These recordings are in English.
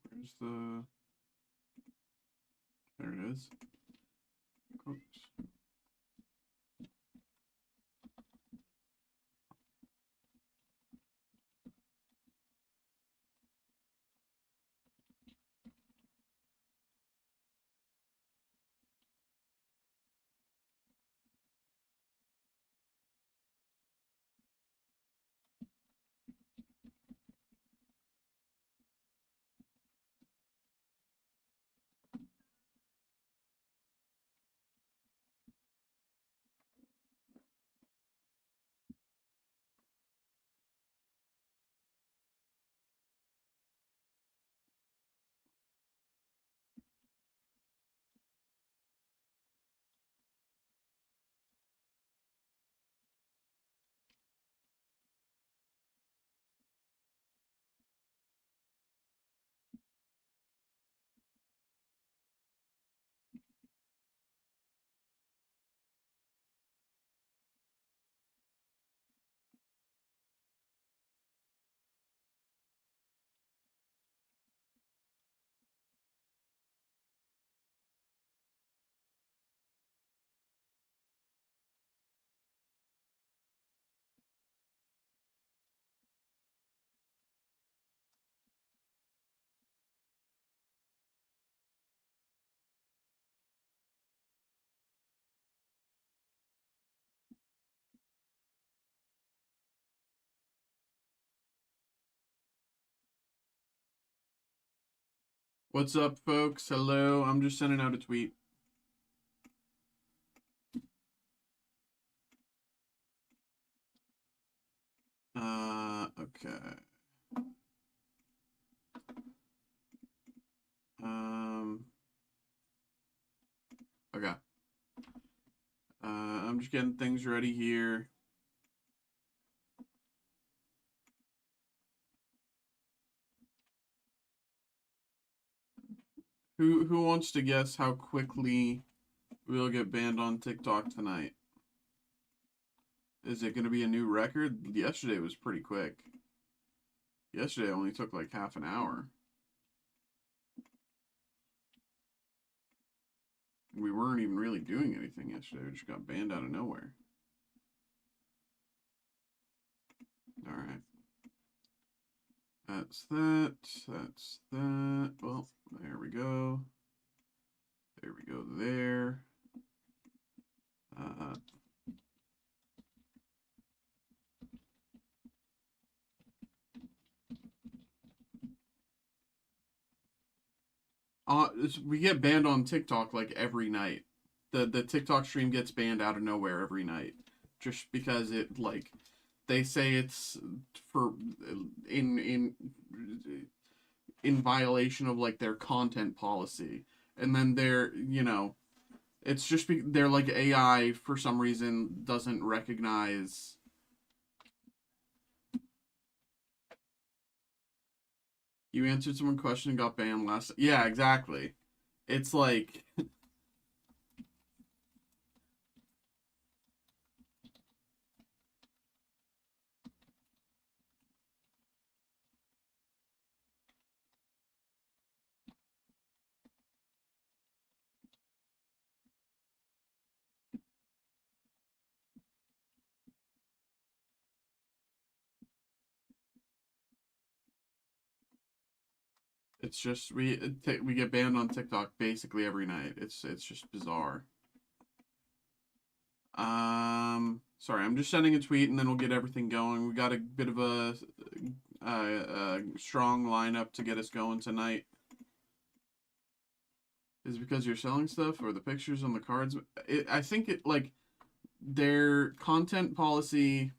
Where's the... There it is. Oops. What's up, folks? Hello. I'm just sending out a tweet. Okay. Okay. I'm just getting things ready here. Who wants to guess how quickly we'll get banned on TikTok tonight? Is it going to be a new record? Yesterday was pretty quick. Yesterday only took like half an hour. We weren't even really doing anything yesterday. We just got banned out of nowhere. All right. That's that. That's that. Well, there we go. There we go there. We get banned on TikTok like every night. The TikTok stream gets banned out of nowhere every night, just because it like they say it's for in violation of like their content policy, and then they're it's just they're like AI for some reason doesn't recognize. You answered someone's question and got banned last. Yeah, exactly. It's like it's just we get banned on TikTok basically every night. It's just bizarre. Sorry, I'm just sending a tweet and then we'll get everything going. We got a bit of a strong lineup to get us going tonight. Is it because you're selling stuff or the pictures on the cards? I think it like their content policy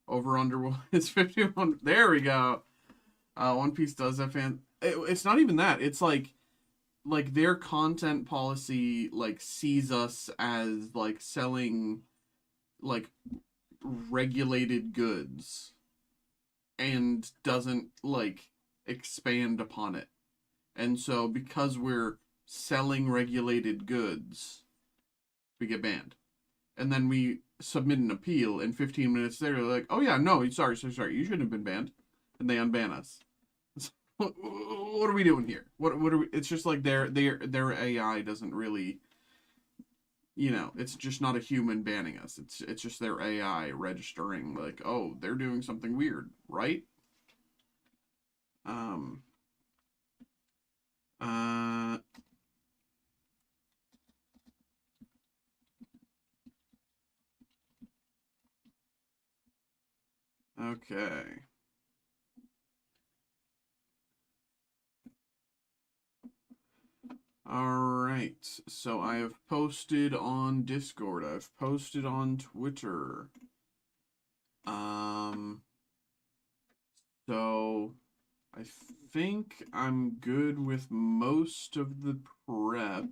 over under is 51. There we go. One Piece does have it's not even that. It's like their content policy like sees us as like selling like regulated goods and doesn't like expand upon it. And so because we're selling regulated goods, we get banned. And then we submit an appeal, and 15 minutes later, they're like, oh yeah, no, sorry, you shouldn't have been banned, and they unban us. What are we doing here? What are we? It's just like their AI doesn't really, it's just not a human banning us. It's just their AI registering like, oh, they're doing something weird, right? Um. Uh. Okay. Alright, so I have posted on Discord, I've posted on Twitter. So I think I'm good with most of the prep.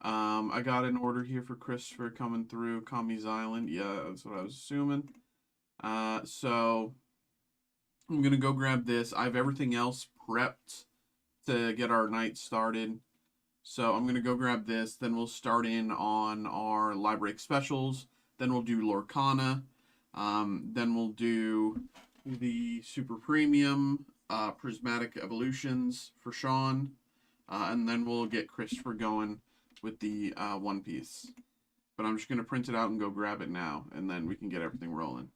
I got an order here for Christopher coming through Kami's Island. Yeah, that's what I was assuming. So I'm gonna go grab this. I have everything else prepped to get our night started. So I'm going to go grab this. Then we'll start in on our library specials. Then we'll do Lorcana. Then we'll do the super premium prismatic evolutions for Sean. And then we'll get Christopher going with the One Piece. But I'm just going to print it out and go grab it now. And then we can get everything rolling.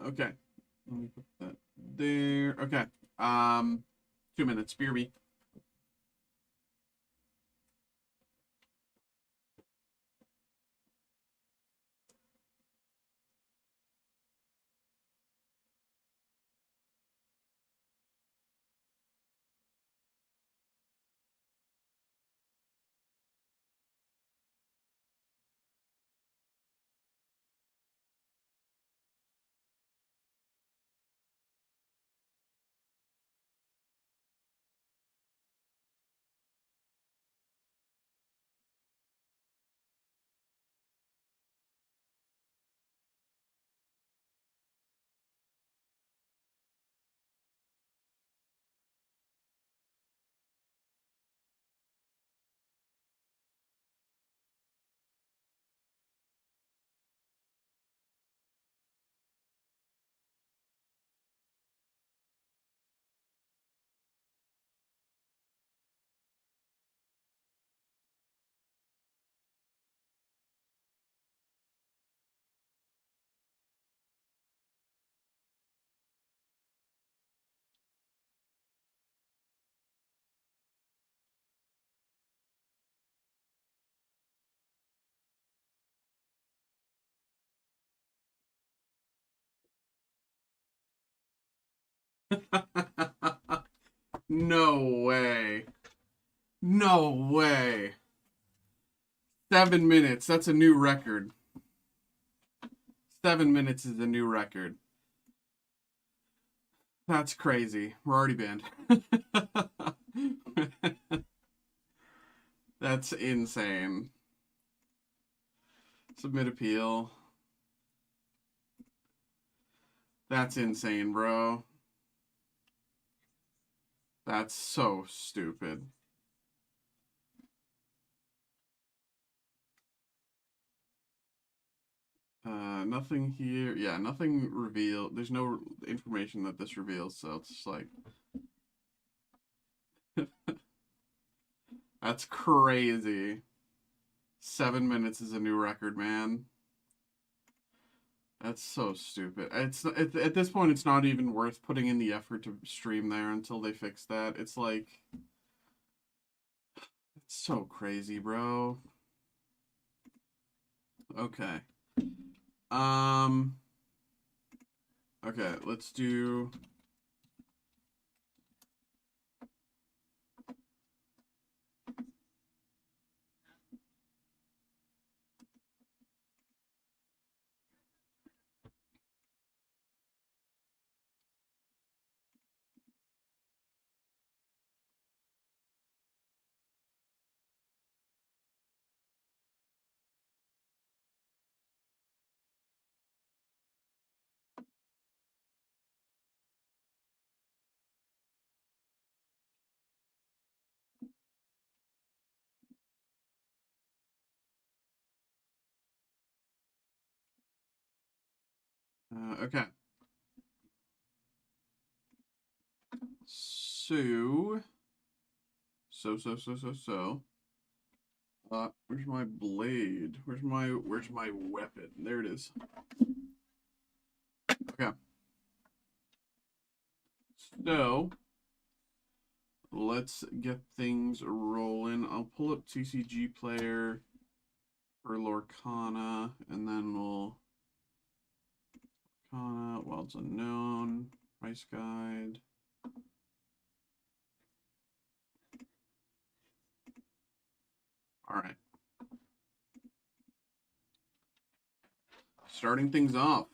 Okay. Let me put that there. Okay. 2 minutes. BRB. No way. No way. 7 minutes. That's a new record. 7 minutes is a new record. That's crazy. We're already banned. That's insane. Submit appeal. That's insane, bro. That's so stupid. Nothing here. Yeah, nothing revealed. There's no information that this reveals, so it's just like... That's crazy. 7 minutes is a new record, man. That's so stupid. It's at this point, it's not even worth putting in the effort to stream there until they fix that. It's like... It's so crazy, bro. Okay. Okay, let's do... Okay. So. Where's my blade? Where's my weapon? There it is. Okay. So let's get things rolling. I'll pull up TCG player for Lorcana, and then we'll Wilds Unknown, price guide. All right. Starting things off.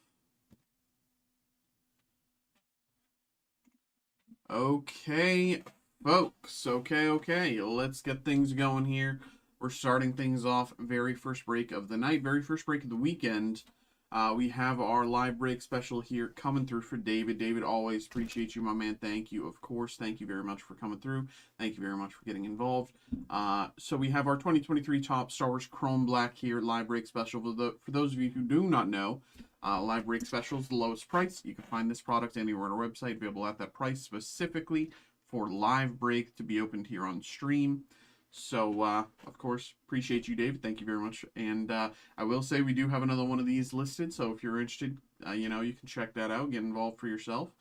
Okay, folks. Okay. Let's get things going here. We're starting things off. Very first break of the night. Very first break of the weekend. We have our live break special here coming through for David. David, always appreciate you, my man. Thank you. Of course, thank you very much for coming through. Thank you very much for getting involved. So we have our 2023 top Star Wars Chrome Black here, live break special. For those of you who do not know, live break special is the lowest price. You can find this product anywhere on our website, available at that price specifically for live break to be opened here on stream. So, of course, appreciate you, Dave. Thank you very much. And I will say we do have another one of these listed. So if you're interested, you can check that out, get involved for yourself.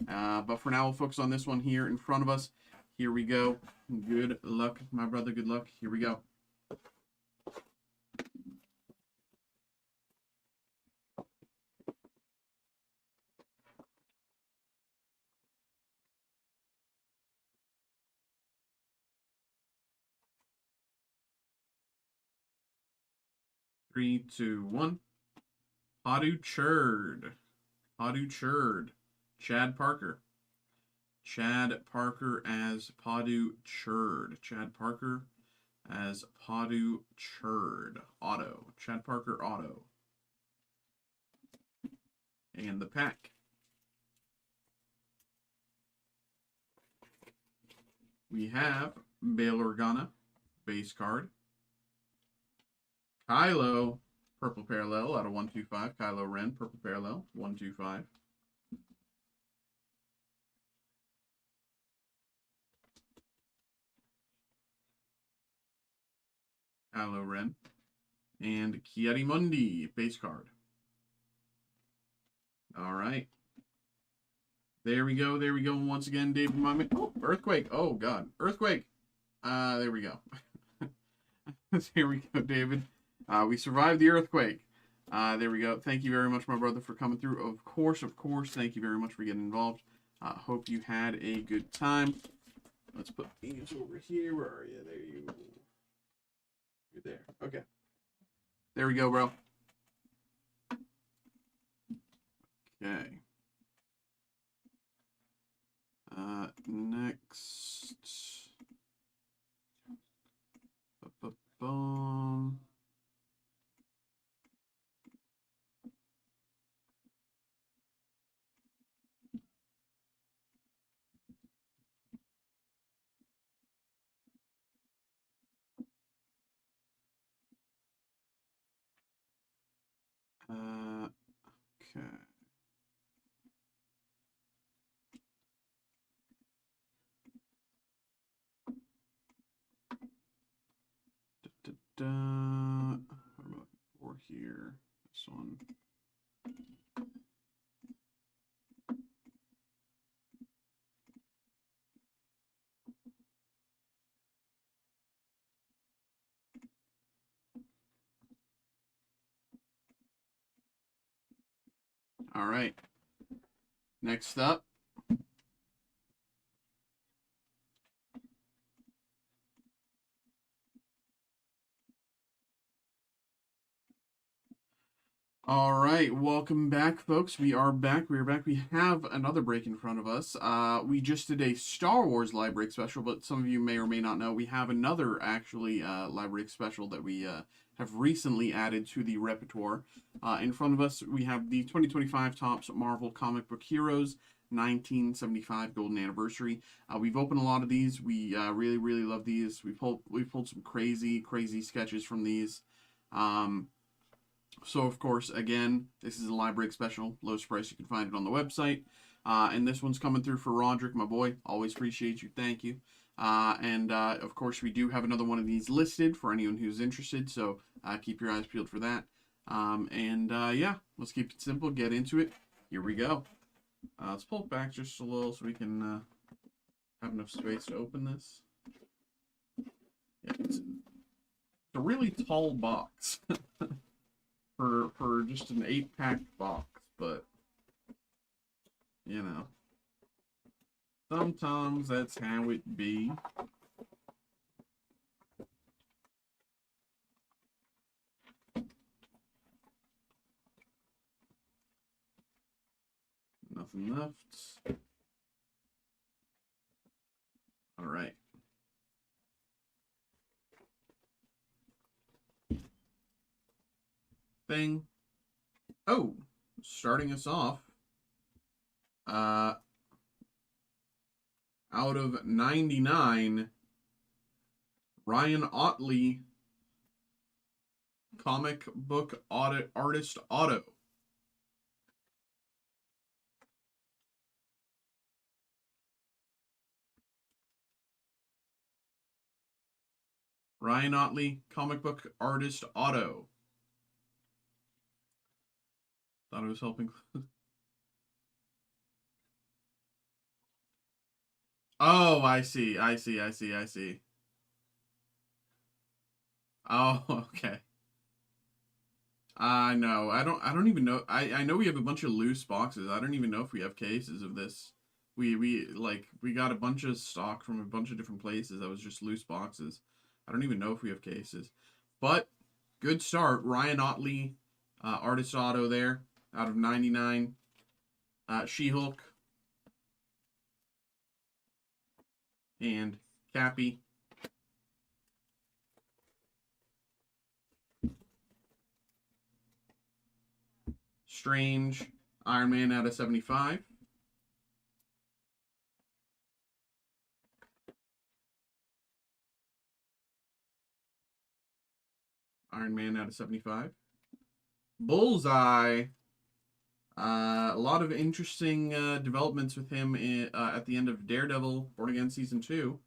But for now, we'll focus on this one here in front of us. Here we go. Good luck, my brother. Good luck. Here we go. Three, two, one. Padu Churd. Chad Parker. Chad Parker as Padu Churd. Chad Parker as Padu Churd. Auto. Chad Parker auto. And the pack. We have Bail Organa, base card. Kylo, purple parallel out of 125. Kylo Ren, purple parallel, 125. Kylo Ren. And Kiadimundi, base card. All right. There we go. And once again, David, my man. Oh, earthquake. Oh, God. Earthquake. There we go. Here we go, David. We survived the earthquake. There we go. Thank you very much, my brother, for coming through. Of course. Thank you very much for getting involved. Hope you had a good time. Let's put these over here. Where are you? There you go. You're there. Okay. There we go, bro. Okay. Next. Boom. Okay. What am I looking for here? This one. All right. Next up. All right, welcome back, folks. We are back. We have another break in front of us. We just did a Star Wars live break special, but some of you may or may not know we have another actually live break special that we have recently added to the repertoire. In front of us, we have the 2025 Topps Marvel Comic Book Heroes 1975 Golden Anniversary. We've opened a lot of these. We really love these. We've pulled some crazy sketches from these. So, of course, again, this is a live break special. Lowest price, you can find it on the website. And this one's coming through for Roderick, my boy. Always appreciate you. Thank you. Of course, we do have another one of these listed for anyone who's interested. So, keep your eyes peeled for that. Yeah, let's keep it simple. Get into it. Here we go. Let's pull it back just a little so we can have enough space to open this. Yeah, it's a really tall box. For just an 8-pack box, but you know, sometimes that's how it be. Nothing left. All right. Thing. Oh, starting us off. Out of 99, Ryan Otley, comic book artist auto. Ryan Otley, comic book artist auto. Thought I was helping. Oh, I see. I see. I see. I see. Oh, okay. No, I don't even know. I know we have a bunch of loose boxes. I don't even know if we have cases of this. We got a bunch of stock from a bunch of different places that was just loose boxes. I don't even know if we have cases. But good start. Ryan Otley, artist auto there out of 99. She-Hulk and Cappy. Strange, Iron Man out of 75. Iron Man out of 75. Bullseye. A lot of interesting developments with him at the end of Daredevil, Born Again Season 2.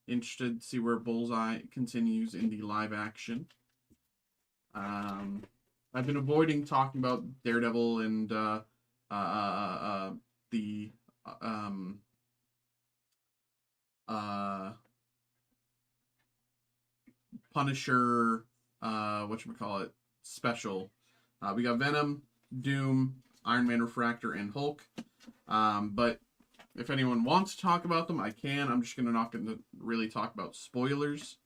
Interested to see where Bullseye continues in the live action. I've been avoiding talking about Daredevil and the Punisher, whatchamacallit, special. We got Venom, Doom, Iron Man Refractor, and Hulk. But if anyone wants to talk about them, I can. I'm just not going to really talk about spoilers.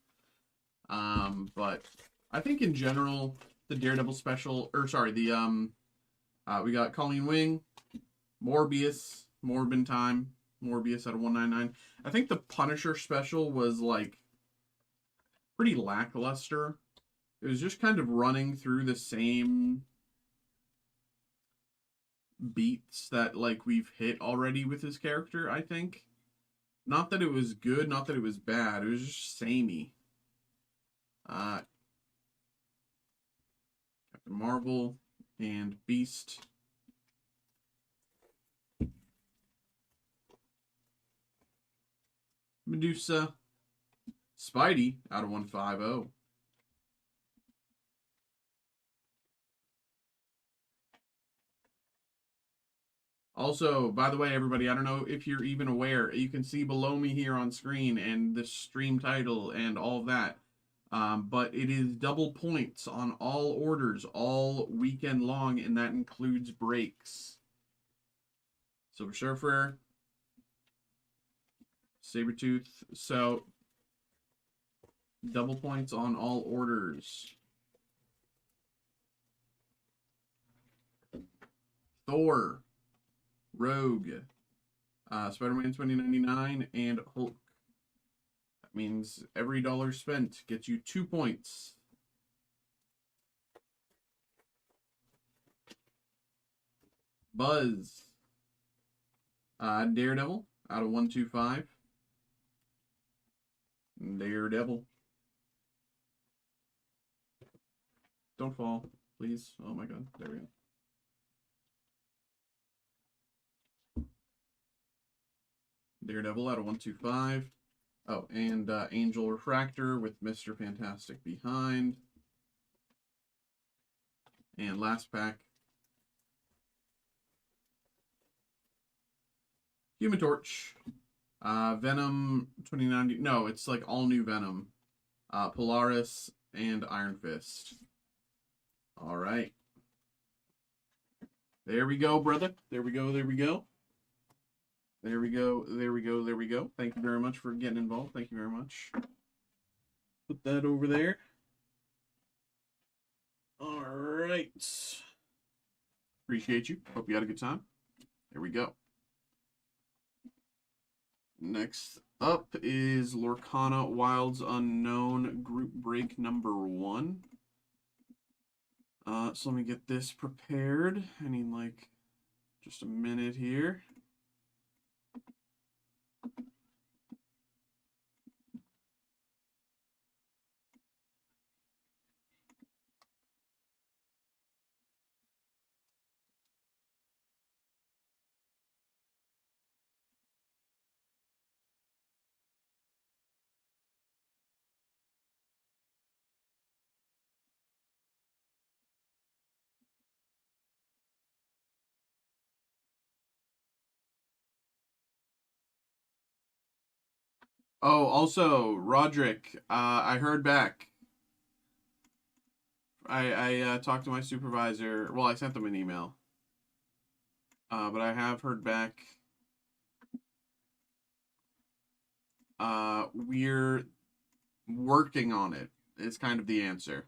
But I think in general, the Daredevil special, we got Colleen Wing, Morbius, Morbin Time, Morbius out of 199. I think the Punisher special was like pretty lackluster. It was just kind of running through the same beats that like we've hit already with his character, I think. Not that it was good, not that it was bad. It was just samey. Captain Marvel and Beast. Medusa. Spidey out of 150. Also, by the way, everybody, I don't know if you're even aware, you can see below me here on screen and the stream title and all of that. But it is double points on all orders all weekend long, and that includes breaks. Silver Surfer, Sabretooth. So, double points on all orders. Thor, Rogue, Spider-Man 2099, and Hulk. That means every dollar spent gets you 2 points. Buzz, Daredevil out of 125. Daredevil. Don't fall. please. Oh my god, there we go. Daredevil out of 125. Oh, and Angel Refractor with Mr. Fantastic behind. And last pack, Human Torch, Venom 2090. No, it's like all new Venom, Polaris, and Iron Fist. All right. There we go, brother. There we go. There we go. There we go. There we go. There we go. Thank you very much for getting involved. Thank you very much. Put that over there. All right. Appreciate you. Hope you had a good time. There we go. Next up is Lorcana Wilds Unknown Group Break number 1. So let me get this prepared. I need like just a minute here. Oh, also, Roderick, I heard back. I talked to my supervisor. Well, I sent them an email. But I have heard back. We're working on it. Is kind of the answer.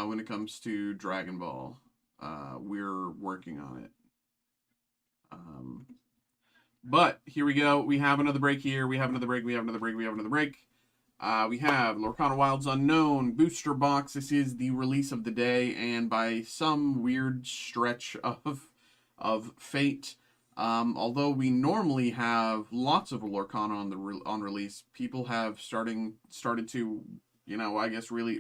When it comes to Dragon Ball, we're working on it. But here we go. We have another break here. We have another break. We have another break. We have another break. We have Lorcana Wilds Unknown Booster Box. This is the release of the day, and by some weird stretch of fate, although we normally have lots of Lorcana on release, people have started to, you know, I guess really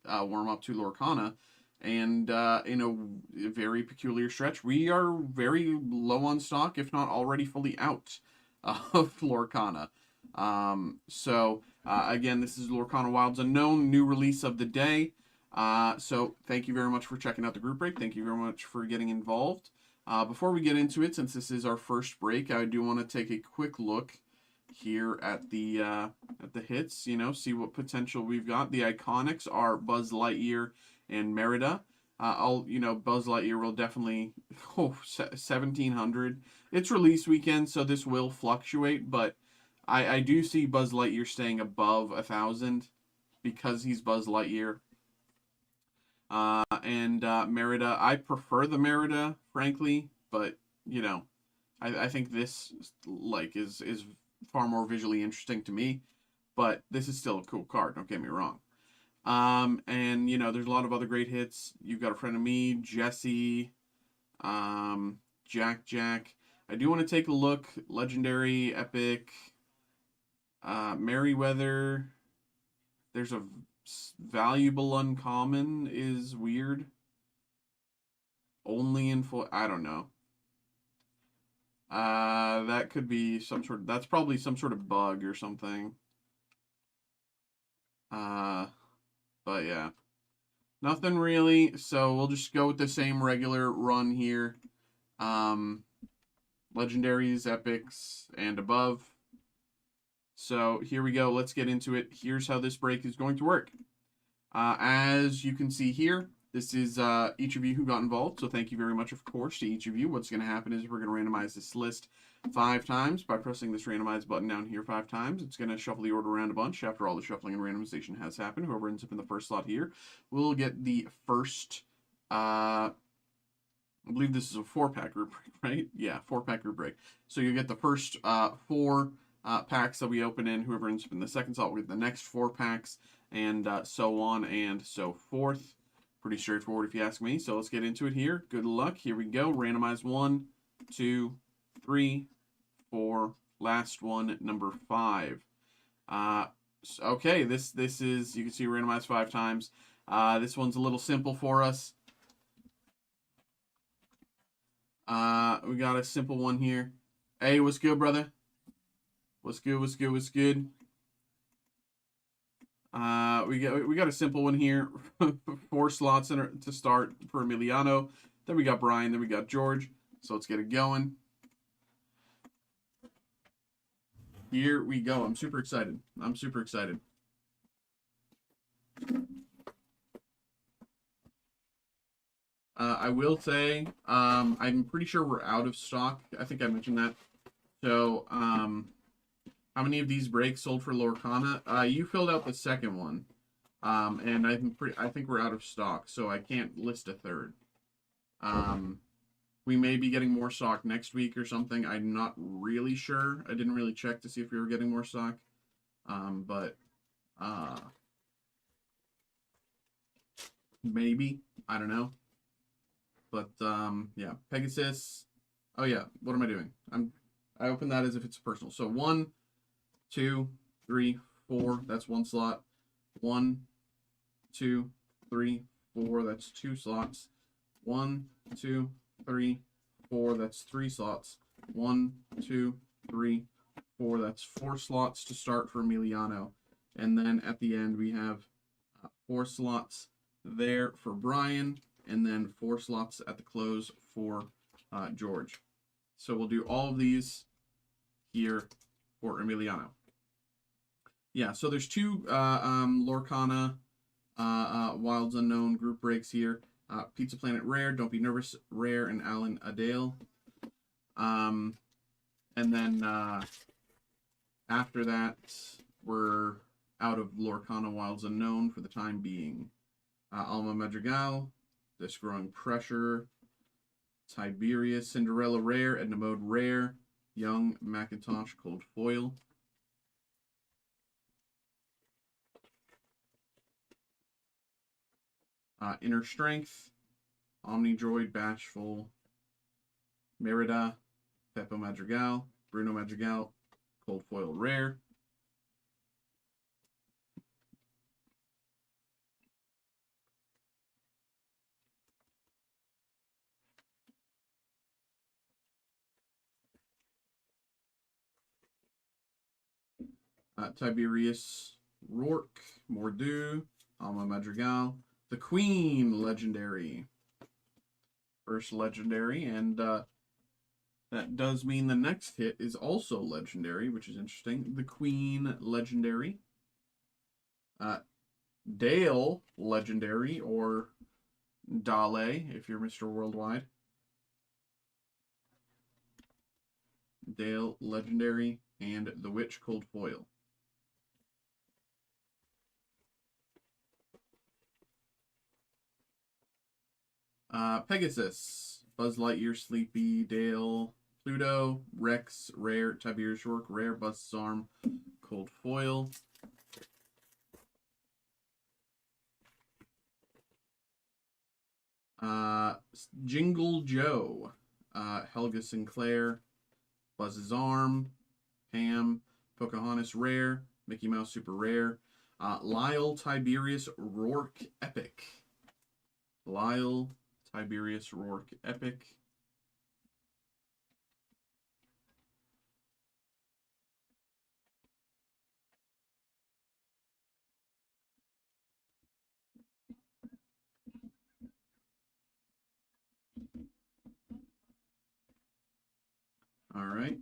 warm up to Lorcana, and in a very peculiar stretch, we are very low on stock, if not already fully out of Lorcana. Again, this is Lorcana Wilds Unknown, new release of the day. So thank you very much for checking out the group break. Thank you very much for getting involved. Before we get into it, since this is our first break, I do want to take a quick look here at the hits, you know, see what potential we've got. The iconics are Buzz Lightyear and Merida. Buzz Lightyear will definitely, 1,700. It's release weekend, so this will fluctuate, but I do see Buzz Lightyear staying above 1,000 because he's Buzz Lightyear. And Merida, I prefer the Merida, frankly, but, you know, I think this, like, is far more visually interesting to me, but this is still a cool card, don't get me wrong. And, you know, there's a lot of other great hits. You've got A Friend of Me, Jesse, Jack. I do want to take a look. Legendary, Epic, Merryweather. There's a valuable uncommon is weird. Only in full. I don't know. That could be some sort of. That's probably some sort of bug or something. But yeah, nothing really. So we'll just go with the same regular run here. Legendaries, epics, and above. So here we go. Let's get into it. Here's how this break is going to work. As you can see here, this is each of you who got involved. So thank you very much, of course, to each of you. What's going to happen is we're going to randomize this list 5 times by pressing this randomize button down here 5 times. It's going to shuffle the order around a bunch. After all the shuffling and randomization has happened, whoever ends up in the first slot here will get the first, I believe this is a 4-pack group break, right? Yeah, 4-pack group break. So you get the first 4 packs that we open in. Whoever ends up in the second slot will get the next 4 packs, and so on and so forth. Pretty straightforward if you ask me. So let's get into it here. Good luck. Here we go. Randomize 1, 2, 3, 4. Last one, number 5. Okay, this is, you can see randomized 5 times. This one's a little simple for us. We got a simple one here. Hey, what's good, brother? What's good? What's good? What's good? We got a simple one here. 4 slots to start for Emiliano. Then we got Brian. Then we got George. So let's get it going. Here we go. I'm super excited. I'm super excited. I will say, I'm pretty sure we're out of stock. I think I mentioned that. So, how many of these breaks sold for Lorcana? You filled out the second one. And I think we're out of stock, so I can't list a third. We may be getting more stock next week or something. I'm not really sure. I didn't really check to see if we were getting more stock. But maybe. I don't know. But yeah, Pegasus. Oh yeah, what am I doing? I open that as if it's personal. So 1, 2, 3, 4. That's 1 slot. 1, 2, 3, 4. That's 2 slots. 1, 2, 3, 4. That's 3 slots. 1, 2, 3, 4. That's 4 slots to start for Emiliano. And then at the end we have 4 slots there for Brian, and then 4 slots at the close for George. So we'll do all of these here for Emiliano. Yeah, so there's 2 Lorcana Wilds Unknown group breaks here. Pizza Planet Rare, Don't Be Nervous Rare, and Alan Adale. And then after that, we're out of Lorcana Wilds Unknown for the time being. Alma Madrigal, This Growing Pressure, Tiberius, Cinderella Rare, Edna Mode Rare, Young Macintosh Cold Foil. Inner Strength, Omnidroid, Bashful, Merida, Peppo Madrigal, Bruno Madrigal, Cold Foil Rare. Tiberius Rourke, Mordu, Alma Madrigal, the Queen Legendary. First Legendary, and that does mean the next hit is also Legendary, which is interesting. The Queen Legendary. Dale Legendary, or Dale, if you're Mr. Worldwide. Dale Legendary, and the Witch Cold Foil. Pegasus, Buzz Lightyear, Sleepy, Dale, Pluto, Rex, Rare, Tiberius Rourke, Rare, Buzz's Arm, Cold Foil. Jingle Joe, Helga Sinclair, Buzz's Arm, Pam, Pocahontas Rare, Mickey Mouse Super Rare, Lyle Tiberius Rourke Epic. Lyle Tiberius Rourke Epic. All right.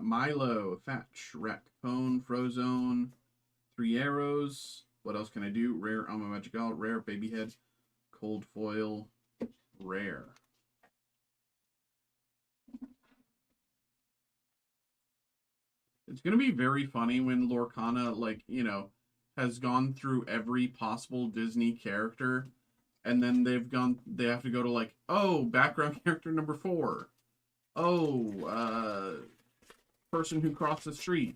Milo, Thatch, Ratcapone, Frozone, 3 Arrows. What else can I do? Rare Alma Magical, Rare Babyhead, Cold Foil, Rare. It's going to be very funny when Lorcana, like, you know, has gone through every possible Disney character, and then they have to go to, like, oh, background character number 4. Oh, person who crossed the street.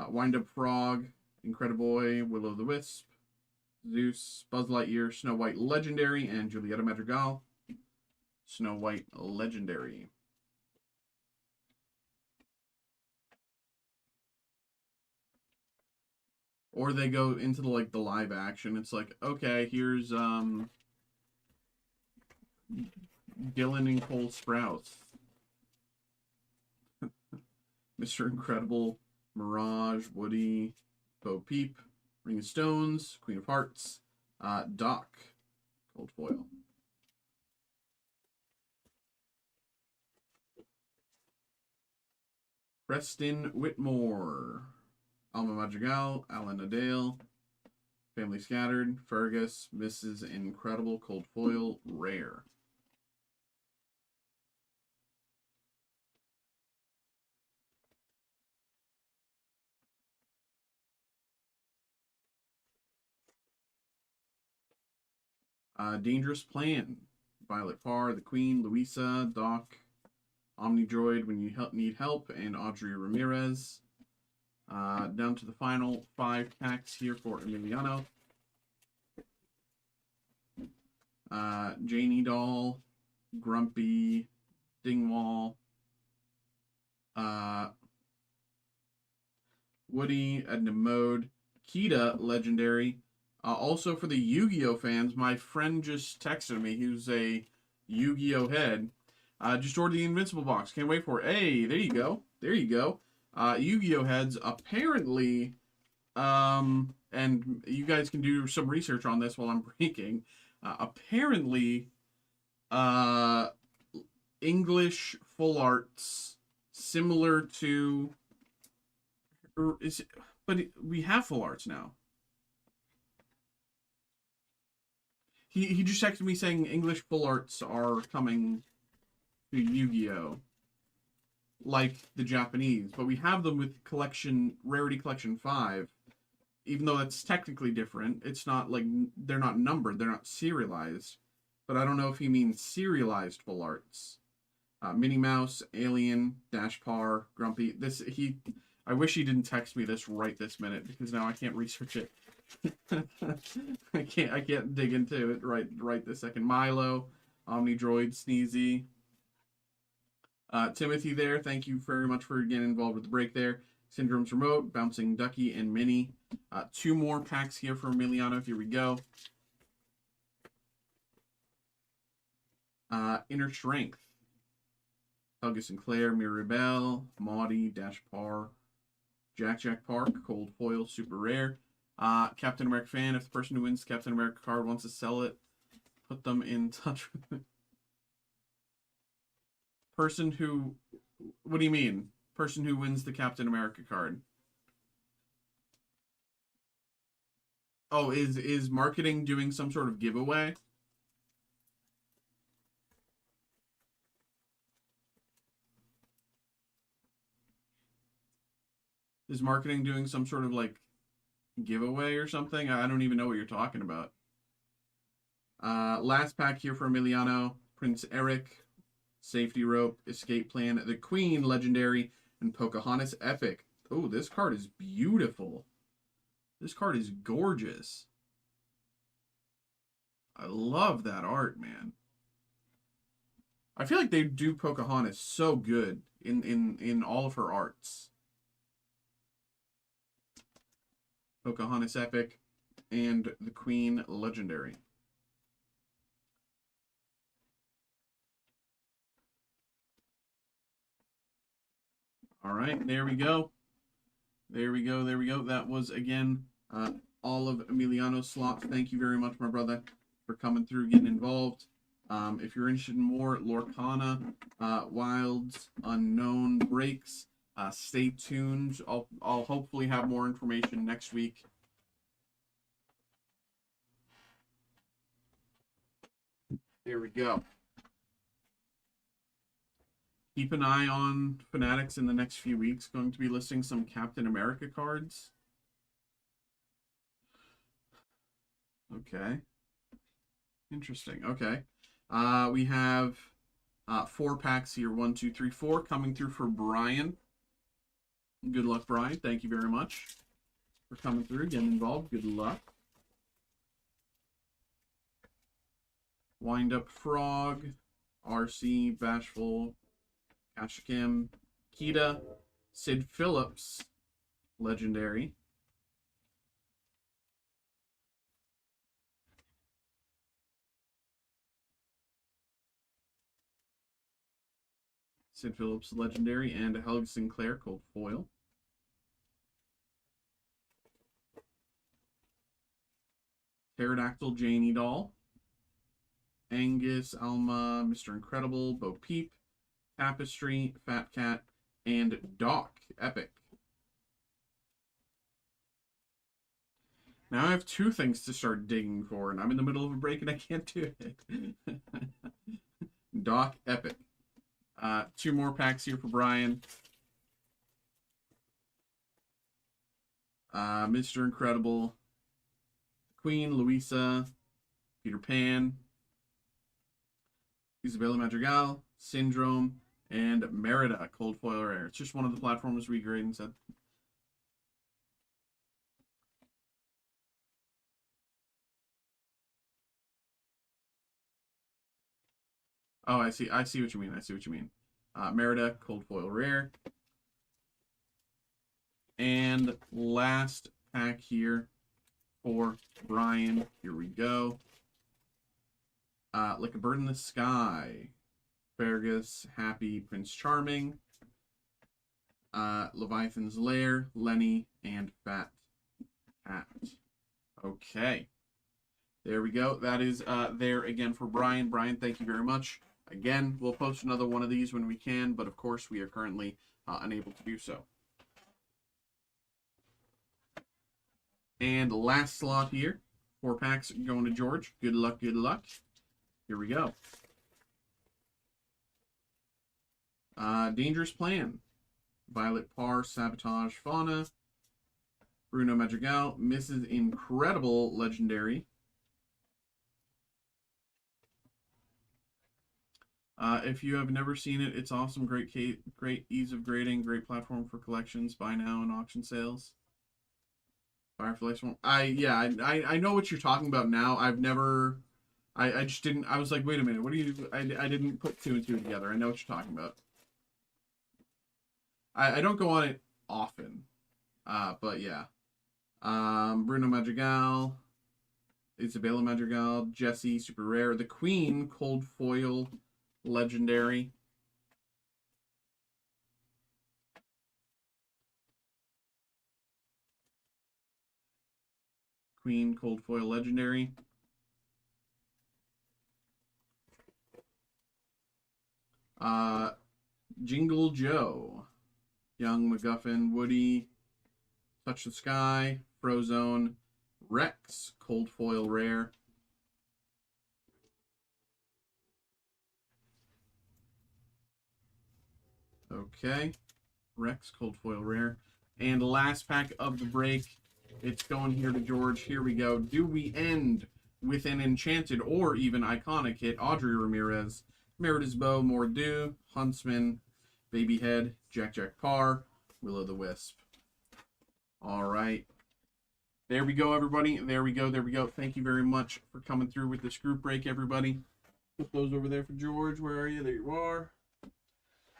Wind Up Frog, Incrediboy, Will-O-the-Wisp, Zeus, Buzz Lightyear, Snow White Legendary, and Julieta Madrigal. Snow White Legendary. Or they go into the like the live action. It's like, okay, here's Dylan and Cole Sprouse. Mr. Incredible, Mirage, Woody, Bo Peep, Ring of Stones, Queen of Hearts, Doc, Gold Foil. Preston Whitmore, Alma Madrigal, Alan Adale, Family Scattered, Fergus, Mrs. Incredible, Cold Foil, Rare. Dangerous Plan, Violet Parr, The Queen, Luisa, Doc, Omnidroid when you need help, and Audrey Ramirez. Down to the final 5 packs here for Emiliano. Janie Doll, Grumpy, Dingwall, Woody, Edna Mode, Kita, Legendary. Also for the Yu-Gi-Oh fans, my friend just texted me. He was a Yu-Gi-Oh head. Just ordered the Invincible box. Can't wait for it. Hey, there you go. There you go. Yu-Gi-Oh heads apparently, and you guys can do some research on this while I'm breaking. Apparently, English full arts similar to, but we have full arts now. He just texted me saying English full arts are coming to Yu-Gi-Oh! Like the Japanese, but we have them with Rarity Collection 5. Even though that's technically different, it's not like they're not numbered, they're not serialized. But I don't know if he means serialized full arts. Minnie Mouse, Alien, Dash Par, Grumpy. I wish he didn't text me this right this minute because now I can't research it. I can't dig into it right this second. Milo, Omnidroid, Sneezy. Timothy there, thank you very much for getting involved with the break there. Syndrome's Remote, Bouncing Ducky, and Minnie. 2 more packs here for Emiliano. Here we go. Inner Strength. Helga Sinclair, Mirabelle, Maudie, Dash Par, Jack Park, Cold Foil, Super Rare. Captain America fan, if the person who wins the Captain America card wants to sell it, put them in touch with the person who... What do you mean? Person who wins the Captain America card. Oh, is marketing doing some sort of giveaway? Is marketing doing some sort of like giveaway or something? I don't even know what you're talking about. Last pack here for Emiliano. Prince Eric, Safety Rope, Escape Plan, The Queen, Legendary, and Pocahontas Epic. Oh, this card is beautiful. This card is gorgeous. I love that art, man. I feel like they do Pocahontas so good in all of her arts. Pocahontas Epic and The Queen Legendary. All right, there we go. There we go. That was, again, all of Emiliano's slots. Thank you very much, my brother, for coming through, getting involved. If you're interested in more Lorcana, Wilds, Unknown breaks, stay tuned. I'll hopefully have more information next week. There we go. Keep an eye on Fanatics in the next few weeks. Going to be listing some Captain America cards. Okay. Interesting. Okay. We have 4 packs here. 1, 2, 3, 4 coming through for Brian. Good luck, Brian. Thank you very much for coming through, getting involved. Good luck. Wind Up Frog, RC, Bashful, Kashikim, Kita, Sid Phillips, Legendary. Sid Phillips, Legendary, and Helg Sinclair, Cold Foil. Pterodactyl, Janie Doll. Angus, Alma, Mr. Incredible, Bo Peep, Tapestry, Fat Cat, and Doc, Epic. Now I have two things to start digging for, and I'm in the middle of a break and I can't do it. Doc, Epic. Two more packs here for Brian. Mr. Incredible, Queen, Louisa, Peter Pan, Isabella Madrigal, Syndrome, and Merida, Cold Foil Rare. It's just one of the platforms regrading said. Oh, I see what you mean. Merida, Cold Foil Rare. And last pack here for Brian. Here we go. Like a Bird in the Sky. Fergus, Happy, Prince Charming. Leviathan's Lair, Lenny, and Fat Cat. Okay. There we go. That is there again for Brian. Brian, thank you very much. Again, we'll post another one of these when we can, but of course we are currently unable to do so. And last slot here. 4 packs going to George. Good luck, good luck. Here we go. Dangerous Plan. Violet Parr, Sabotage, Fauna. Bruno Madrigal, Mrs. Incredible, Legendary. If you have never seen it, it's awesome. Great ease of grading. Great platform for collections. Buy now and auction sales. Firefly Swarm. I know what you're talking about now. I've never. I just didn't. I was like, wait a minute. What do you? I didn't put 2 and 2 together. I know what you're talking about. I don't go on it often. But yeah. Bruno Madrigal. Isabella Madrigal. Jessie, Super Rare. The Queen, Cold Foil, Legendary. Queen, Cold Foil, Legendary. Jingle Joe. Young MacGuffin, Woody. Touch the Sky. Frozone. Rex, Cold Foil Rare. Okay. Rex, Cold Foil Rare. And last pack of the break. It's going here to George. Here we go. Do we end with an enchanted or even iconic hit? Audrey Ramirez, Merida's Bow, Mordew, Huntsman, Babyhead, Jack Parr, Will-O-the-Wisp. All right. There we go, everybody. There we go. Thank you very much for coming through with this group break, everybody. Put those over there for George. Where are you? There you are.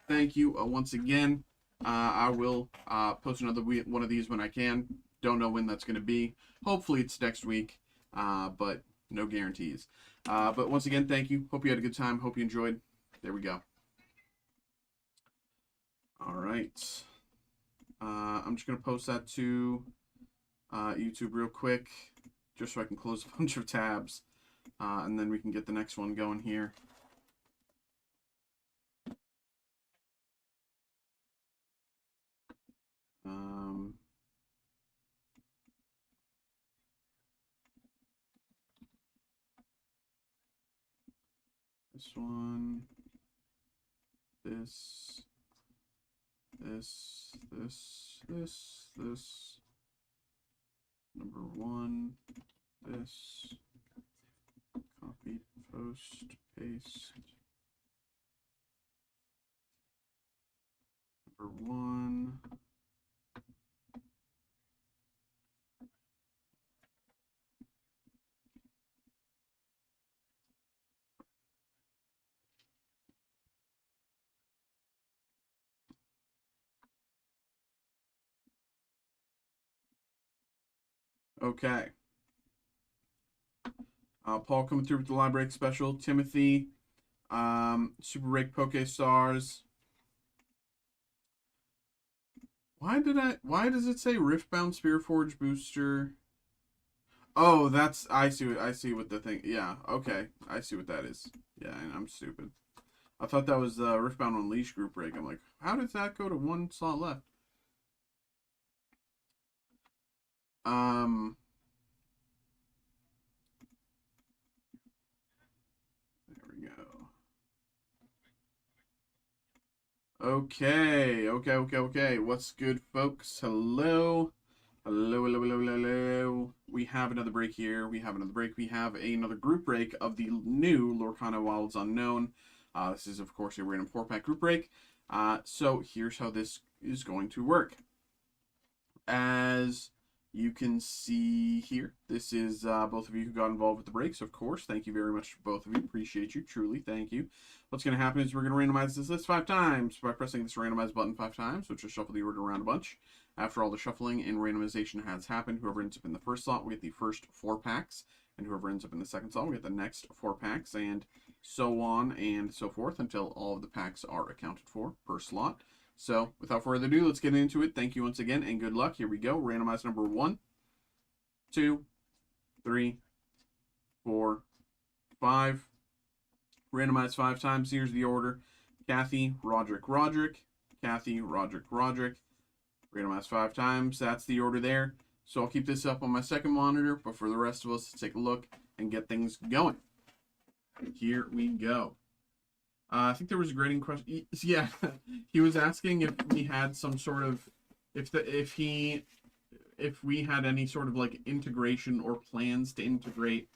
Thank you once again. I will post another one of these when I can. Don't know when that's going to be. Hopefully it's next week, but no guarantees. But once again, thank you. Hope you had a good time. Hope you enjoyed. There we go. All right. I'm just going to post that to YouTube real quick, just so I can close a bunch of tabs, and then we can get the next one going here. This one, this, number 1, this, copy, post, paste, number 1, Okay. Paul coming through with the live break special. Timothy. Super Break Poke Stars. Why does it say Riftbound Spearforge Booster? Oh, I see what the thing, yeah, okay. I see what that is. Yeah, and I'm stupid. I thought that was the Riftbound Unleashed group break. I'm like, how does that go to one slot left? There we go. Okay. What's good, folks? Hello. Hello. We have another break here. We have another group break of the new Lorcana Wilds Unknown. This is, of course, a random 4-pack group break. So here's how this is going to work. As you can see here, this is both of you who got involved with the breaks, of course. Thank you very much, both of you. Appreciate you, truly. Thank you. What's going to happen is we're going to randomize this list 5 times by pressing this randomize button 5 times, which will shuffle the order around a bunch. After all the shuffling and randomization has happened, whoever ends up in the first slot will get the first 4 packs, and whoever ends up in the second slot will get the next 4 packs, and so on and so forth until all of the packs are accounted for per slot. So, without further ado, let's get into it. Thank you once again, and good luck. Here we go. Randomize number 1, 2, 3, 4, 5. Randomize 5 times. Here's the order. Kathy, Roderick. Kathy, Roderick. Randomize 5 times. That's the order there. So I'll keep this up on my second monitor, but for the rest of us to take a look and get things going. Here we go. I think there was a grading question. Yeah, he was asking if we had some sort of, if we had any sort of like integration or plans to integrate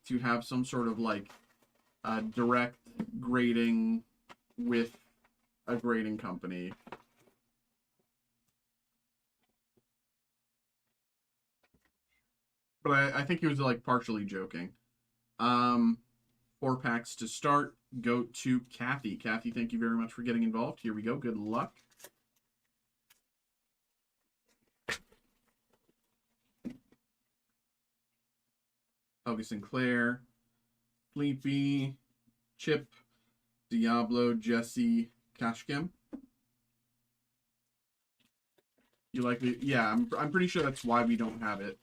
to have some sort of like direct grading with a grading company. But I think he was like partially joking. 4 packs to start. Go to Kathy. Kathy, thank you very much for getting involved. Here we go. Good luck. Helga Sinclair, Sleepy, Chip, Diablo, Jesse, Kashkim. You like it? Yeah, I'm pretty sure that's why we don't have it,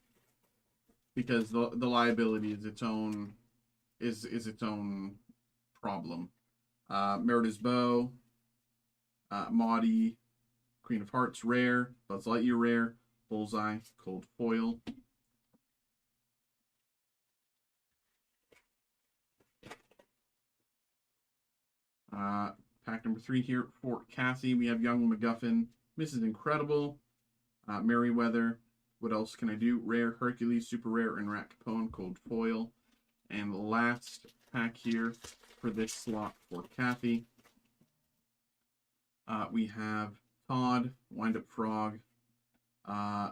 because the liability is its own its own problem. Merida's Bow, Maudie, Queen of Hearts rare, Buzz Lightyear rare, Bullseye, Cold Foil. Pack number 3 here for Kathy. We have Young MacGuffin, Mrs. Incredible, Merryweather. What else can I do? Rare, Hercules, Super Rare, and Rat Capone, Cold Foil. And the last pack here for this slot for Kathy. We have Todd, Wind Up Frog,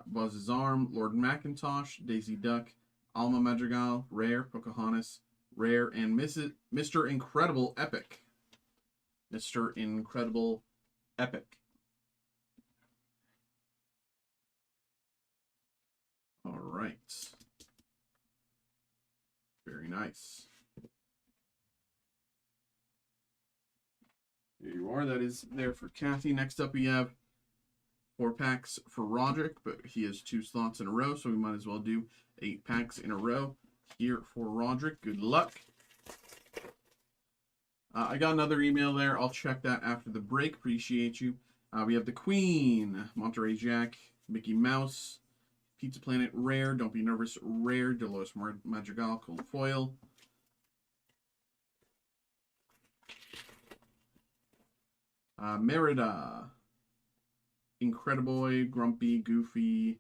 Buzz's Arm, Lord Macintosh, Daisy Duck, Alma Madrigal, Rare, Pocahontas, Rare, and Mr. Incredible Epic. Mr. Incredible Epic. All right. Very nice. There you are. That is there for Kathy. Next up, we have 4 packs for Roderick, but he has 2 slots in a row, so we might as well do 8 packs in a row here for Roderick. Good luck. I got another email there. I'll check that after the break. Appreciate you. We have the Queen, Monterey Jack, Mickey Mouse, Pizza Planet Rare, Don't Be Nervous Rare, Dolores Madrigal, Cold Foil. Merida, Incrediboy, Grumpy, Goofy,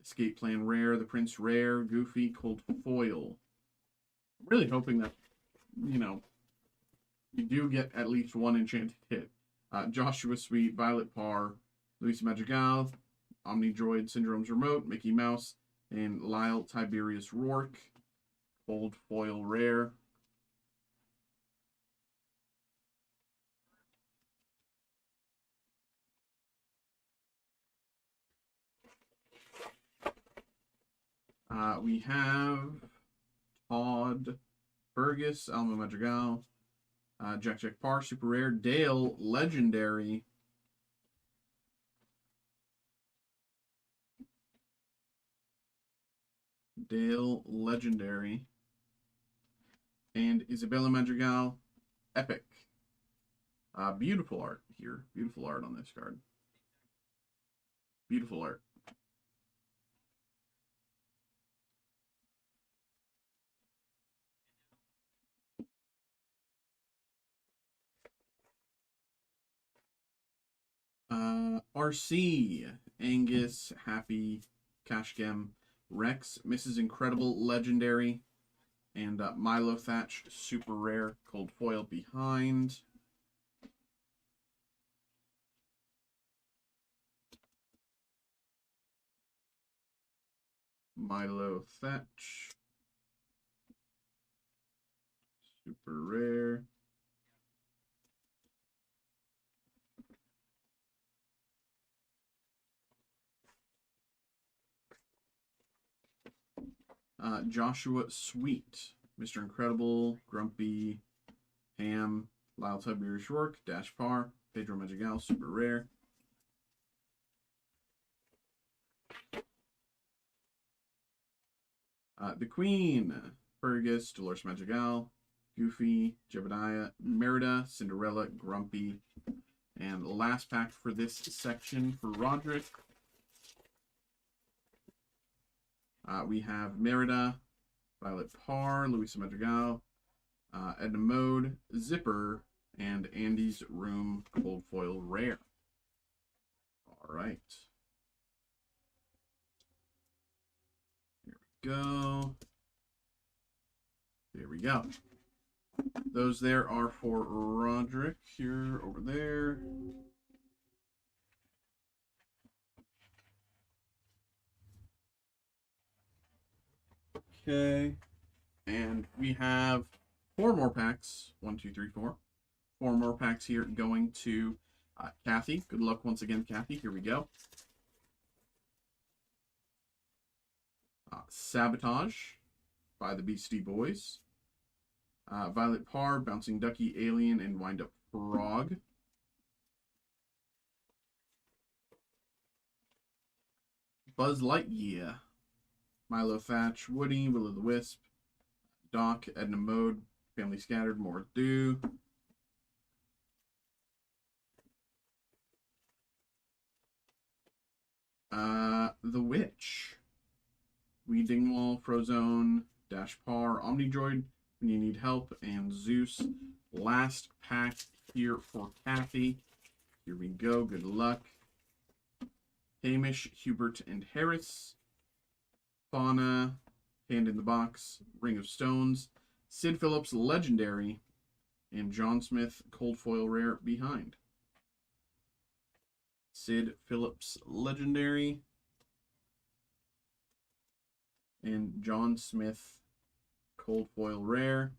Escape Plan Rare, The Prince Rare, Goofy, Cold Foil. I'm really hoping that, you do get at least 1 enchanted hit. Joshua Sweet, Violet Parr, Luisa Madrigal, Omnidroid Syndrome's Remote, Mickey Mouse, and Lyle Tiberius Rourke. Cold Foil Rare. We have Todd Fergus, Alma Madrigal, Jack Parr, super rare, Dale, legendary. Dale, legendary. And Isabella Madrigal, epic. Beautiful art here. Beautiful art on this card. Beautiful art. RC, Angus, Happy, Kashgem, Rex, Mrs. Incredible, legendary, and Milo Thatch, super rare, cold foil behind. Milo Thatch, super rare. Joshua Sweet, Mr. Incredible, Grumpy, Ham, Lyle Tubby Rourke, Dash Par, Pedro Madrigal, super rare. The Queen, Fergus, Dolores Madrigal, Goofy, Jebediah, Merida, Cinderella, Grumpy, and last pack for this section for Roderick. We have Merida, Violet Parr, Luisa Madrigal, Edna Mode, Zipper, and Andy's Room Cold Foil Rare. All right. Here we go. There we go. Those there are for Roderick here, over there. Okay. And we have 4 more packs. 1, 2, 3, 4. 4 more packs here going to Kathy. Good luck once again, Kathy. Here we go. Sabotage by the Beastie Boys. Violet Parr, Bouncing Ducky, Alien, and Wind Up Frog. Buzz Lightyear. Milo Thatch, Woody, Will-O-the-Wisp, Doc, Edna Mode, Family Scattered, More Dew. The Witch. Wee Dingwall, Frozone, Dash Par, Omnidroid, When You Need Help, and Zeus. Last pack here for Kathy. Here we go. Good luck. Hamish, Hubert, and Harris. Fauna, Hand in the Box, Ring of Stones, Sid Phillips, Legendary, and John Smith, Cold Foil Rare behind. Sid Phillips, Legendary, and John Smith, Cold Foil Rare.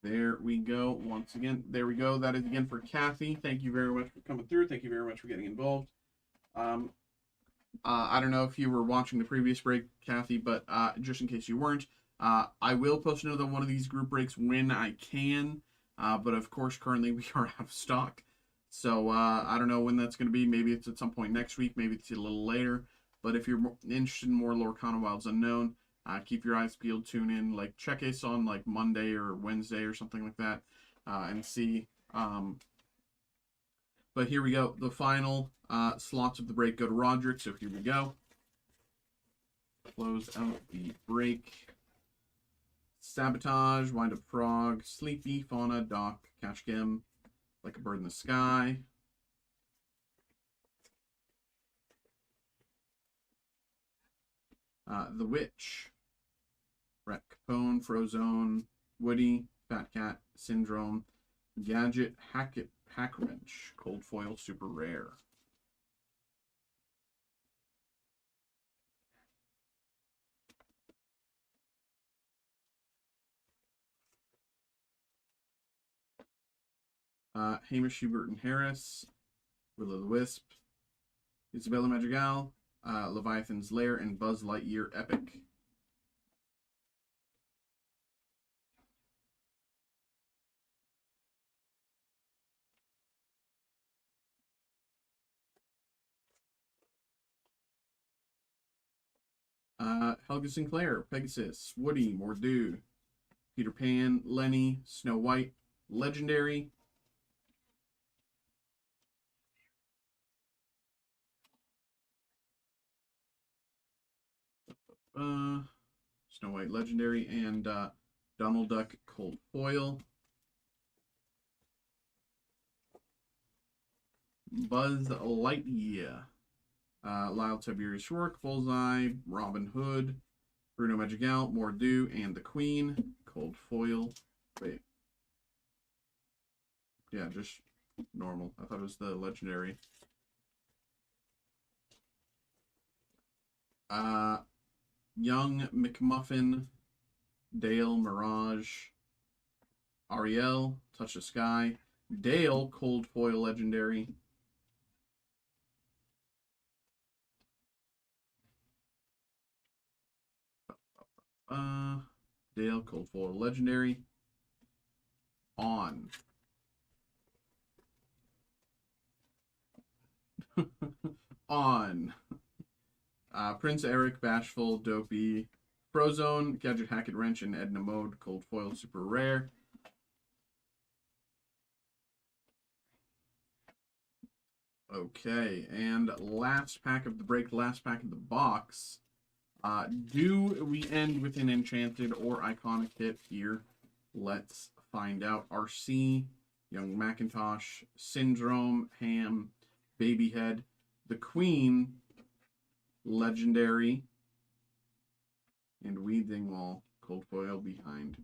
There we go. Once again, there we go. That is again for Kathy. Thank you very much for coming through. Thank you very much for getting involved. I don't know if you were watching the previous break, Kathy, but just in case you weren't, I will post another one of these group breaks when I can. But of course, currently we are out of stock. So I don't know when that's going to be. Maybe it's at some point next week. Maybe it's a little later. But if you're interested in more Lorcana Wilds Unknown, keep your eyes peeled, tune in, like check us on like Monday or Wednesday or something like that, and see. But here we go. The final slots of the break go to Roderick. So here we go. Close out the break. Sabotage, Wind Up Frog, Sleepy, Fauna, Doc, Kashgem, Like a Bird in the Sky. The Witch, Rat Capone, Frozone, Woody, Fat Cat, Syndrome, Gadget, Hackwrench, Cold Foil, super rare. Hamish, Hubert, and Harris, Will-O-the-Wisp, Isabella Madrigal, Leviathan's Lair, and Buzz Lightyear Epic. Helga Sinclair, Pegasus, Woody, Mordu, Peter Pan, Lenny, Snow White, Legendary, Snow White Legendary, and Donald Duck Cold Foil, Buzz Lightyear, Lyle Tiberius Rourke, Bullseye, Robin Hood, Bruno Madrigal, Mordu, and the Queen, Cold Foil. Wait. Yeah, just normal. I thought it was the Legendary. Young McMuffin, Dale Mirage, Ariel, Touch the Sky, Dale Cold Foil Legendary, Dale Cold Foil Legendary, On. On. Prince Eric, Bashful, Dopey, Frozone, Gadget Hackett Wrench, and Edna Mode, Cold Foil Super Rare. Okay, and last pack of the break, last pack of the box. Do we end with an enchanted or iconic hit here? Let's find out. RC, Young Macintosh, Syndrome, Ham, Babyhead, the Queen, Legendary, and Wee Dingwall, Cold Foil behind.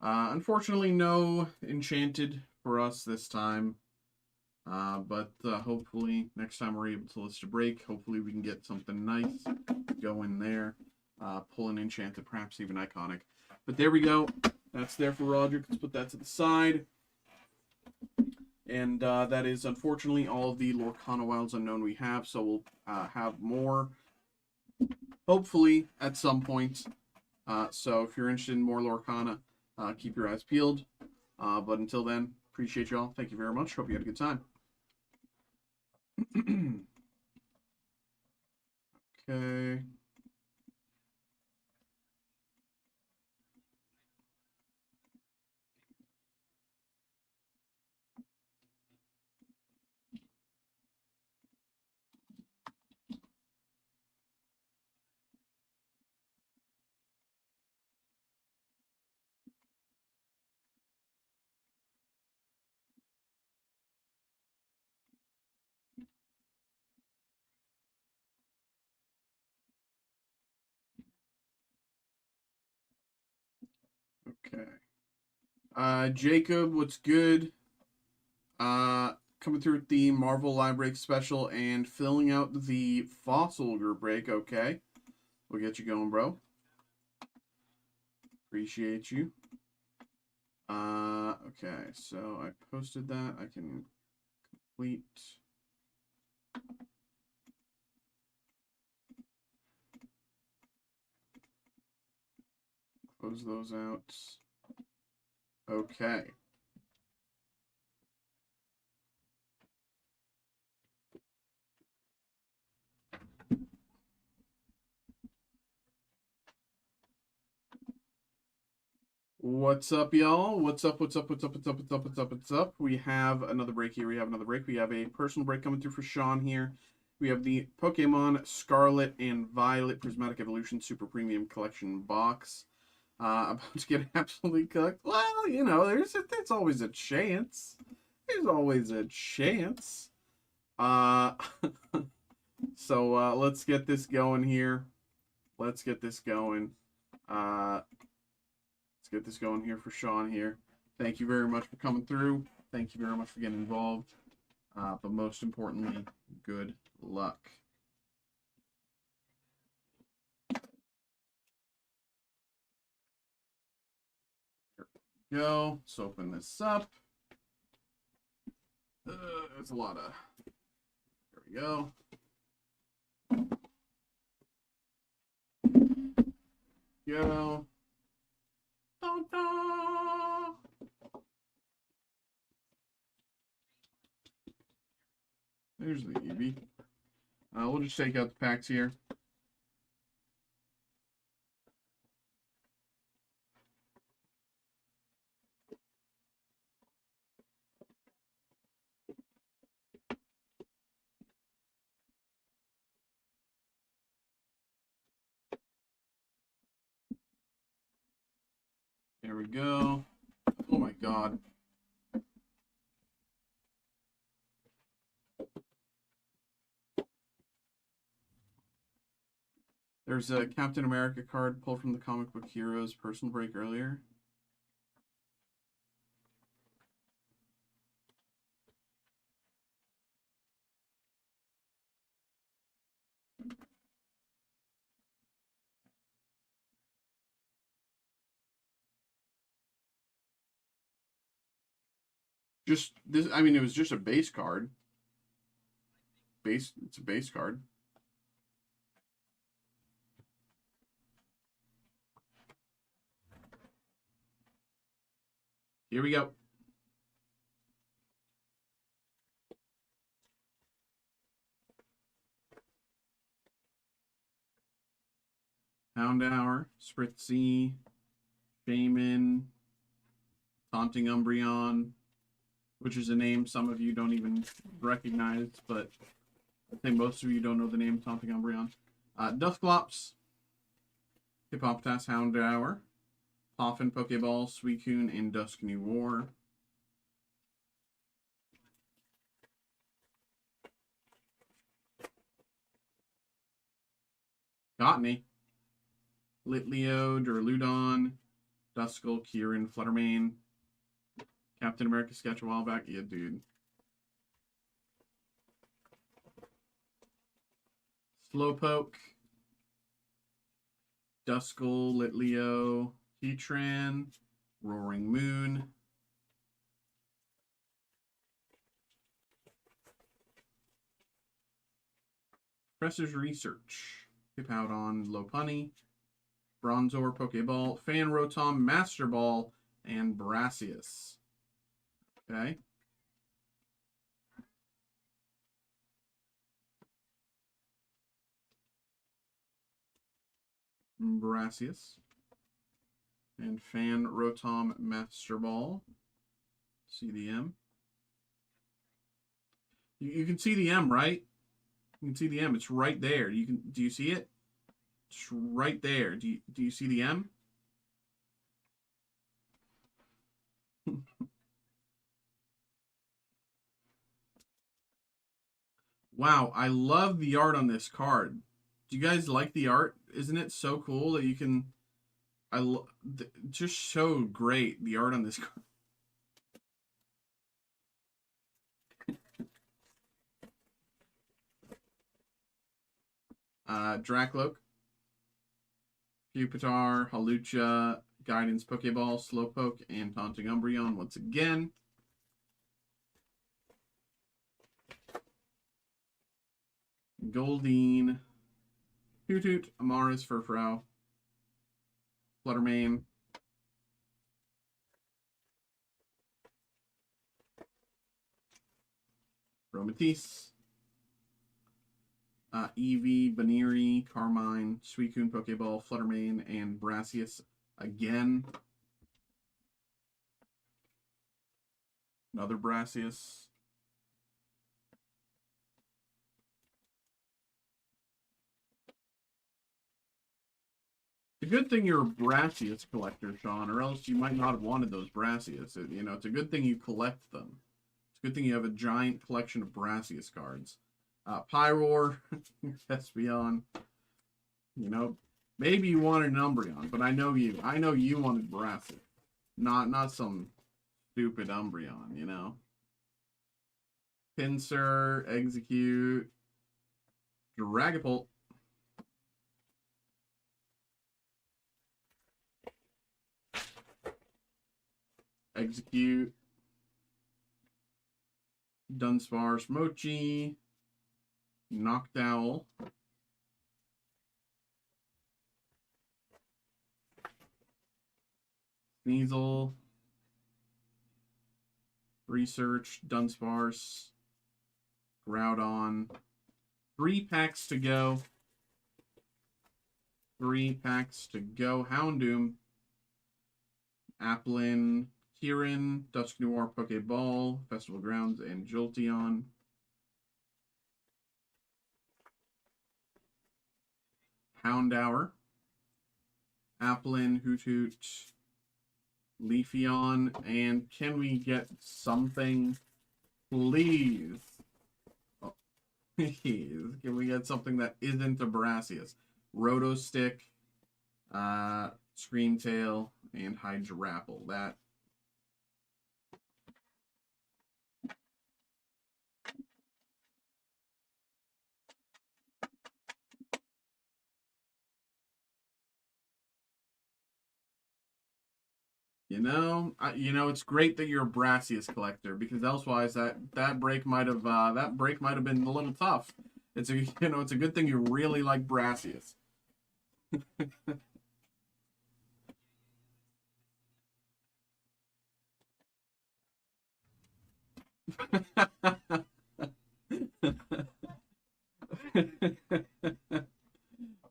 Unfortunately, no enchanted for us this time. But hopefully next time we're able to list a break. Hopefully we can get something nice going there. Pull an enchanted, perhaps even iconic. But there we go. That's there for Roger. Let's put that to the side. And that is unfortunately all of the Lorcana Wilds Unknown we have. So we'll have more, hopefully, at some point. So if you're interested in more Lorcana, keep your eyes peeled. But until then, appreciate y'all. Thank you very much. Hope you had a good time. Okay. Okay. Jacob, what's good? Coming through with the Marvel Live Break special and filling out the Fossil Group break. Okay. We'll get you going, bro. Appreciate you. Okay. So I posted that. I can complete. Close those out. Okay. What's up, y'all? What's up? What's up? What's up? What's up? What's up? What's up? What's up? We have another break here. We have another break. We have a personal break coming through for Sean here. We have the Pokemon Scarlet and Violet Prismatic Evolution Super Premium Collection box. About to get absolutely cooked. Well, you know, there's always a chance. There's always a chance. So let's get this going here. Let's get this going. Let's get this going here for Sean here. Thank you very much for coming through. Thank you very much for getting involved. But most importantly, good luck. Here we go. Let's open this up. There's a lot of... There we go. Go. Dun, dun. There's the Eevee. We'll just take out the packs here. There we go. Oh my god. There's a Captain America card pulled from the Comic Book Heroes personal break earlier. Just this, I mean, it was just a base card. It's a base card. Here we go. Houndour, Spritzy, Shaman, Taunting Umbreon, which is a name some of you don't even recognize, but I think most of you don't know the name Taunting Umbreon. Dusclops, Hippoptas, Houndour, Poffin, Pokeball, Suicune, and Duskny War. Got me. Litleo, Duraludon, Duskull, Kieran, Fluttermane. Captain America sketch a while back. Yeah, dude. Slowpoke. Duskull, Litleo, Heatran, Roaring Moon. Professor's Research. Hippowdon, Lopunny. Bronzor, Pokeball, Fan Rotom, Master Ball, and Brassius. Okay. Brassius. And Fan Rotom, Master Ball. See the M. You can see the M, right? You can see the M. It's right there. Do you see it? It's right there. Do you see the M? Wow, I love the art on this card. Do you guys like the art? Isn't it so cool that you can... just so great, the art on this card. Dracloak, Pupitar, Hawlucha, Guidance Pokeball, Slowpoke, and Taunting Umbreon once again. Goldeen, Hoothoot, Amaris, Furfrou, Fluttermane, Romatisse, Eevee, Baniri, Carmine, Suicune, Pokeball, Fluttermane, and Brassius again. Another Brassius. It's a good thing you're a Brassius collector, Sean, or else you might not have wanted those Brassius. You know, it's a good thing you collect them. It's a good thing you have a giant collection of Brassius cards. Pyroar, Espeon. You know, maybe you wanted an Umbreon, but I know you. I know you wanted Brassius. Not some stupid Umbreon, you know. Pinsir, Execute, Dragapult. Execute. Dunsparce, Mochi, Noctowl, Sneasel, Research, Dunsparce, Groudon. 3 packs to go. 3 packs to go. Houndoom, Applin, Kieran, Dusknoir, Pokeball, Festival Grounds, and Jolteon. Houndour, Applin, Hoot Hoot, Leafeon, and can we get something, please? Oh, please, can we get something that isn't a Brassius? Rotostick, Screamtail, and Hydrapple. That. It's great that you're a Brassius collector, because elsewise that break might have been a little tough. It's a good thing you really like Brassius.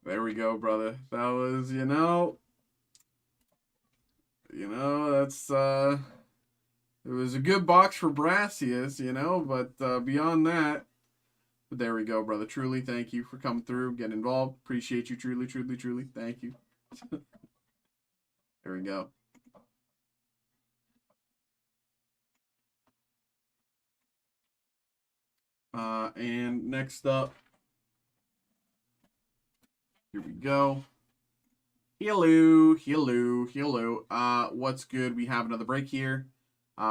There we go, brother. That was, that's it was a good box for Brassius, but beyond that, but there we go, brother. Truly, thank you for coming through, getting involved. Appreciate you, truly, truly, truly. Thank you. There we go. And next up, here we go. Hello, hello, hello. What's good? We have another break here.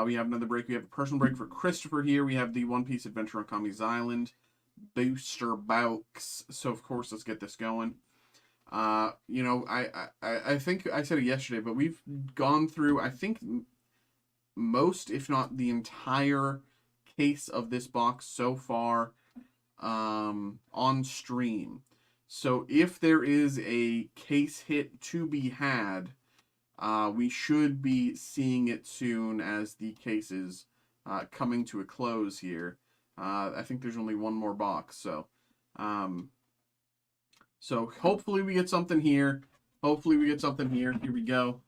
We have another break. We have a personal break for Christopher here. We have the One Piece Adventure on Kami's Island booster box. So of course, let's get this going. I think I said it yesterday, but we've gone through, I think, most, if not the entire case of this box so far on stream. So if there is a case hit to be had, we should be seeing it soon as the case is coming to a close here. I think there's only one more box, so hopefully we get something here. Here we go.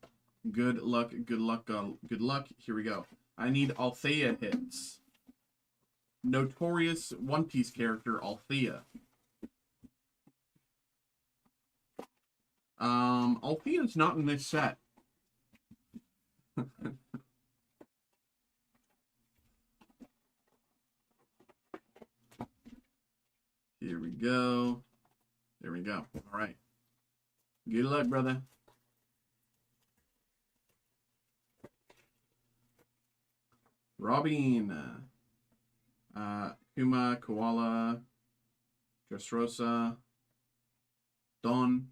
Good luck, good luck, good luck. Here we go. I need Althea hits. Notorious One Piece character Althea. Althea's not in this set. Here we go. There we go. All right. Good luck, brother. Robin. Kuma, Koala, Dressrosa, Don.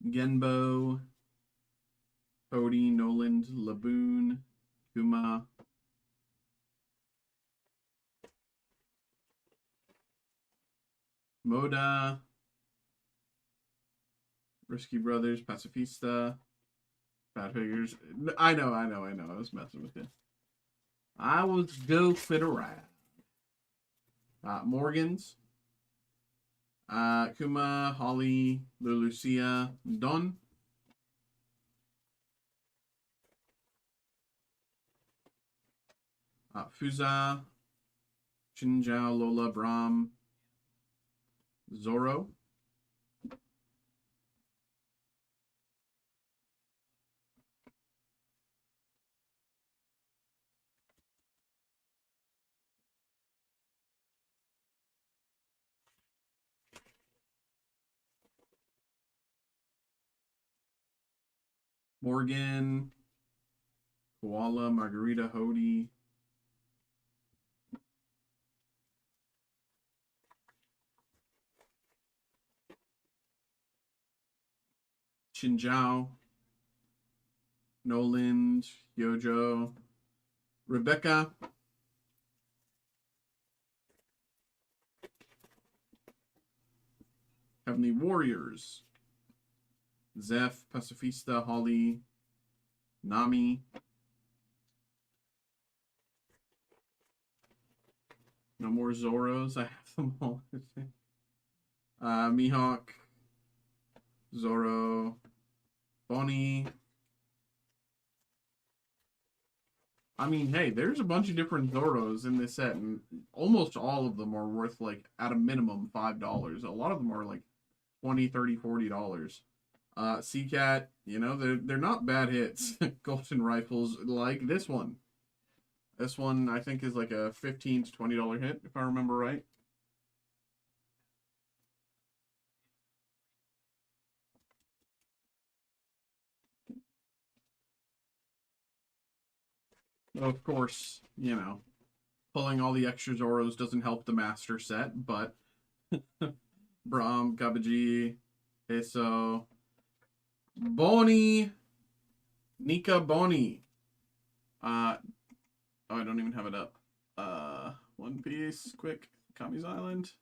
Genbo, Cody, Noland, Laboon, Kuma, Moda, Risky Brothers, Pacifista, Bad Figures. I know. I was messing with you. I was goofing around. Morgans, Kuma, Holly, Lulucia, Don. Fuza, Chinjao, Lola, Brahm, Zoro. Morgan, Koala, Margarita, Hody. Chinjao, Noland, Yojo, Rebecca, Heavenly Warriors, Zeph, Pacifista, Holly, Nami, no more Zoros. I have them all. Mihawk, Zoro, Bonnie. I mean, hey, there's a bunch of different Zoros in this set, and almost all of them are worth, like, at a minimum, $5. A lot of them are, like, $20, $30, $40. Seacat, you know, they're not bad hits. Golden Rifles, like this one. This one, I think, is like a $15 to $20 hit, if I remember right. Of course, you know, pulling all the extra Zoros doesn't help the master set, but Braum, Gabaji, Eso, Boni, Nika Boni. Oh, I don't even have it up. One Piece, quick, Kami's Island.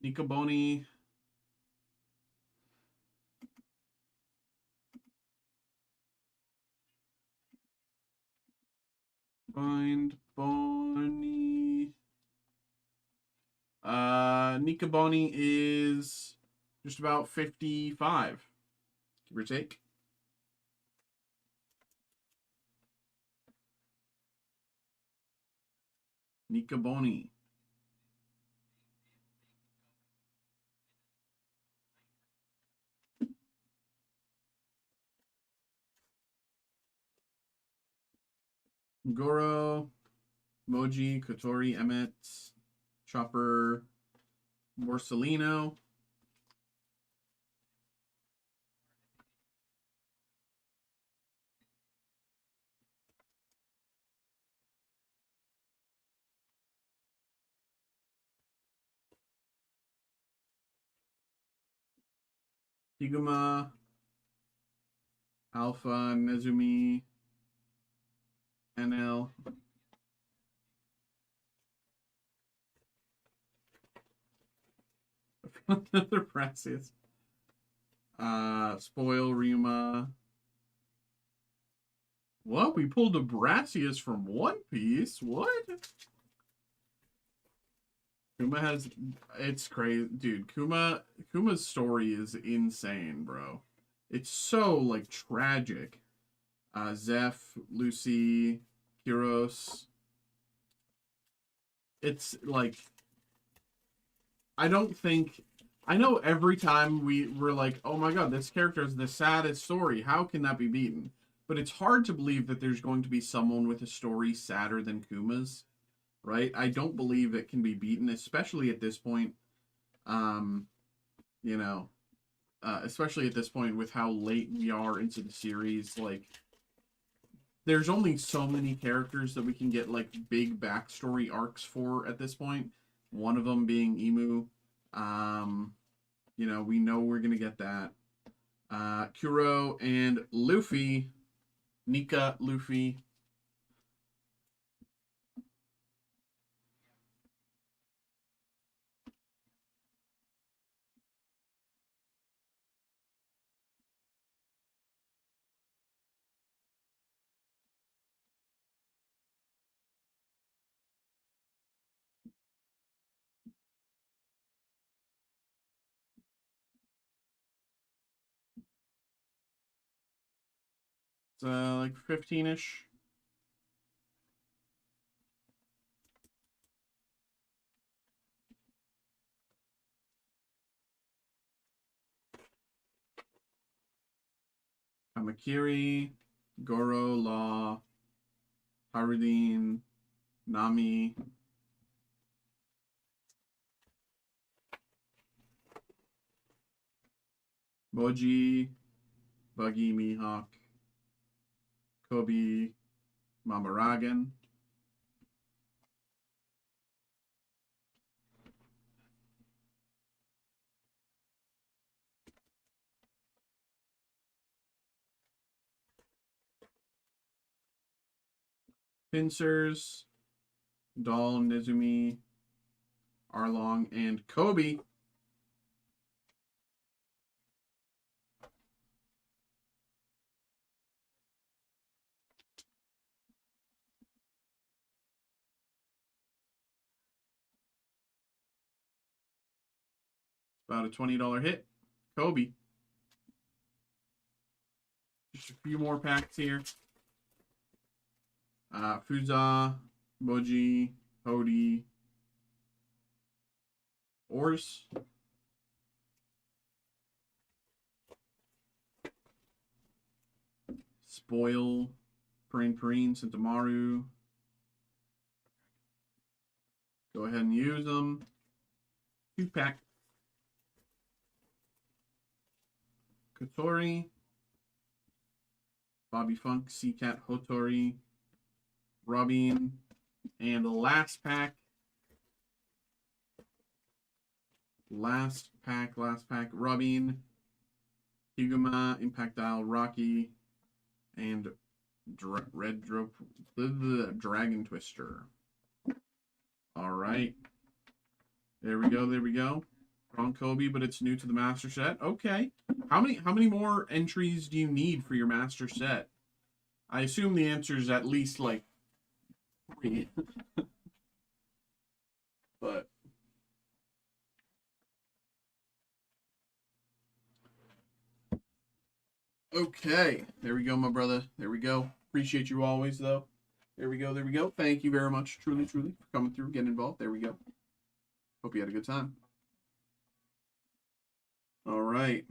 Nika Boni. Find Boni. Nika Boni is just about 55, give or take. Nika Boni. Goro, Moji, Kotori, Emmett, Chopper, Borsellino. Higuma, Alpha, Nezumi, NL. Another Praxius. Spoil, Ryuma. What? We pulled a Brassius from One Piece? What? Kuma has... It's crazy. Dude, Kuma's story is insane, bro. It's so, like, tragic. Zeph, Lucy, Kiros. It's, like... I don't think... I know every time we're like, oh my god, this character is the saddest story. How can that be beaten? But it's hard to believe that there's going to be someone with a story sadder than Kuma's, right? I don't believe it can be beaten, especially at this point. You know, especially at this point with how late we are into the series. Like, there's only so many characters that we can get, like, big backstory arcs for at this point. One of them being Emu. You know, we know we're going to get that. Kuro and Luffy. Nika, Luffy. It's like 15-ish. Kamakiri, Goro, Law, Harudin, Nami. Moji, Buggy, Mihawk, Kobe, Mamaragan. Pincers, Doll, Nezumi, Arlong, and Kobe. About a $20 hit. Kobe. Just a few more packs here. Fuza, Boji, Hody, Ors. Spoil, Perine, Sentamaru. Go ahead and use them. 2-pack. Kotori, Bobby Funk, Seacat, Hotori, Robin, and last pack. Last pack, Robin, Higuma, Impact Dial, Rocky, and Dragon Twister. All right. There we go. Wrong Kobe, but it's new to the master set. Okay. How many more entries do you need for your master set? I assume the answer is at least like 3. But okay. There we go, my brother. There we go. Appreciate you always though. There we go. Thank you very much, truly, for coming through, getting involved. There we go. Hope you had a good time. All right.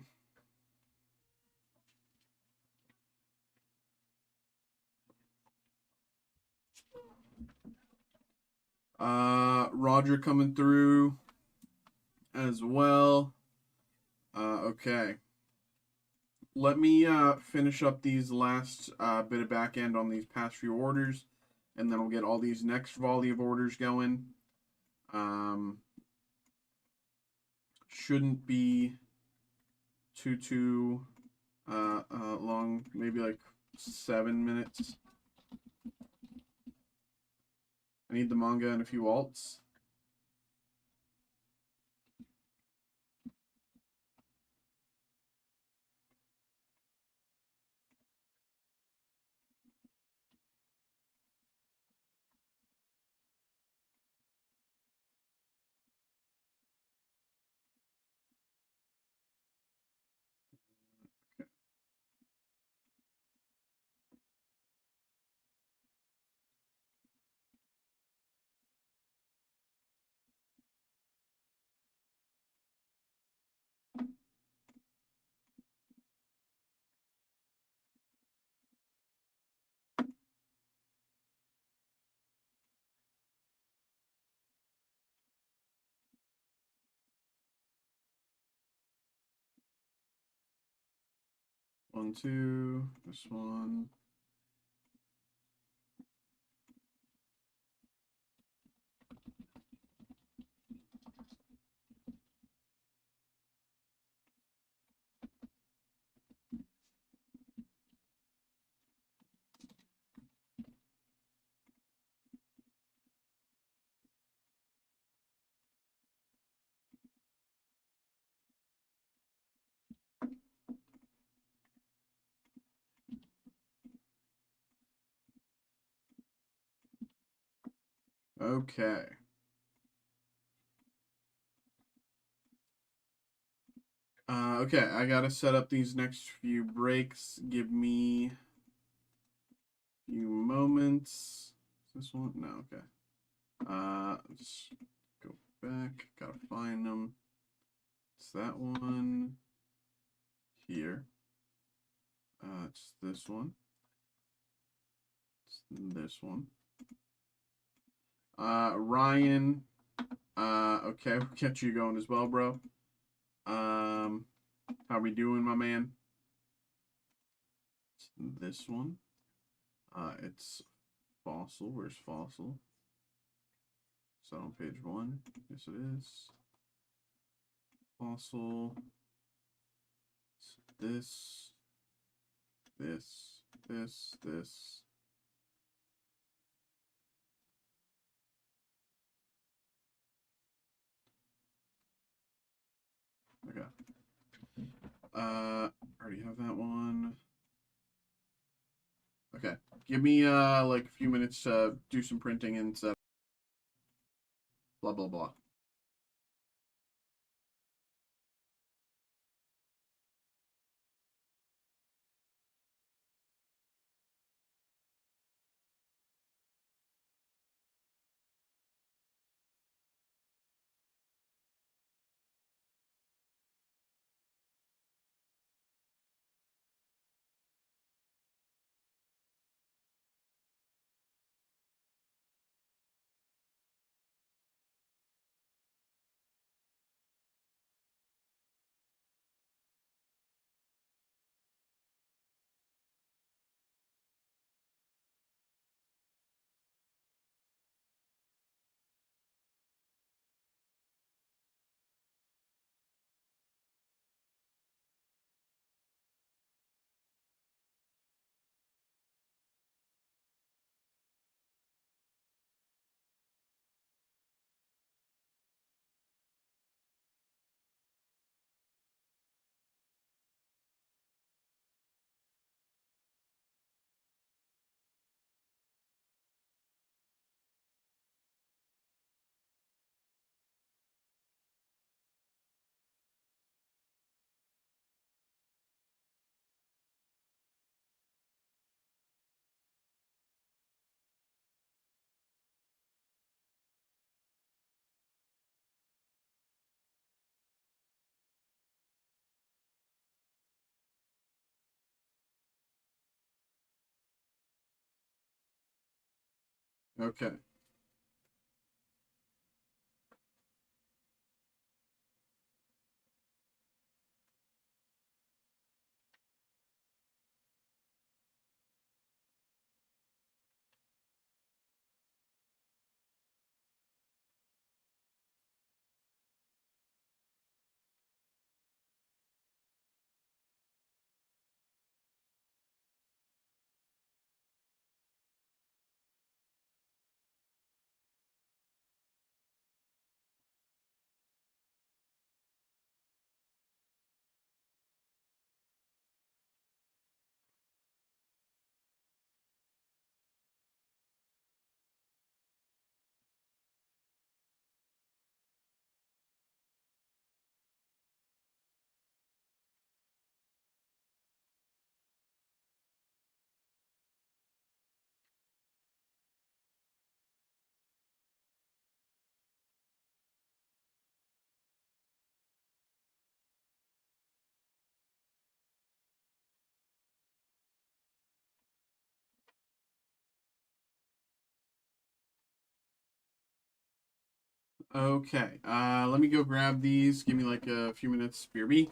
Roger coming through as well. Okay. Let me finish up these last bit of back end on these past few orders, and then we'll get all these next volley of orders going. Shouldn't be too long, maybe like 7 minutes. I need the manga and a few alts. One, two, this one. Okay. Okay, I gotta set up these next few breaks. Give me a few moments. Is this one? No, okay. Just go back. Gotta find them. It's that one here. It's this one. It's this one. Ryan. Okay, we'll get you going as well, bro. How we doing, my man? It's this one. It's Fossil. Where's Fossil? Is that on page 1? Yes, it is. Fossil. It's this. Okay. Already have that one. Okay. Give me like a few minutes to do some printing and stuff. Blah blah blah. Okay. Okay. Let me go grab these. Give me like a few minutes. BRB.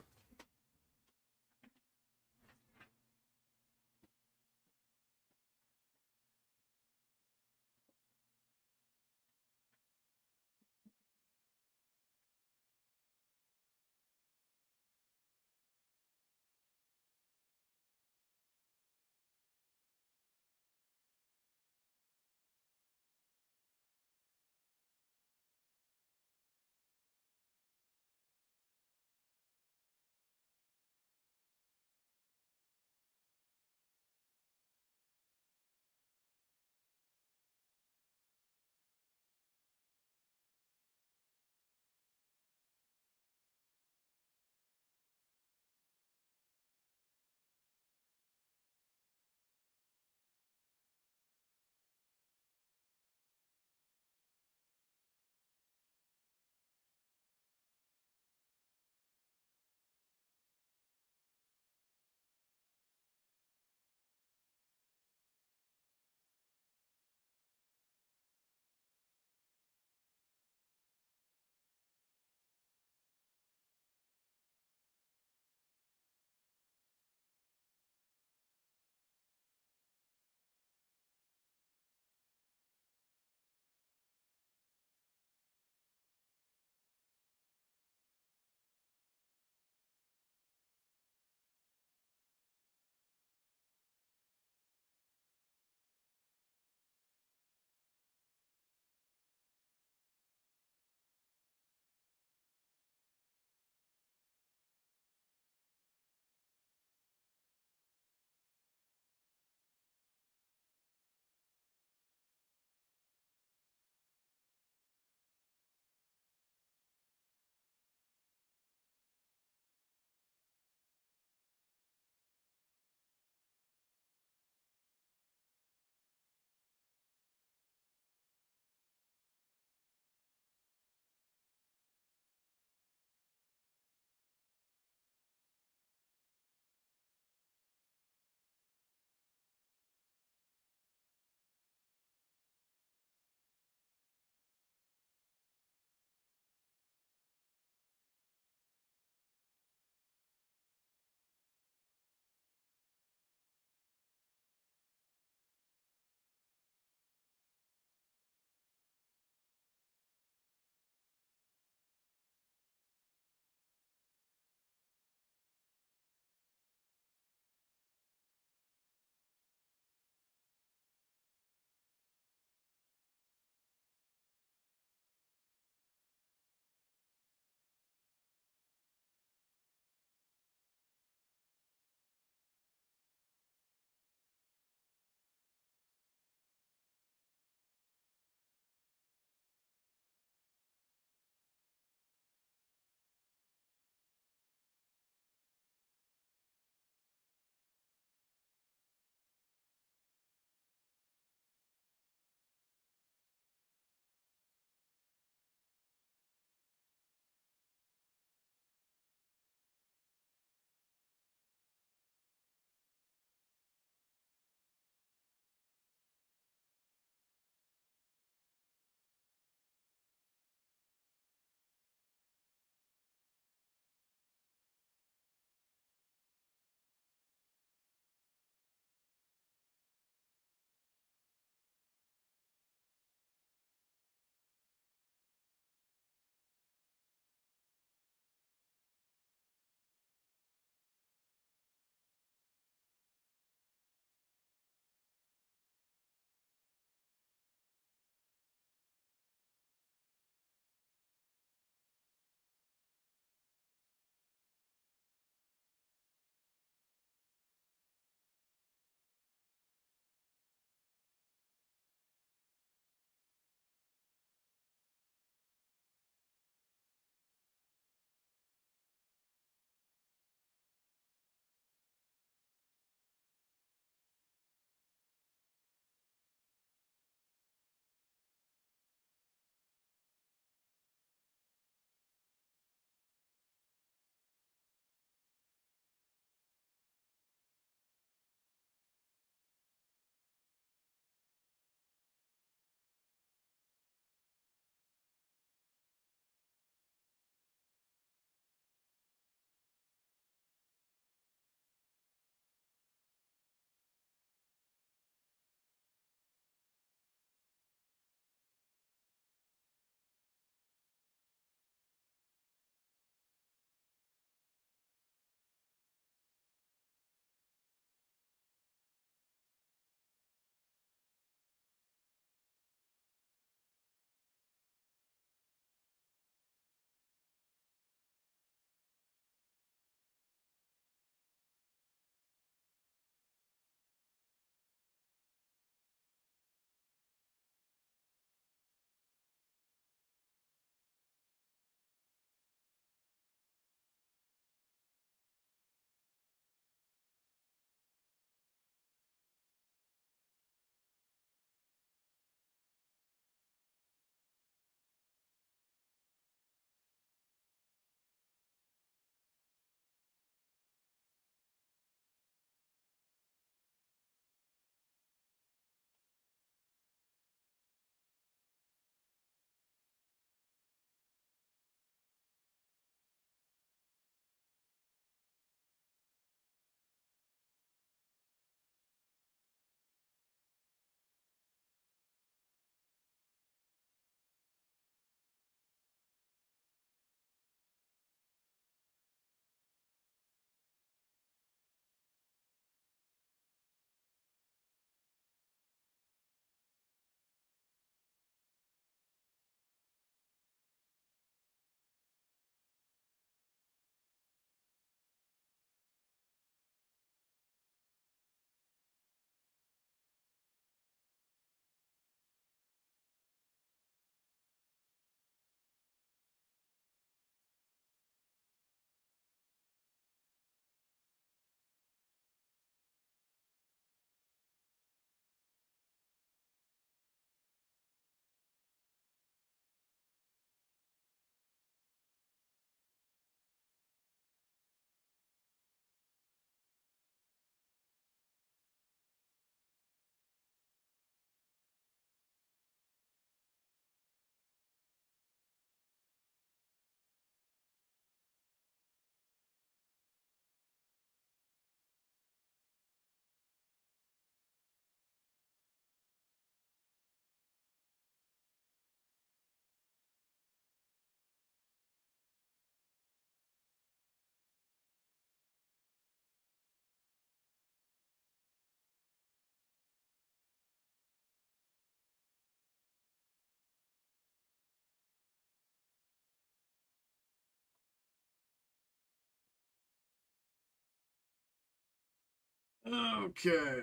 Okay.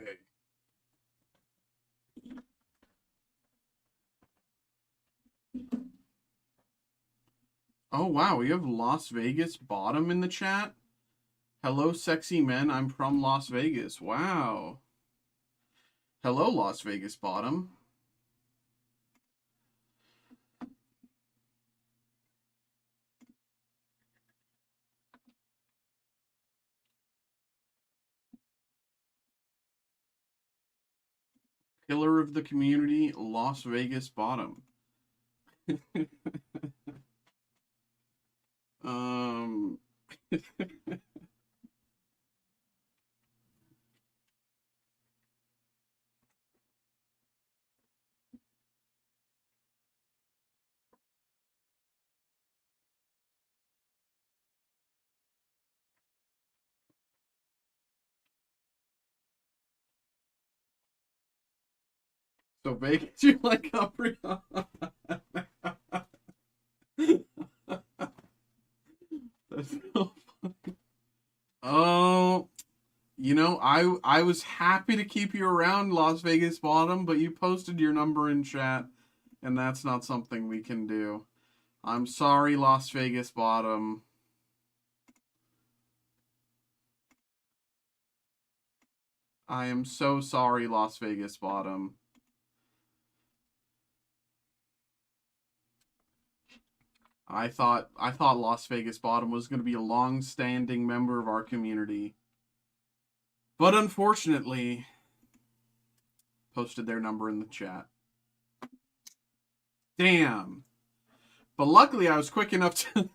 Oh, wow. We have Las Vegas Bottom in the chat. Hello, sexy men. I'm from Las Vegas. Wow. Hello, Las Vegas Bottom. Pillar of the community, Las Vegas Bottom. um... So Vegas, you like Capricorn? That's so funny. Oh, you know, I was happy to keep you around, Las Vegas Bottom, but you posted your number in chat, and that's not something we can do. I'm sorry, Las Vegas Bottom. I am so sorry, Las Vegas Bottom. I thought Las Vegas Bottom was going to be a long-standing member of our community. But unfortunately, posted their number in the chat. Damn. But luckily I was quick enough to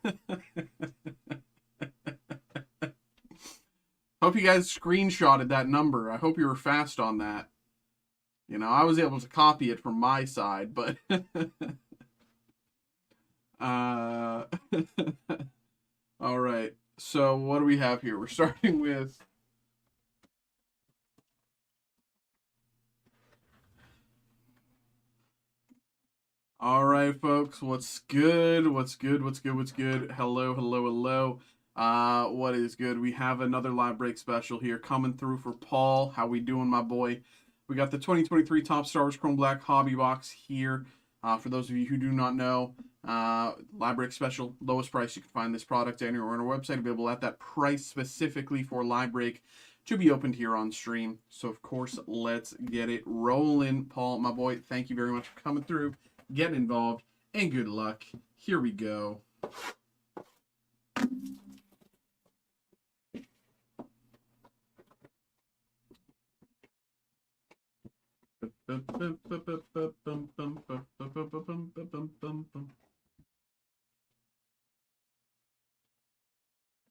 hope you guys screenshotted that number. I hope you were fast on that. You know, I was able to copy it from my side, but all right. So what do we have here? We're starting with all right, folks. What's good? What's good? What's good? What's good? Hello, hello, hello. What is good? We have another live break special here coming through for Paul. How we doing, my boy? We got the 2023 Top Star Wars Chrome Black Hobby Box here. For those of you who do not know, live break special, lowest price. You can find this product anywhere on our website, available at that price specifically for live break to be opened here on stream. So, of course, let's get it rolling. Paul, my boy, thank you very much for coming through. Get involved, and good luck. Here we go.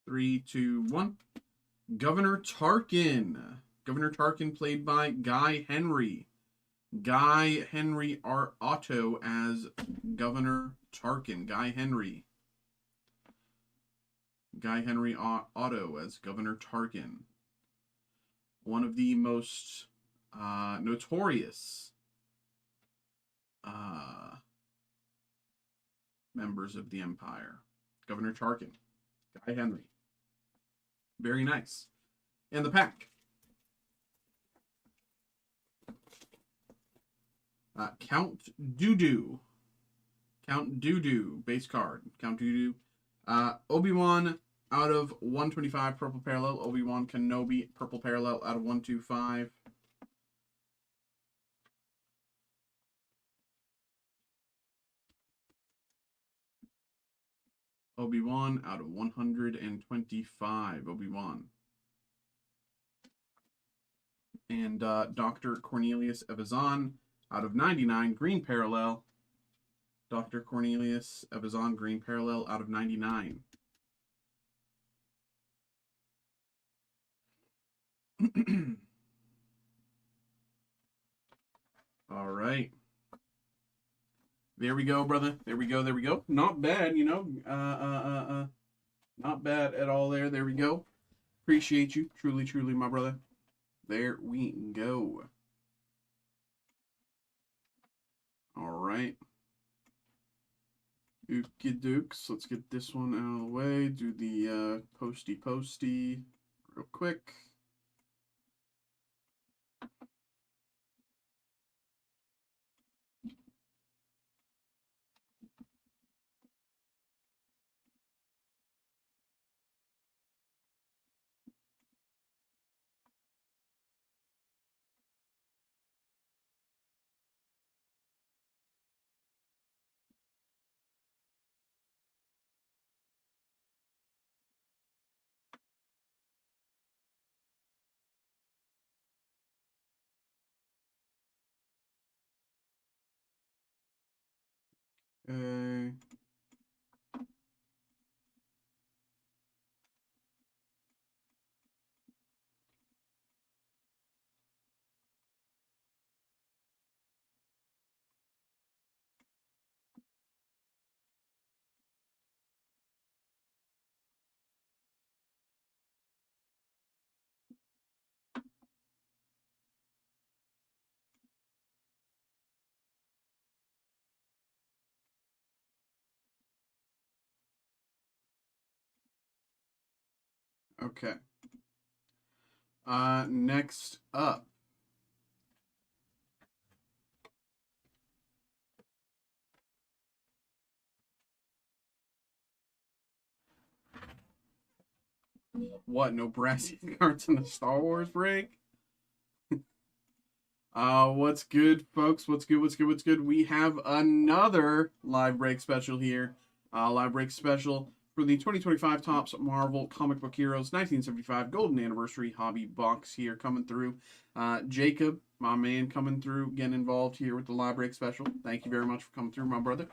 Three, two, one. Governor Tarkin. Governor Tarkin played by Guy Henry. Guy Henry Otto as Governor Tarkin. Guy Henry Otto as Governor Tarkin. One of the most notorious members of the Empire. Governor Tarkin. Guy Henry. Very nice. And the pack. Count Dooku. Count Dooku. Base card. Count Dooku. Obi-Wan out of 125. Purple Parallel. Obi-Wan Kenobi. Purple Parallel out of 125. Obi-Wan out of 125. Obi-Wan. And Dr. Cornelius Evazan out of 99. Green Parallel. Dr. Cornelius Evazan, Green Parallel out of 99. All right. There we go, brother. There we go. There we go. Not bad, you know. Not bad at all there. There we go. Appreciate you. Truly, truly, my brother. There we go. All right. Okie dokes. Let's get this one out of the way. Do the posty real quick. Okay. Okay. Next up. What? No brassy cards in the Star Wars break? What's good, folks? What's good? What's good? What's good? We have another live break special here. Live break special for the 2025 Topps Marvel Comic Book Heroes 1975 Golden Anniversary Hobby Box here coming through. Jacob, my man, coming through, getting involved here with the live break special. Thank you very much for coming through, my brother.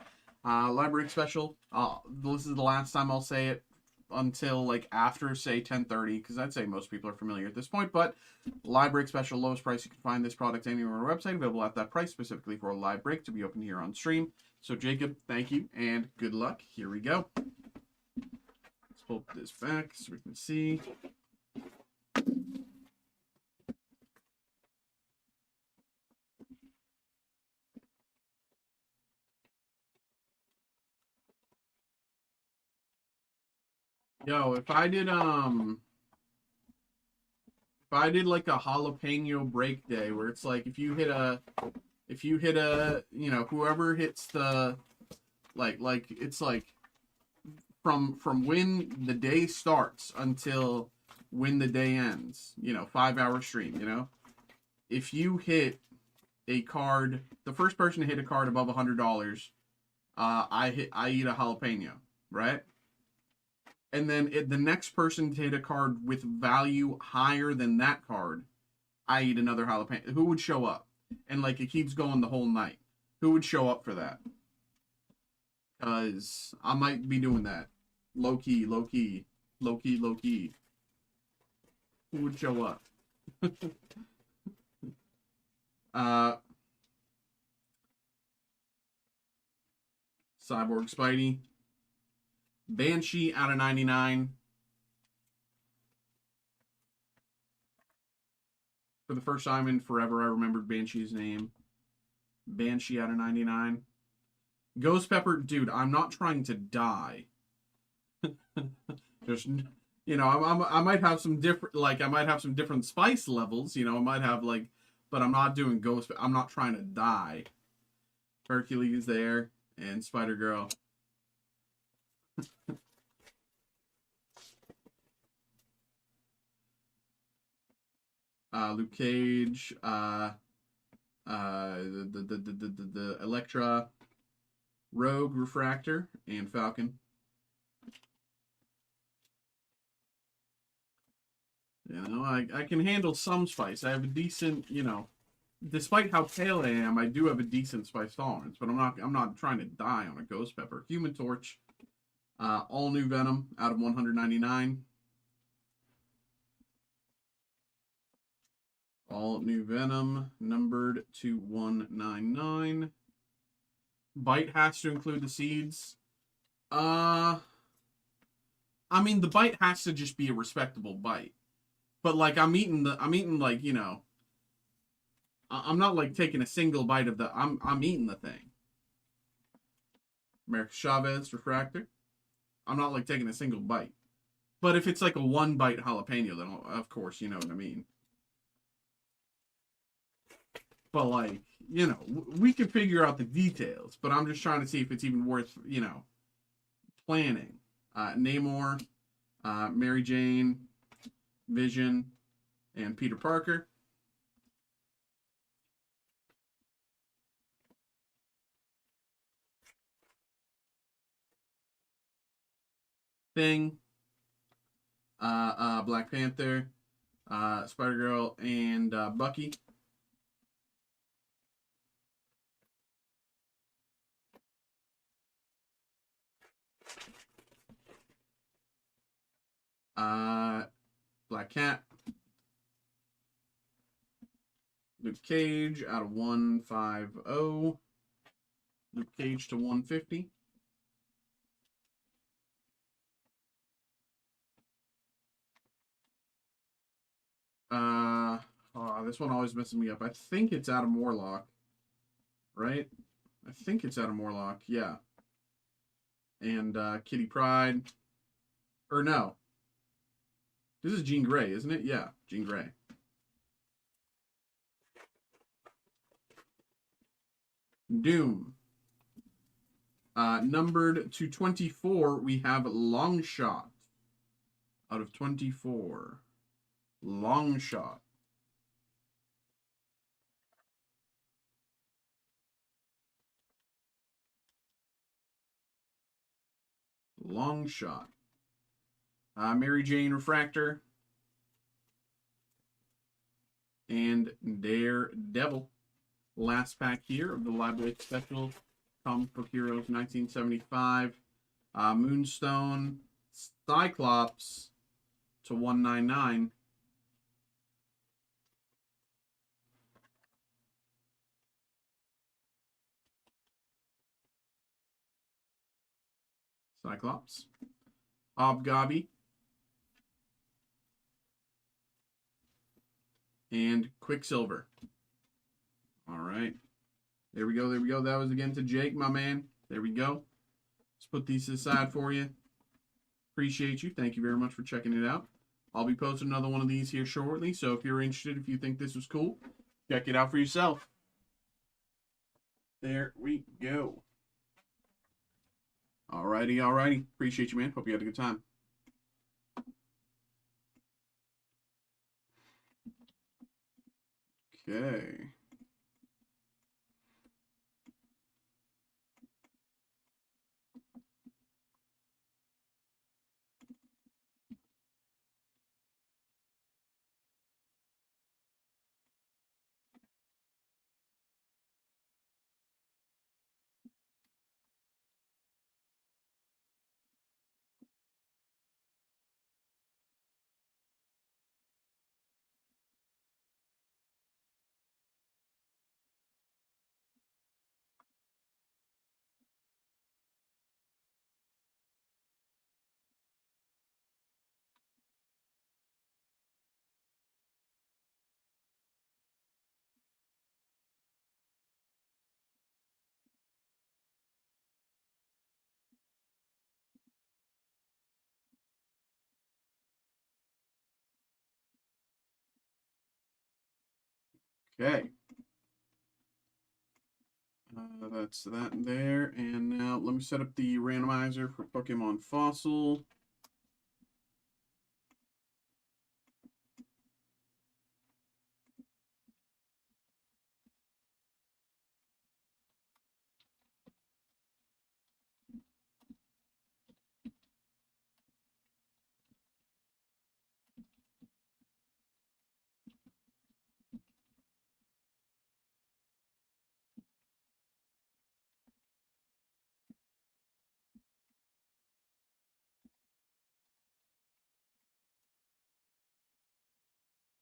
Live break special. This is the last time I'll say it until like after say 10:30, because I'd say most people are familiar at this point. But live break special, lowest price you can find this product anywhere on our website, available at that price specifically for a live break to be open here on stream. So Jacob, thank you and good luck. Here we go. Let's pull this back so we can see. Yo, if I did like a jalapeno break day where it's like if you hit a you know, whoever hits the like it's like from when the day starts until when the day ends, you know, 5-hour stream, you know. If you hit a card, the first person to hit a card above $100, I eat a jalapeno, right? And then the next person to hit a card with value higher than that card, I eat another jalapeno. Who would show up? And like it keeps going the whole night. Who would show up for that? Because I might be doing that. Low key, low key, low key, low key. Who would show up? Cyborg Spidey. Banshee out of 99. For the first time in forever, I remembered Banshee's name. Banshee out of 99. Ghost Pepper, dude, I'm not trying to die. Just, you know, I might have some different, like, I might have some different spice levels, you know, I might have, like, but I'm not doing Ghost, I'm not trying to die. Hercules there, and Spider-Girl. Luke Cage, the Elektra, Rogue, Refractor, and Falcon. You know, I can handle some spice. I have a decent, you know, despite how pale I am, I do have a decent spice tolerance. But I'm not trying to die on a Ghost Pepper. Human Torch, all new Venom out of 199. All new Venom, numbered to 199. Bite has to include the seeds. I mean, the bite has to just be a respectable bite. But like, I'm eating like, you know, I'm not like taking a single bite of the. I'm eating the thing. America Chavez Refractor. I'm not like taking a single bite. But if it's like a one bite jalapeno, then of course you know what I mean. But like, you know, we can figure out the details. But I'm just trying to see if it's even worth, you know, planning. Namor, Mary Jane, Vision, and Peter Parker. Thing, Black Panther, Spider-Girl, and Bucky. Black Cat. Luke Cage out of 150. Luke Cage to 150. This one always messes me up. I think it's out of Morlock, right? I think it's out of Morlock, yeah. And Kitty Pryde. Or no. This is Jean Grey, isn't it? Yeah, Jean Grey. Doom. Numbered to 24, we have Longshot. Out of 24. Longshot. Longshot. Mary Jane Refractor. And Daredevil. Last pack here of the Library Special Comic Book Heroes 1975. Moonstone Cyclops to 199. Cyclops. Hobgobby. And Quicksilver. All right. There we go. There we go. That was again to Jake, my man. There we go. Let's put these aside for you. Appreciate you. Thank you very much for checking it out. I'll be posting another one of these here shortly. So if you're interested, if you think this was cool, check it out for yourself. There we go. Alrighty, alrighty. Appreciate you, man. Hope you had a good time. Okay. Okay. That's that there. And now let me set up the randomizer for Pokemon Fossil.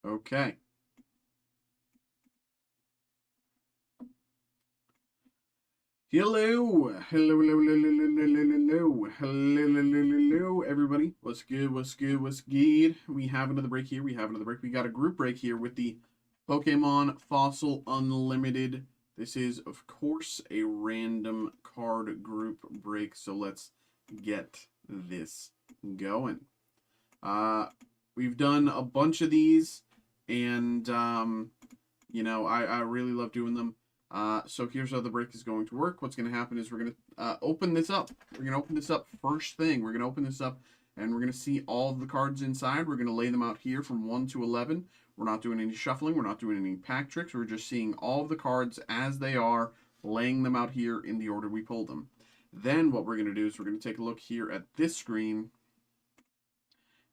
Okay. Hello, hello, everybody. What's good? What's good? What's good? We have another break here. We have another break. We got a group break here with the Pokemon Fossil Unlimited. This is, of course, a random card group break. So let's get this going. We've done a bunch of these, and you know, I really love doing them. So here's how the break is going to work. What's going to happen is we're going to open this up. We're going to open this up first thing. We're going to open this up and we're going to see all of the cards inside. We're going to lay them out here from 1 to 11. We're not doing any shuffling. We're not doing any pack tricks. We're just seeing all of the cards as they are, laying them out here in the order we pulled them. Then what we're going to do is we're going to take a look here at this screen.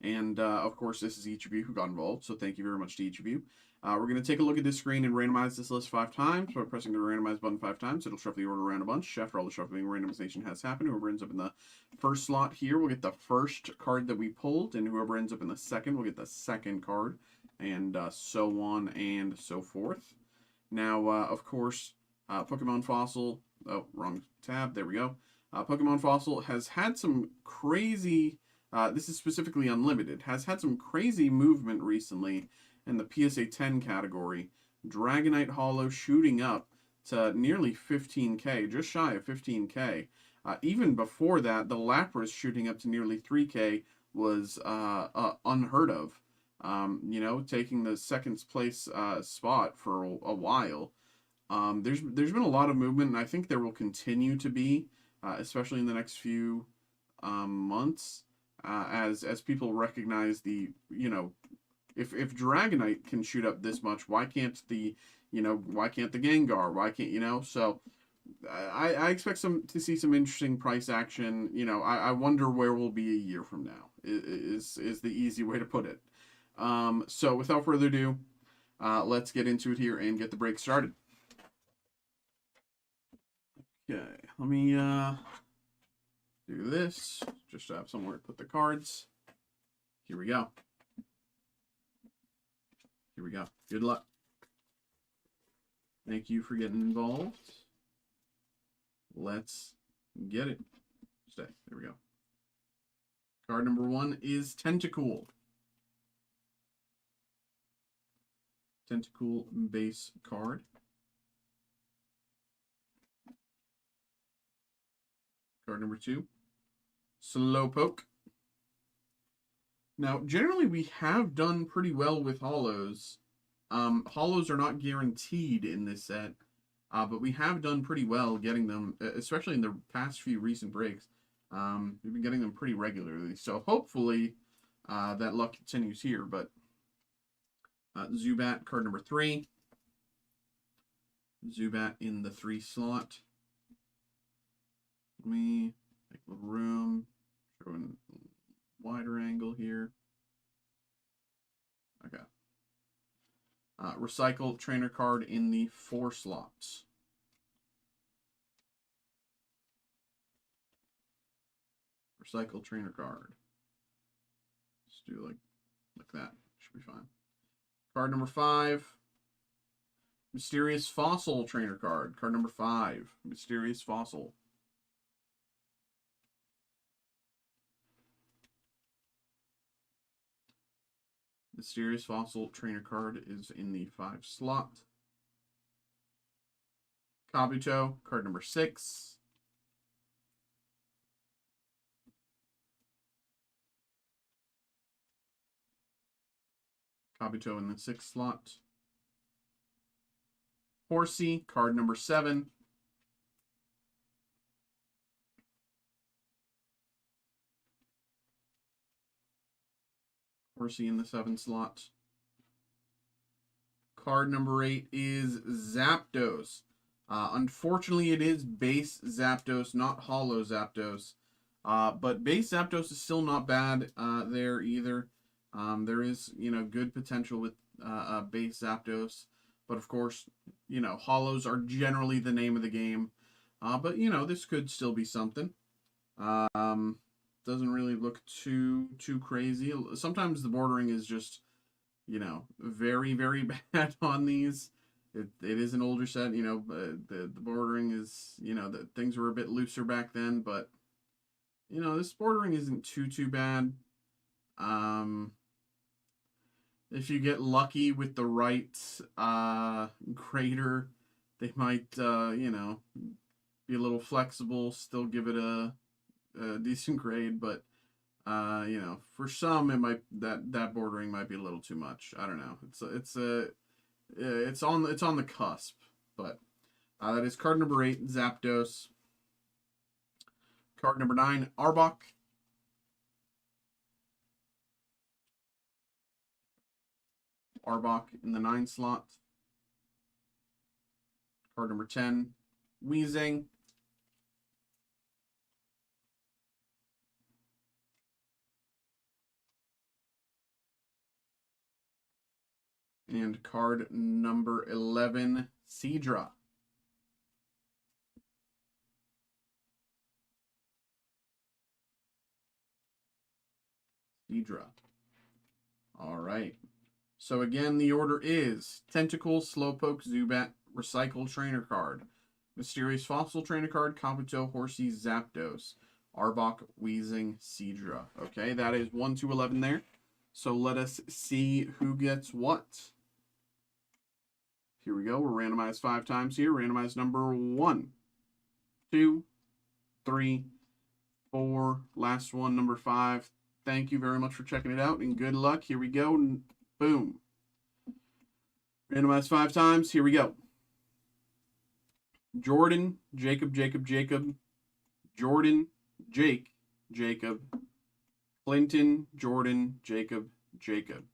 And of course, this is each of you who got involved, so thank you very much to each of you. We're going to take a look at this screen and randomize this list 5 times by pressing the randomize button 5 times. It'll shuffle the order around a bunch. After all the shuffling, randomization has happened. Whoever ends up in the first slot here will get the first card that we pulled, and whoever ends up in the second will get the second card, and so on and so forth. Now, of course, Pokemon Fossil, oh, wrong tab, there we go. Pokemon Fossil has had some crazy, this is specifically Unlimited, has had some crazy movement recently in the PSA 10 category. Dragonite Hollow shooting up to nearly 15K, just shy of 15K. Even before that, the Lapras shooting up to nearly 3K was unheard of. You know, taking the second place spot for a while. There's been a lot of movement, and I think there will continue to be, especially in the next few months, as people recognize the, you know, if Dragonite can shoot up this much, why can't the Gengar? Why can't, you know? So I expect to see some interesting price action. You know, I wonder where we'll be a year from now. Is the easy way to put it. So without further ado, let's get into it here and get the break started. Okay, let me do this just to have somewhere to put the cards. Here we go. Here we go. Good luck. Thank you for getting involved. Let's get it. Stay. There we go. Card number 1 is Tentacool. Tentacool base card. Card number 2, Slowpoke. Now, generally, we have done pretty well with holos. Holos are not guaranteed in this set, but we have done pretty well getting them, especially in the past few recent breaks. We've been getting them pretty regularly, so hopefully that luck continues here. But Zubat, card number 3. Zubat in the 3 slot. Let me make a little room, showing wider angle here. Okay. Recycle trainer card in the 4 slots. Recycle trainer card. Let's do like that. Should be fine. Card number 5. Mysterious Fossil trainer card. Card number 5. Mysterious Fossil. Mysterious Fossil trainer card is in the 5 slot. Kabuto, card number 6. Kabuto in the 6th slot. Horsey, card number 7. Horsey in the 7th slot. Card number 8 is Zapdos. Unfortunately, it is base Zapdos, not holo Zapdos. But base Zapdos is still not bad there either. There is, you know, good potential with base Zapdos. But of course, you know, holos are generally the name of the game. But, you know, this could still be something. Doesn't really look too crazy. Sometimes the bordering is just, you know, very, very bad on these. It is an older set, you know, the bordering is, you know, the things were a bit looser back then, but, you know, this bordering isn't too bad. If you get lucky with the right grader, they might, you know, be a little flexible, still give it a decent grade, but you know, for some it might that bordering might be a little too much. I don't know. It's on the cusp, but that is card number 8, Zapdos. Card number 9, Arbok. Arbok in the 9 slot. Card number 10, Weezing. And card number 11, Seadra. Seadra. All right. So again, the order is Tentacle, Slowpoke, Zubat, Recycle Trainer Card, Mysterious Fossil Trainer Card, Kabuto, Horsey, Zapdos, Arbok, Weezing, Seadra. Okay, that is 1 to 11 there. So let us see who gets what. Here we go. We're randomized 5 times here. Randomized number 1, 2, 3, 4. Last one, number 5. Thank you very much for checking it out, and good luck. Here we go. Boom. Randomized 5 times. Here we go. Jordan, Jacob, Jacob, Jacob. Jordan, Jake, Jacob. Clinton, Jordan, Jacob, Jacob.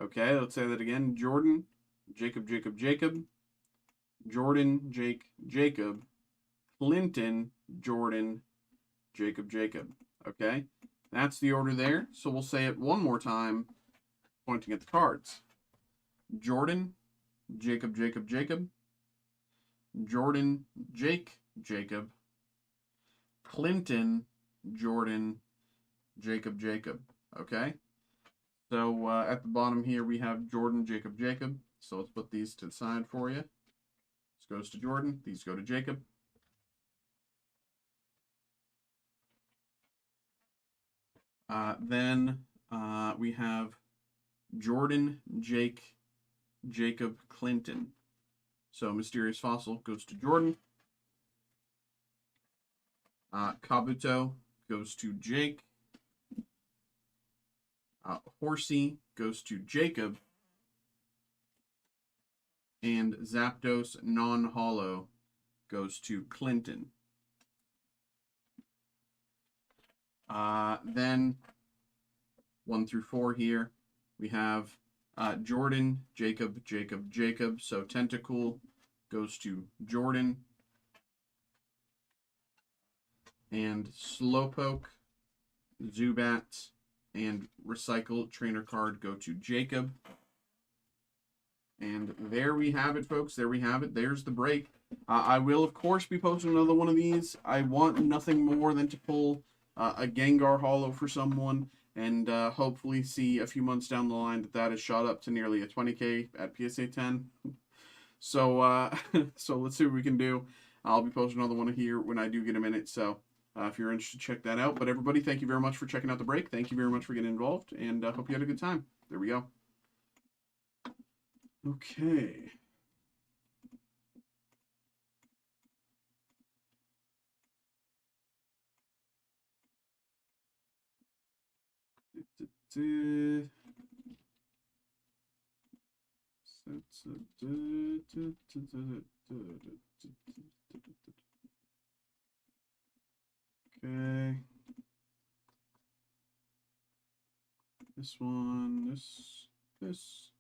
Okay, let's say that again. Jordan, Jacob, Jacob, Jacob. Jordan, Jake, Jacob. Clinton, Jordan, Jacob, Jacob. Okay, that's the order there. So we'll say it one more time, pointing at the cards. Jordan, Jacob, Jacob, Jacob. Jordan, Jake, Jacob. Clinton, Jordan, Jacob, Jacob. Okay? So at the bottom here, we have Jordan, Jacob, Jacob. So let's put these to the side for you. This goes to Jordan. These go to Jacob. Then we have Jordan, Jake, Jacob, Clinton. So Mysterious Fossil goes to Jordan. Kabuto goes to Jake. Horsey goes to Jacob. And Zapdos non-hollow goes to Clinton. Then 1 through 4 here, we have Jordan, Jacob, Jacob, Jacob. So Tentacle goes to Jordan. And Slowpoke, Zubat, and Recycle Trainer Card go to Jacob. And there we have it, folks. There we have it. There's the break. I will, of course, be posting another one of these. I want nothing more than to pull a Gengar Hollow for someone, and hopefully see a few months down the line that has shot up to nearly a 20K at PSA 10. So, so let's see what we can do. I'll be posting another one here when I do get a minute. So if you're interested, check that out. But everybody, thank you very much for checking out the break. Thank you very much for getting involved, and hope you had a good time. There we go. Okay. Okay. This one, this.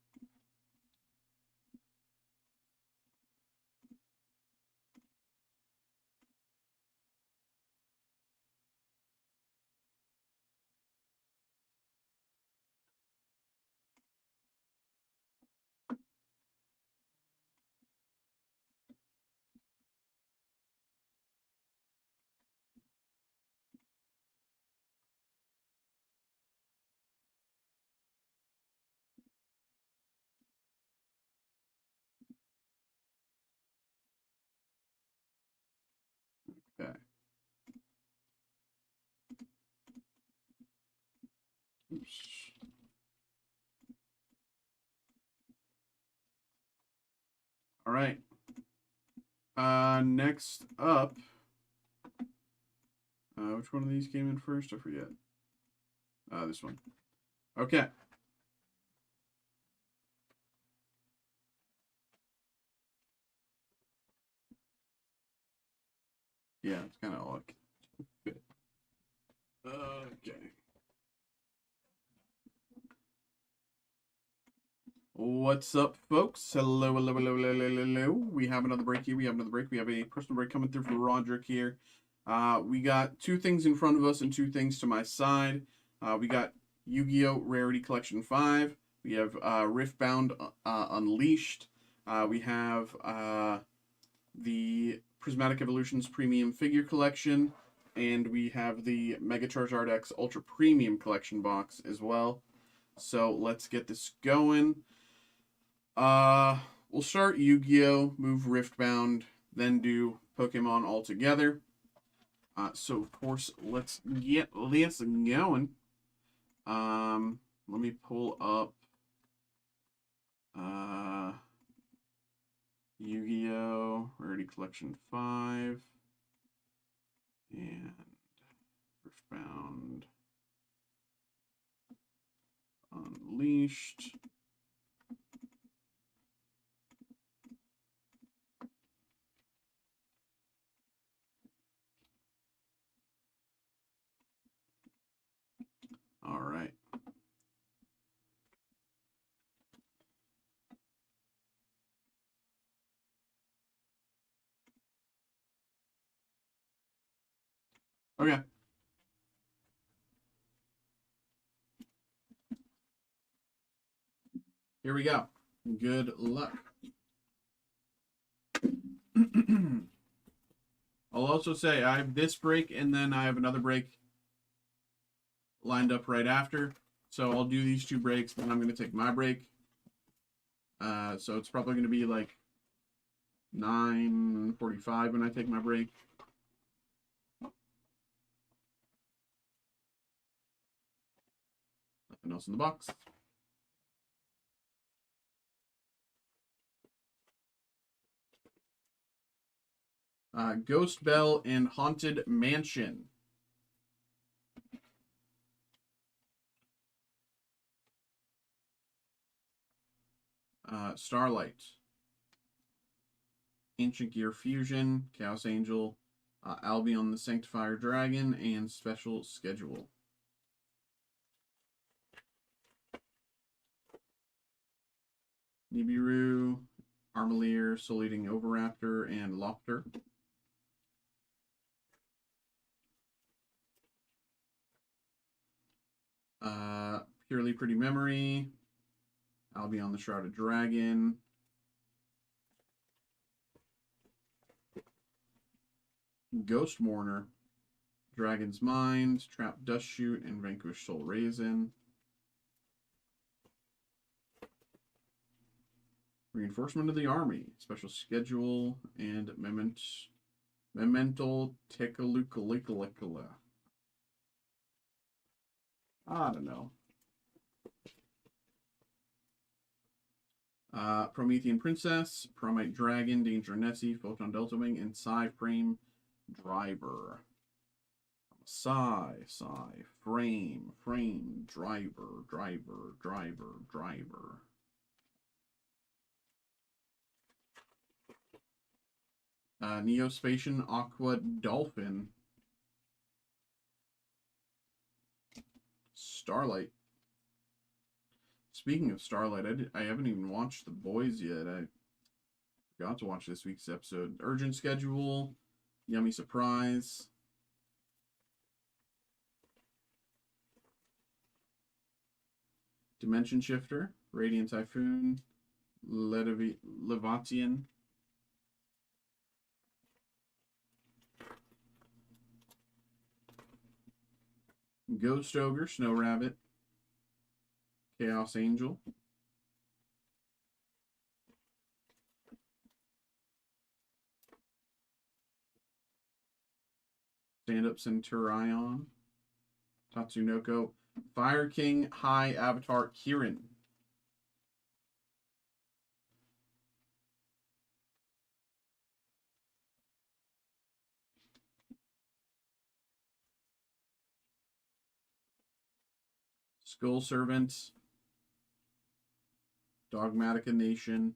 Okay. Oops. All right. Next up, which one of these came in first? I forget. This one. Okay. Yeah, it's kind of like fit. Okay. What's up, folks? Hello, hello, hello, hello, hello, hello. We have another break here. We have another break. We have a personal break coming through for Roderick here. We got 2 things in front of us and 2 things to my side. We got Yu-Gi-Oh! Rarity Collection 5. We have Riftbound Unleashed. We have the Prismatic Evolutions Premium Figure Collection. And we have the Mega Charizard X Ultra Premium Collection box as well. So let's get this going. We'll start Yu-Gi-Oh!, move Riftbound, then do Pokemon all together. So of course, let's get this going. Let me pull up Yu-Gi-Oh! Rarity Collection 5 and Riftbound Unleashed. All right. Okay. Here we go. Good luck. I'll also say I have this break and then I have another break lined up right after. So I'll do these 2 breaks, then I'm going to take my break. So it's probably going to be like 9:45 when I take my break. Nothing else in the box. Ghost Bell and Haunted Mansion. Starlight. Ancient Gear Fusion, Chaos Angel, Albion the Sanctifier Dragon, and Special Schedule. Nibiru, Armalier, Soul Eating Oviraptor, and Lofter. Purely Pretty Memory, Albion the Shrouded Dragon, Ghost Mourner, Dragon's Mind, Trap Dust Shoot, and Vanquish Soul Raisin. Reinforcement of the Army, Special Schedule, and Memento Tekalukalikala. I don't know. Promethean Princess, Promite Dragon, Danger Nessie, Photon Delta Wing, and Psy-Frame Driver. Frame, Driver. Neospatian Aqua Dolphin. Starlight. Speaking of Starlight, I haven't even watched The Boys yet. I forgot to watch this week's episode. Urgent Schedule, Yummy Surprise. Dimension Shifter, Radiant Typhoon, Levatian. Ghost Ogre, Snow Rabbit, Chaos Angel, Stand Up Centurion, Tatsunoko, Fire King, High Avatar, Kirin. Skull Servant, Dogmatica Nation,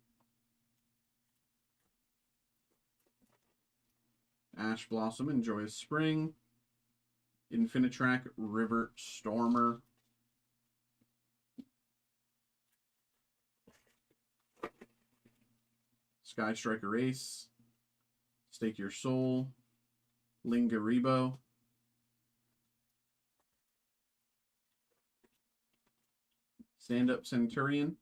Ash Blossom and Joyous Spring, Infinitrack River Stormer, Sky Striker Ace, Stake Your Soul, Lingaribo, Stand-up Centurion.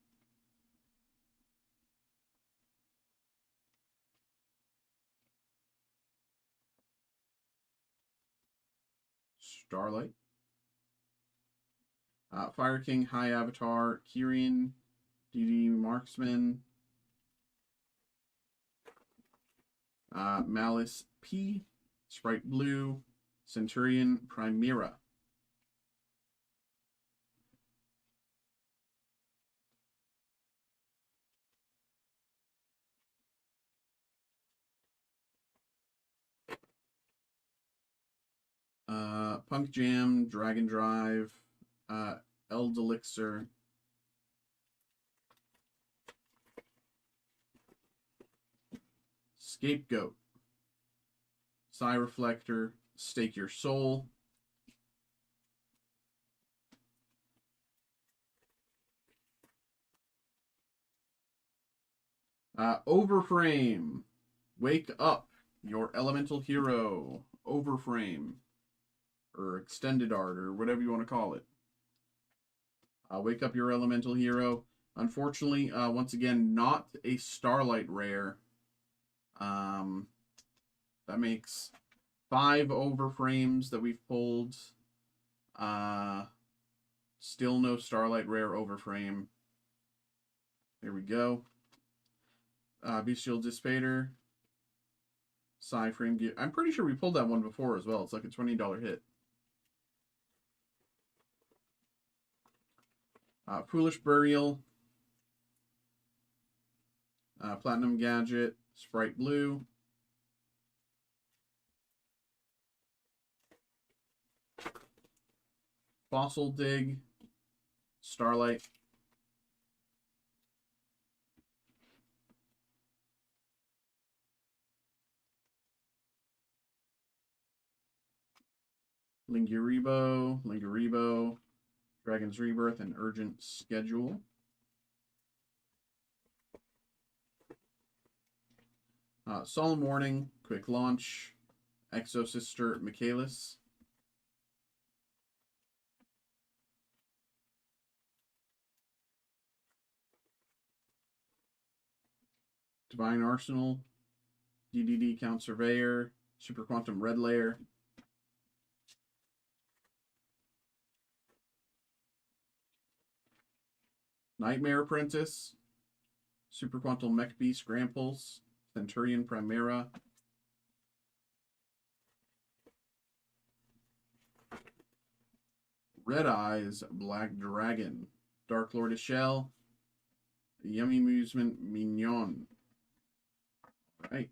Starlight. Fire King, High Avatar, Kyrian, DD Marksman, Malice P, Sprite Blue, Centurion Primera. Punk Jam, Dragon Drive, Eldelixir, Scapegoat, Psy Reflector, Stake Your Soul, Overframe, Wake Up, your elemental hero, Overframe, or Extended Art, or whatever you want to call it. Wake Up your elemental hero. Unfortunately, once again, not a Starlight rare. That makes 5 Overframes that we've pulled. Still no Starlight rare Overframe. There we go. Bestial Dispater. Psy-Frame. I'm pretty sure we pulled that one before as well. It's like a $20 hit. Foolish Burial. Platinum Gadget. Sprite Blue. Fossil Dig. Starlight. Linguribo, Dragon's Rebirth, and Urgent Schedule. Solemn Warning, Quick Launch, Exosister Michaelis. Divine Arsenal, DDD Count Surveyor, Super Quantum Red Layer. Nightmare Apprentice, Super Quantum Mech Beast Gramples, Centurion Primera. Red Eyes Black Dragon, Dark Lord of Shell, Yummy Amusement Mignon. All right.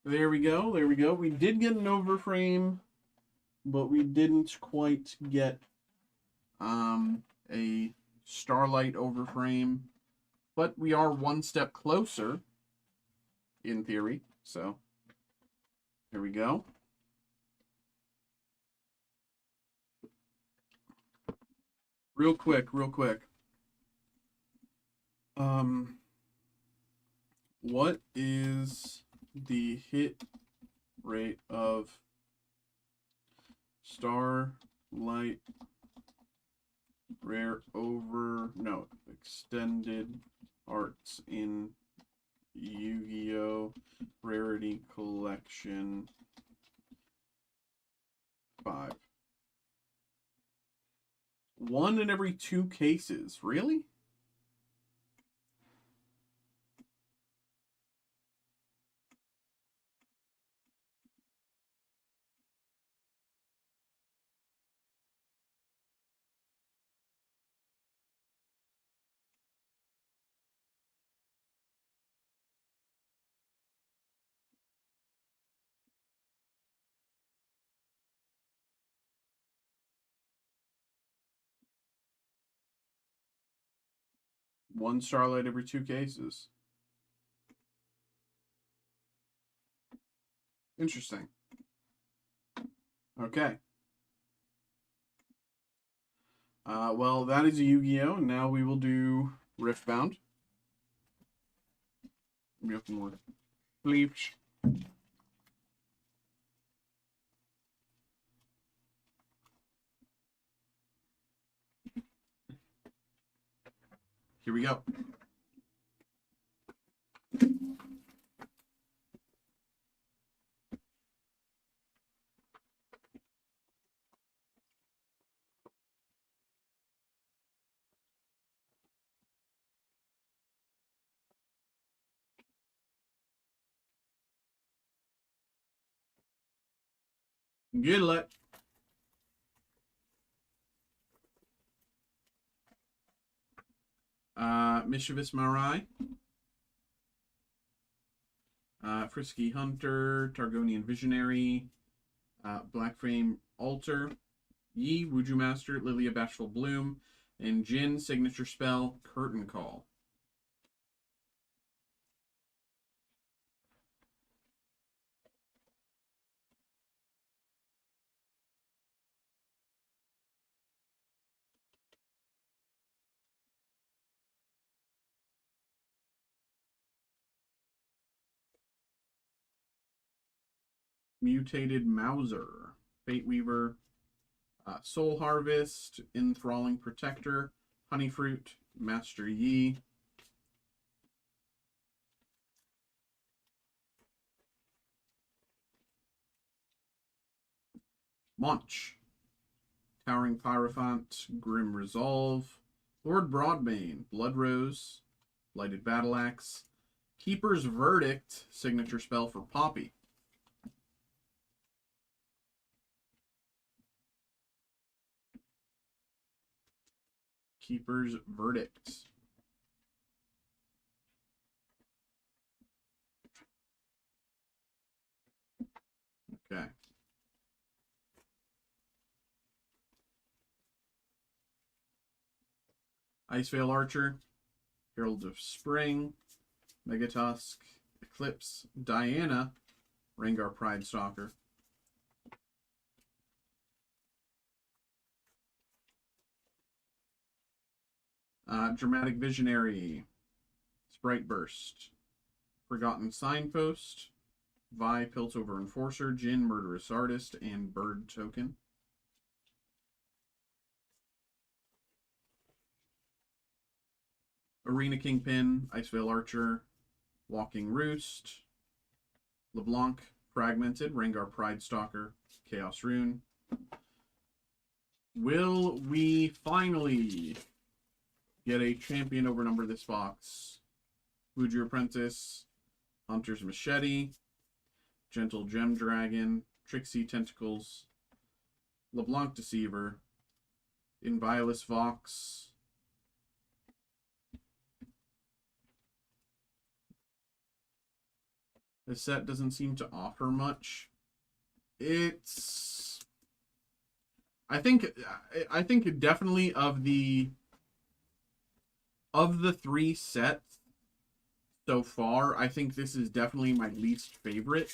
There we go. There we go. We did get an Overframe, but we didn't quite get a Starlight Overframe. But we are one step closer, in theory. So, here we go. Real quick. What is the hit rate of Starlight rare extended arts in Yu-Gi-Oh! Rarity Collection 5? 1 in every 2 cases. Really? One Starlight every 2 cases. Interesting. Okay. Well, that is a Yu-Gi-Oh! Now we will do Riftbound. Let me open more. Bleach. Here we go. Good luck. Mischievous Marai. Frisky Hunter, Targonian Visionary, Black Frame Altar, Yi, Wuju Master, Lilia Bashful Bloom, and Jin, Signature Spell, Curtain Call. Mutated Mauser, Fate Weaver, Soul Harvest, Enthralling Protector, Honeyfruit, Master Yi. Launch. Towering Pyrophant, Grim Resolve, Lord Broadbane, Blood Rose, Lighted Battle Axe, Keeper's Verdict, Signature Spell for Poppy. Keeper's Verdict. Okay. Iceveil Archer, Herald of Spring, Megatusk, Eclipse, Diana, Rengar Pride Stalker. Dramatic Visionary, Sprite Burst, Forgotten Signpost, Vi, Piltover Enforcer, Jin, Murderous Artist, and Bird Token. Arena Kingpin, Iceveil Archer, Walking Roost, LeBlanc, Fragmented, Rengar Pride Stalker, Chaos Rune. Will we finally get a champion over number this box? Wuju Apprentice, Hunter's Machete, Gentle Gem Dragon, Trixie Tentacles, LeBlanc Deceiver, Inviolus Vox, this set doesn't seem to offer much. It's, I think definitely of the three sets so far, I think this is definitely my least favorite.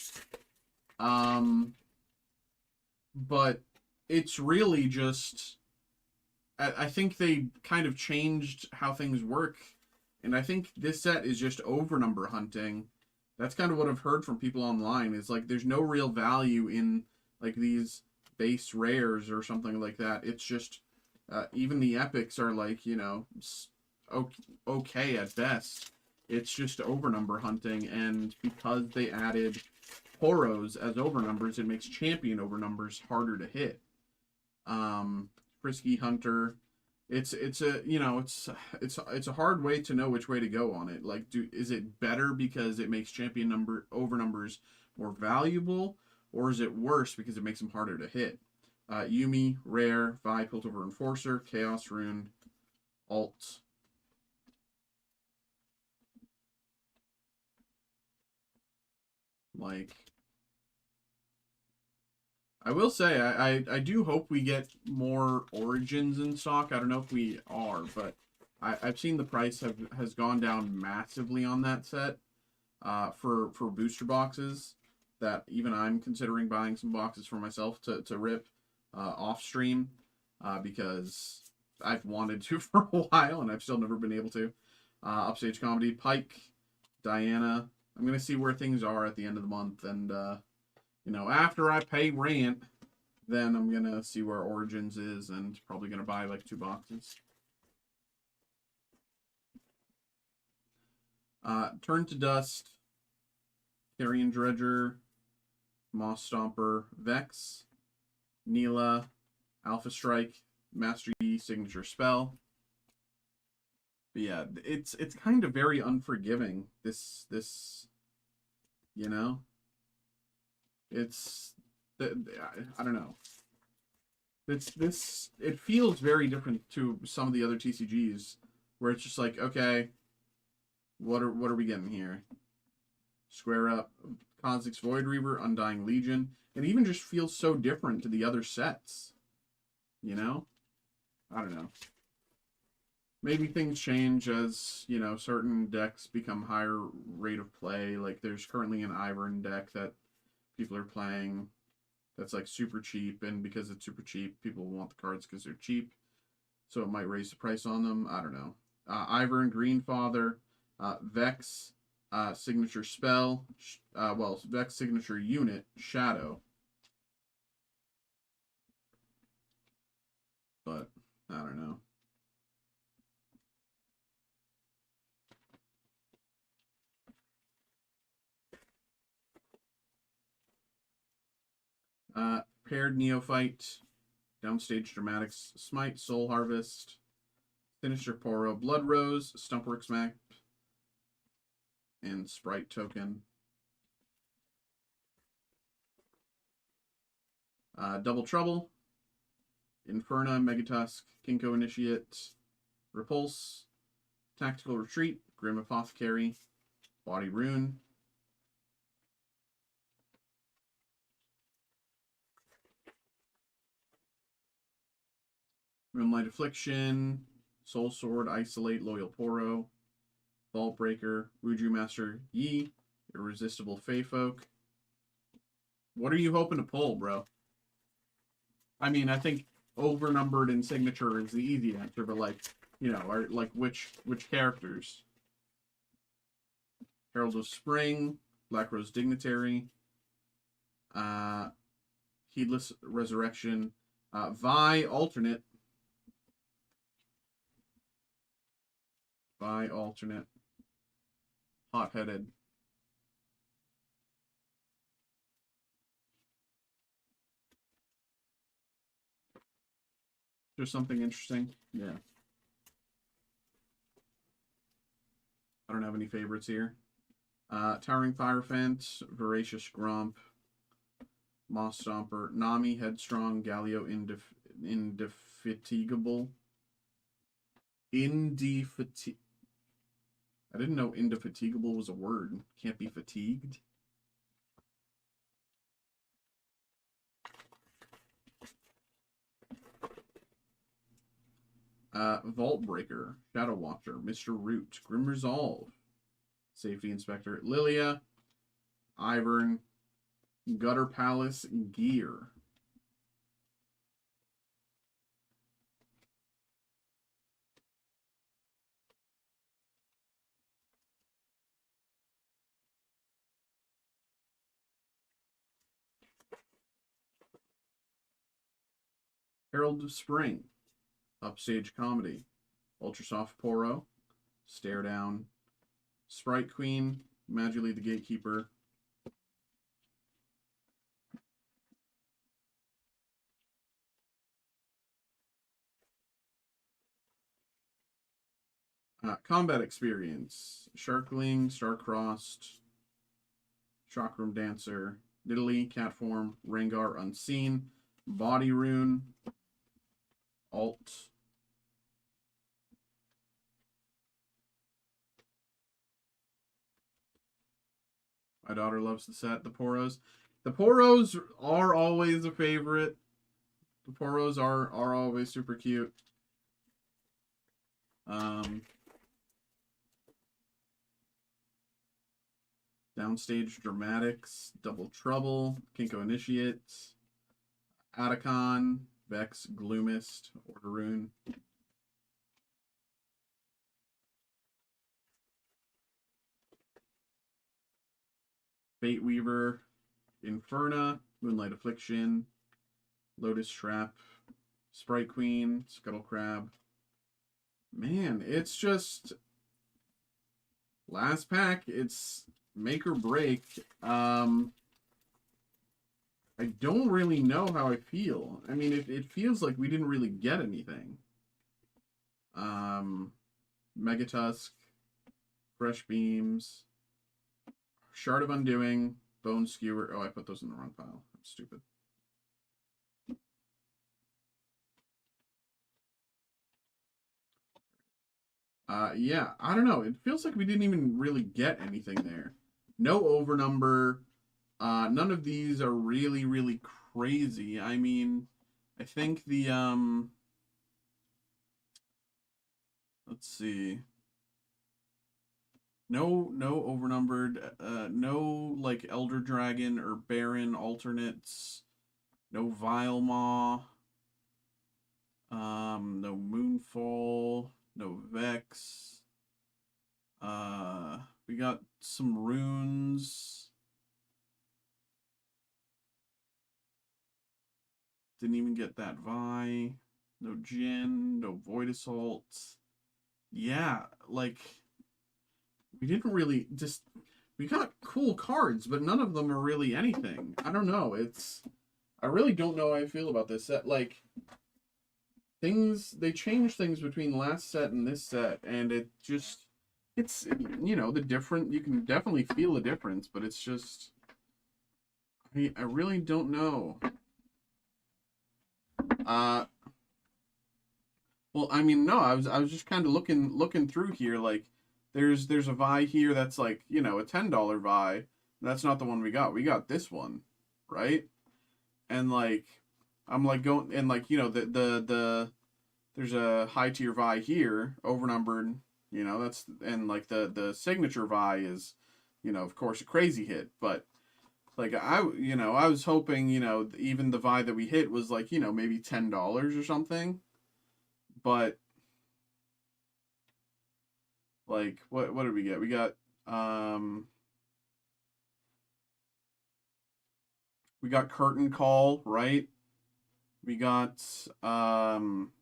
But it's really just, I think they kind of changed how things work, and I think this set is just over-number hunting. That's kind of what I've heard from people online, is like there's no real value in like these base rares or something like that. It's just, even the epics are like, you know, okay at best. It's just over-number hunting, and because they added Poros as overnumbers, it makes champion overnumbers harder to hit. Frisky Hunter, it's a, you know, it's a hard way to know which way to go on it. Like, is it better because it makes champion overnumbers more valuable, or is it worse because it makes them harder to hit? Yumi, Rare, Vi, Piltover Enforcer, Chaos Rune, Alt. Like, I will say, I do hope we get more Origins in stock. I don't know if we are, but I've seen the price has gone down massively on that set for booster boxes, that even I'm considering buying some boxes for myself to rip off stream, because I've wanted to for a while and I've still never been able to. Upstage Comedy, Pike, Diana. I'm going to see where things are at the end of the month, and you know, after I pay rent, then I'm going to see where Origins is, and probably going to buy like 2 boxes. Turn to Dust, Carrion Dredger, Moss Stomper, Vex, Neela, Alpha Strike, Master Yi, Signature Spell. But yeah, it's kind of very unforgiving. This you know, it's I don't know. It feels very different to some of the other TCGs where it's just like, okay, what are we getting here? Square Up, Kha'Zix Void Reaver, Undying Legion. It even just feels so different to the other sets. You know? I don't know. Maybe things change as, you know, certain decks become higher rate of play. Like there's currently an Ivern deck that people are playing that's like super cheap, and because it's super cheap, people want the cards because they're cheap. So it might raise the price on them. I don't know. Ivern, Greenfather, Vex, Signature Spell, Vex Signature Unit, Shadow. But, I don't know. Paired Neophyte, Downstage Dramatics, Smite, Soul Harvest, Sinister Poro, Blood Rose, Stumpworks Map, and Sprite Token. Double Trouble, Inferna, Megatusk, Kinko Initiate, Repulse, Tactical Retreat, Grim Apothecary, Body Rune, Moonlight Affliction, Soul Sword, Isolate, Loyal Poro, Vault Breaker, Wuju Master Yi, Irresistible Fey Folk. What are you hoping to pull, bro? I mean, I think overnumbered and signature is the easy answer, but like, you know, are like which characters? Herald of Spring, Black Rose Dignitary, Heedless Resurrection, Vi Alternate, Hot-Headed. There's something interesting. Yeah. I don't have any favorites here. Towering Firefant, Voracious Gromp, Moss Stomper, Nami, Headstrong, Galio, Indefatigable. I didn't know indefatigable was a word. Can't be fatigued. Vault Breaker, Shadow Watcher, Mr. Root, Grim Resolve, Safety Inspector, Lilia, Ivern, Gutter Palace, Gear. Herald of Spring, Upstage Comedy, Ultrasoft Poro, Stare Down, Sprite Queen, Magically the Gatekeeper, Combat Experience, Sharkling, Starcrossed, Chakram Dancer, Nidalee, Catform, Rengar Unseen, Body Rune, Alt, my daughter loves the set. The Poros. The Poros are always a favorite. The Poros are always super cute. Downstage Dramatics, Double Trouble, Kinko Initiate, Atacon, Vex, Gloomist, Orderune. Fate Weaver, Inferna, Moonlight Affliction, Lotus Trap, Sprite Queen, Scuttle Crab. Man, it's just Last pack. It's make or break. I don't really know how I feel. I mean, it feels like we didn't really get anything. Megatusk, Fresh Beams, Shard of Undoing, Bone Skewer. Oh, I put those in the wrong pile. I'm stupid. Yeah, I don't know. It feels like we didn't even really get anything there. No overnumber. None of these are really, really crazy. I mean, I think the, let's see. No overnumbered, no, like, Elder Dragon or Baron alternates. No Vilemaw. No Moonfall. No Vex. We got some runes. Didn't even get that Vi. No Jin. No Void Assault. Yeah, like, we didn't really just. We got cool cards, but none of them are really anything. I don't know. I really don't know how I feel about this set. Like, they changed things between last set and this set, and it's, the different, you can definitely feel the difference, but it's just, I really don't know. Well, I mean, no, I was just kind of looking through here, like, there's a Vi here that's like, a $10 Vi. That's not the one we got. We got this one, right? And like, I'm like going, and like, there's a high tier Vi here, overnumbered, that's, and like the signature Vi is, of course a crazy hit, but like I was hoping, even the Vi that we hit was like, maybe $10 or something, but like, what did we get? We got, Curtain Call, right? We got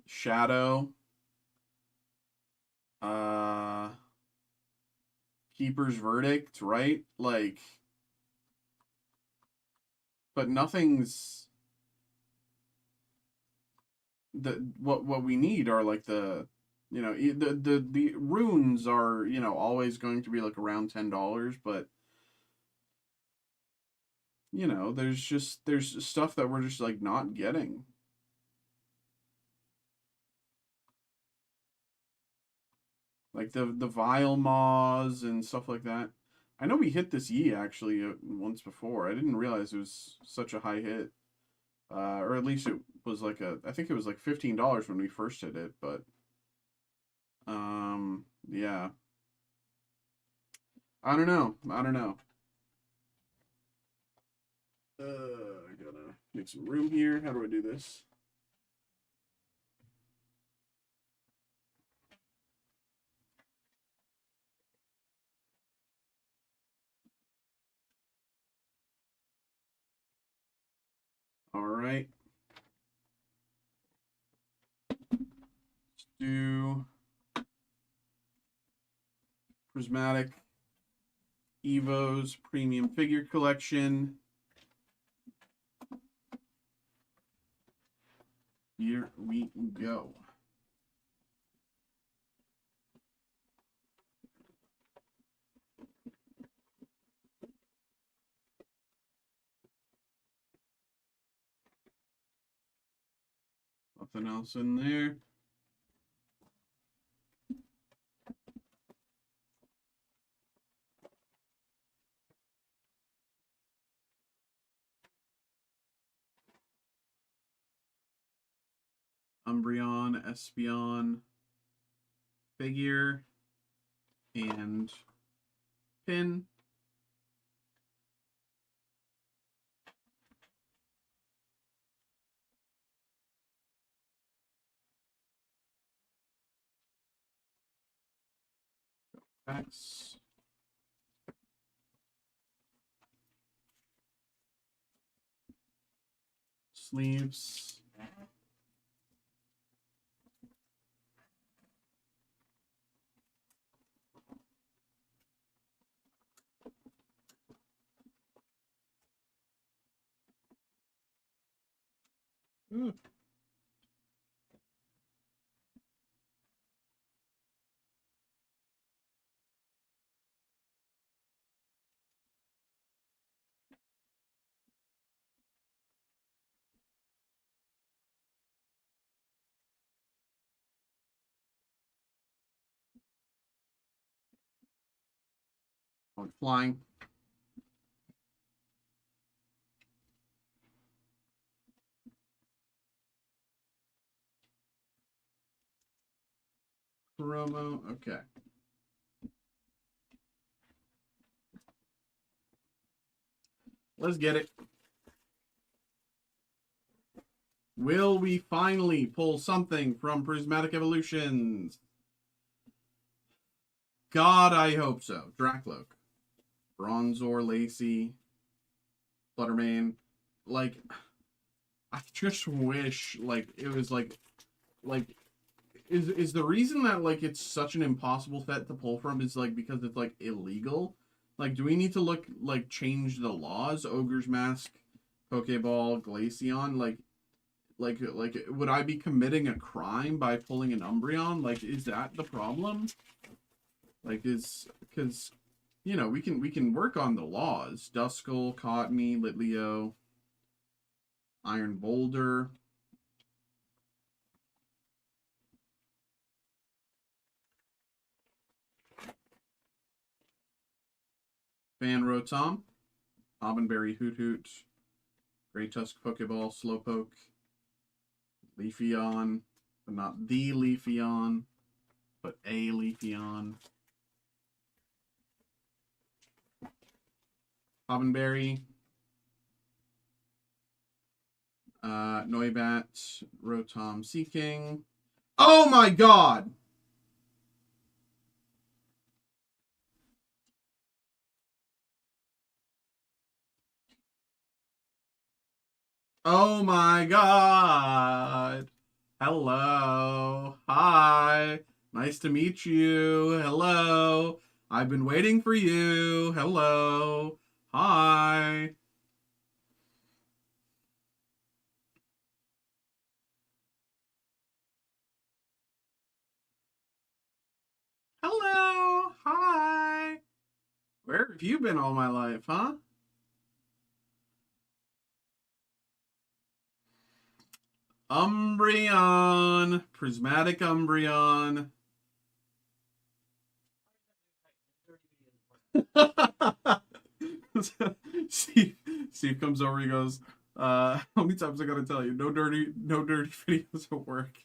Shadow, Keeper's Verdict, right? Like, but nothing's what we need are like the the runes are always going to be like around $10, but there's stuff that we're just like not getting. Like the Vilemaws and stuff like that. I know we hit this Yi actually once before. I didn't realize it was such a high hit. Or at least it was like I think it was like $15 when we first hit it, but yeah. I don't know. I gotta make some room here. How do I do this? All right. Let's do Prismatic Evo's Premium Figure Collection. Here we go. Nothing else in there. Umbreon, Espeon, Figure, and Pin. Packs. Sleeves. Mm. Going flying. Promo. Okay. Let's get it. Will we finally pull something from Prismatic Evolutions? God, I hope so. Dracloak. Bronzor, Lacey. Fluttermane. Like, I just wish, like, it was, like, is the reason that, like, it's such an impossible set to pull from is, like, because it's, like, illegal? Like, do we need to look, like, change the laws? Ogre's Mask, Pokeball, Glaceon? Like, would I be committing a crime by pulling an Umbreon? Like, is that the problem? Like, because, you know, we can work on the laws. Duskull, Cottony, Litleo, Iron Boulder. Van Rotom, Hobbenberry, Hoot Hoot, Grey Tusk, Pokeball, Slowpoke, Leafeon, but not the Leafeon, but a Leafeon. Hobbenberry, Noibat, Rotom, Seeking. Oh my god! Oh my god! Hello. Hi. Nice to meet you. Hello. I've been waiting for you. Hello. Hi. Hello. Hi. Where have you been all my life, huh? Umbreon. Prismatic Umbreon. Steve, Steve comes over, he goes, how many times I gotta tell you? No dirty videos at work.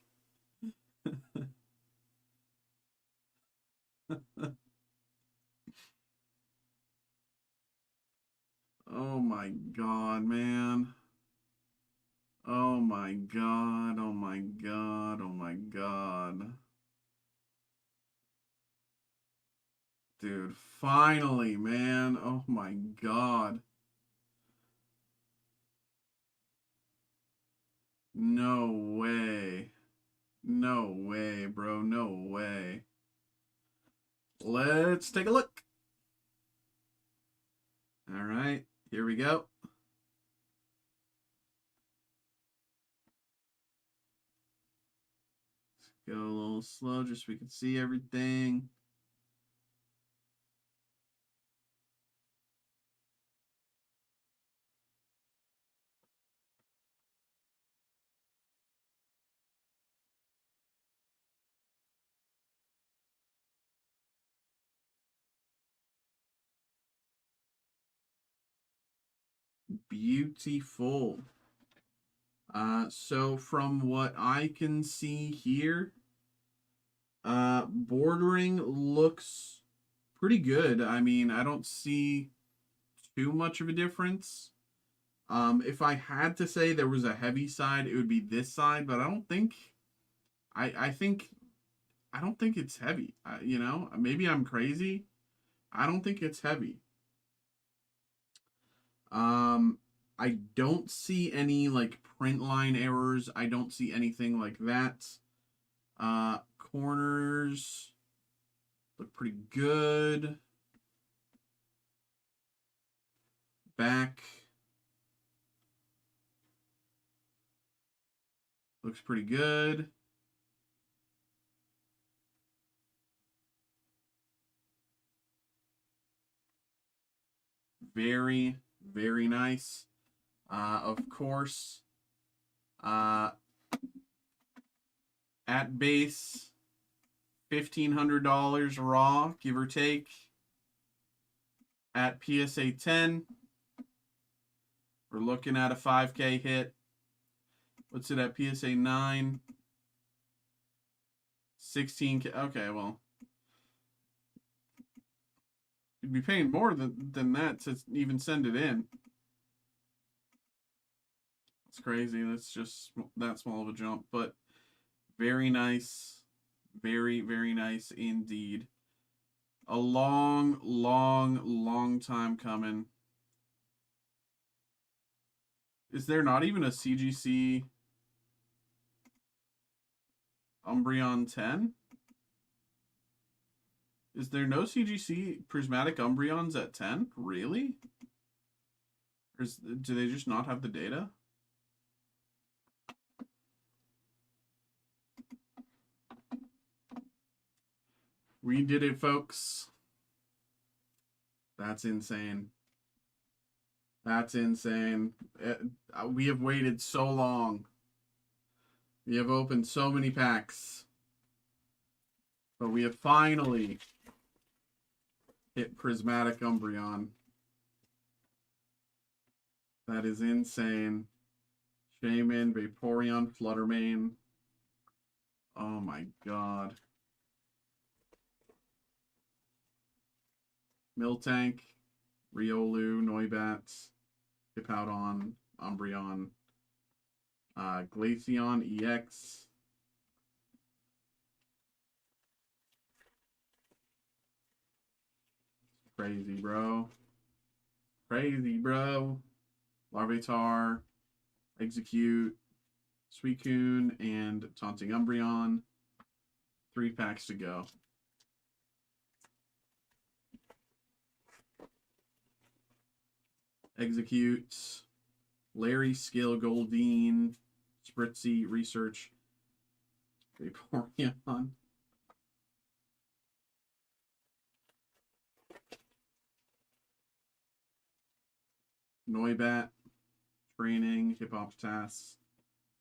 Oh my god, man. Oh my god, oh my god, oh my god. Dude, finally, man. Oh my god. No way. No way, bro. No way. Let's take a look. All right, here we go. Let's go a little slow just so we can see everything. Beautiful. So from what I can see here, bordering looks pretty good. I mean, I don't see too much of a difference. If I had to say there was a heavy side, it would be this side, but I don't think I don't think it's heavy. You know, maybe I'm crazy. I don't think it's heavy. Um, I don't see any like print line errors. I don't see anything like that. Corners look pretty good. Back. Looks pretty good. Very, very nice. Of course, at base, $1,500 raw, give or take. At PSA 10, we're looking at a 5K hit. What's it at PSA 9? 16K. Okay, well, you'd be paying more than that to even send it in. It's crazy. That's just that small of a jump, but very nice. Very, very nice indeed. A long, long, long time coming. Is there not even a CGC Umbreon 10? Is there no CGC Prismatic Umbreons at 10? Really? Or do they just not have the data? We did it, folks. That's insane. That's insane. We have waited so long. We have opened so many packs. But we have finally hit Prismatic Umbreon. That is insane. Shaman, Vaporeon, Fluttermane. Oh my god. Miltank, Riolu, Noibat, Hippowdon, Umbreon, Glaceon EX. Crazy, bro. Crazy, bro. Larvitar, Execute, Suicune, and Taunting Umbreon. 3 packs to go. Execute, Larry, Skill, Goldeen, Spritzy, Research, Vaporeon. Noibat, Training, Hippopotame,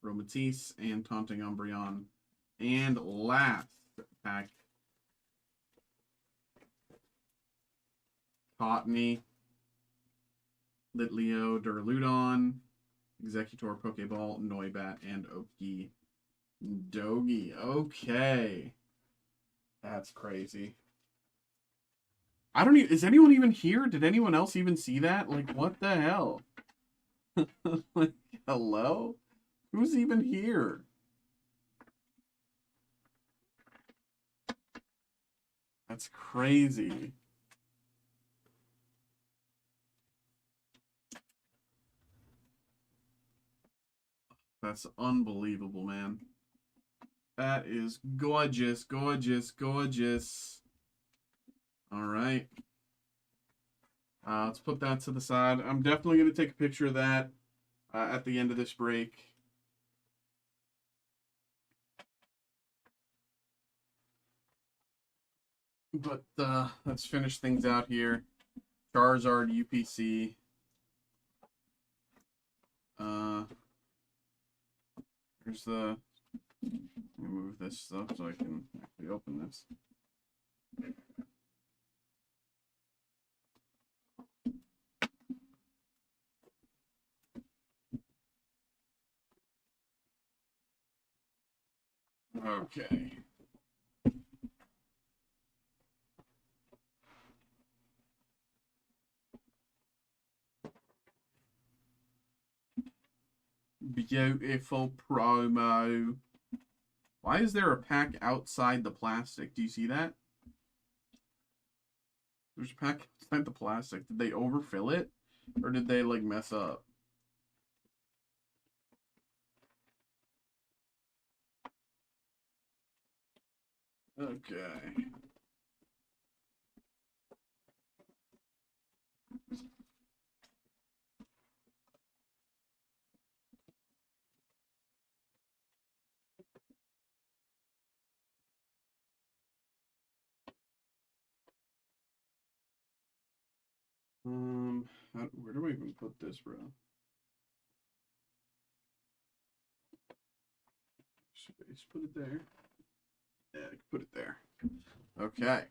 Romatisse, and Taunting Umbreon. And last pack, Cottonee, Litleo, Duraludon, Executor, Pokeball, Noibat, and Oki Dogi. Okay. That's crazy. I don't even... Is anyone even here? Did anyone else even see that? Like, what the hell? Like, hello? Who's even here? That's crazy. That's unbelievable, man. That is gorgeous, gorgeous, gorgeous. All right. Let's put that to the side. I'm definitely going to take a picture of that at the end of this break. But let's finish things out here. Charizard UPC. Here's the... Let me move this stuff so I can actually open this. Okay. Beautiful promo. Why is there a pack outside the plastic? Do you see that? There's a pack outside the plastic. Did they overfill it? Or did they, like, mess up? Okay. Where do I even put this, bro? Space, put it there. Yeah, I can put it there. Okay.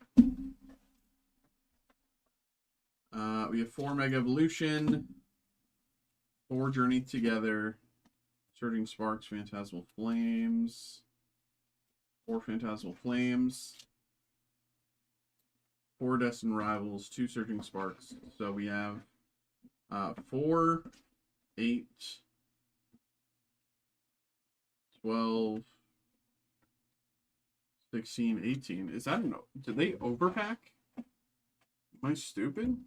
We have 4 Mega Evolution, 4 Journey Together, Surging Sparks, Phantasmal Flames, 4 Phantasmal Flames, 4 Destined Rivals, 2 Surging Sparks. So we have 4, 8, 12, 16, 18. Is that no? Did they overpack? Am I stupid?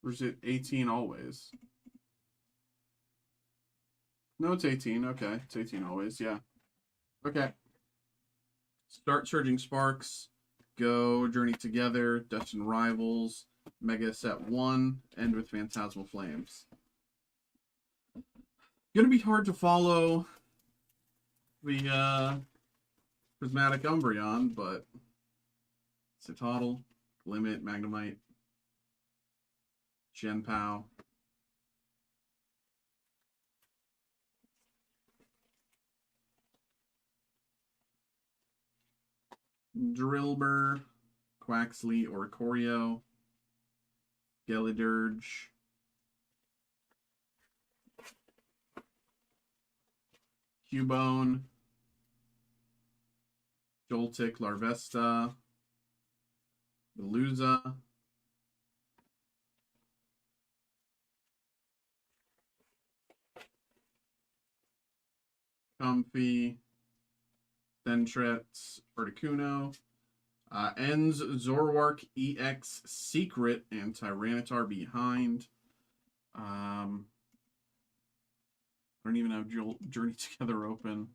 Or is it 18 always? No, it's 18. Okay, it's 18 always. Yeah. Okay. Start Surging Sparks. Go Journey Together. Destined Rivals. Mega Set 1. End with Phantasmal Flames. Gonna be hard to follow the Prismatic Umbreon, but Citadel, Limit, Magnemite, Genpow. Drillbur, Quaxley, Oricorio, Gelidirge, Cubone, Joltik, Larvesta, Veluza, Comfy, Sentret, Articuno, Ends, Zoroark, EX, Secret, and Tyranitar behind. I don't even have Journey Together open.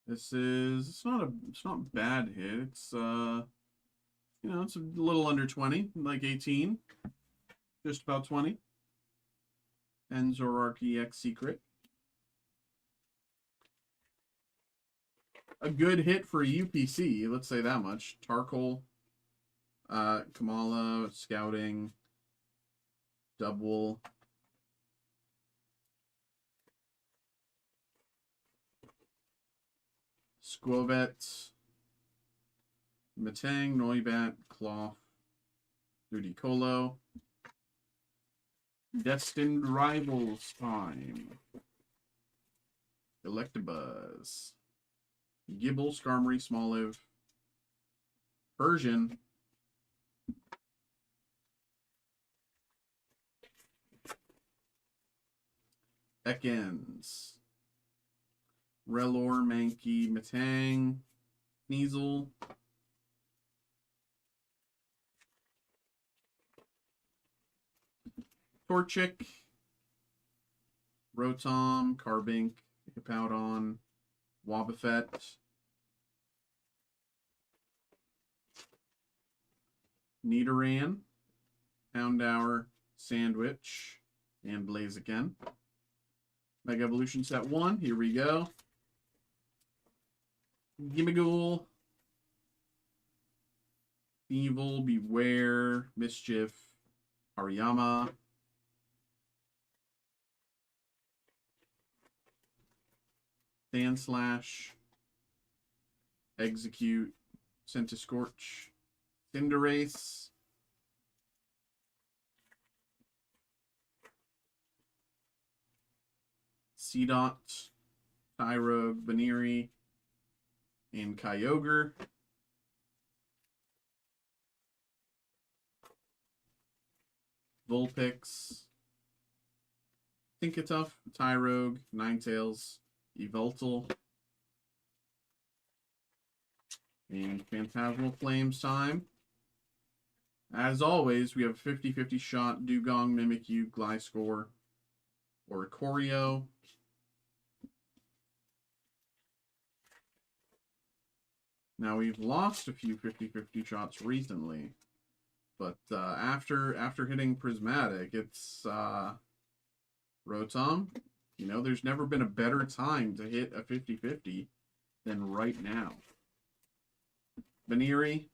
It's not a bad hit. It's it's a little under 20, like 18. Just about 20. And Zoroark EX Secret. A good hit for UPC, let's say that much. Tarkle, Kamala, Scouting, Dubwool. Squovet, Metang, Noibat, Cloth, Ludicolo. Destined Rivals time. Electabuzz. Gibble, Skarmory, Smoliv. Persian. Ekans. Relor, Mankey, Metang. Sneasel. Torchic. Rotom, Carbink, Hippowdon, Wobbuffet. Nidoran, Houndour, Sandwich, and Blaziken. Mega Evolution Set 1, here we go. Gimmighoul, Evil, Beware, Mischief, Hariyama, Sandslash, Execute, Centiskorch, Cinderace, Seedot, Tyrogue, Baneri, and Kyogre. Vulpix, Tinkatuff, Tyrogue, Ninetales, Yveltal, and Phantasmal Flames time. As always, we have a 50-50 shot, Dugong, Mimikyu, Gliscor, Oricorio. Now, we've lost a few 50-50 shots recently, But after hitting Prismatic, it's Rotom. You know, there's never been a better time to hit a 50-50 than right now. Baniri,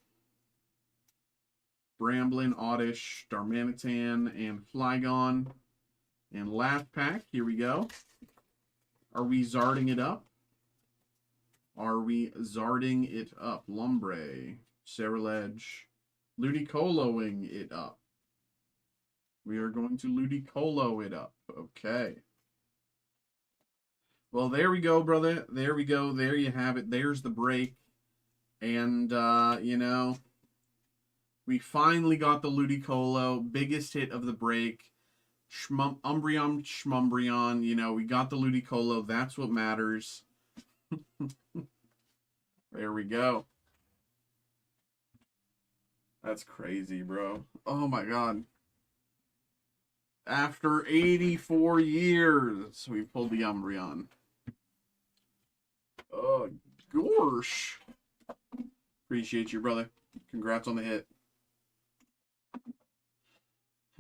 Bramblin, Oddish, Darmanitan, and Flygon. And last pack, here we go. Are we Zarding it up? Are we Zarding it up? Lumbre, Ceruledge, Ludicoloing it up. We are going to Ludicolo it up. Okay. Well, there we go, brother. There we go. There you have it. There's the break. And, you know, we finally got the Ludicolo. Biggest hit of the break. Umbreon, Schmumbreon. You know, we got the Ludicolo. That's what matters. There we go. That's crazy, bro. Oh, my God. After 84 years, we pulled the Umbreon. Oh, gosh. Appreciate you, brother. Congrats on the hit.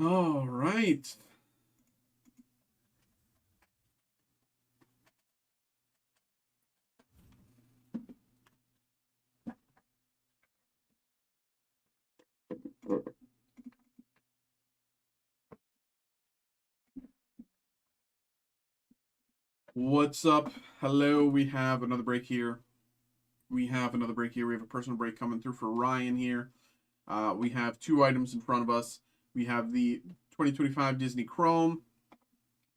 All right. What's up? Hello, we have another break here. We have a personal break coming through for Ryan here. We have two items in front of us. We have the 2025 Disney Chrome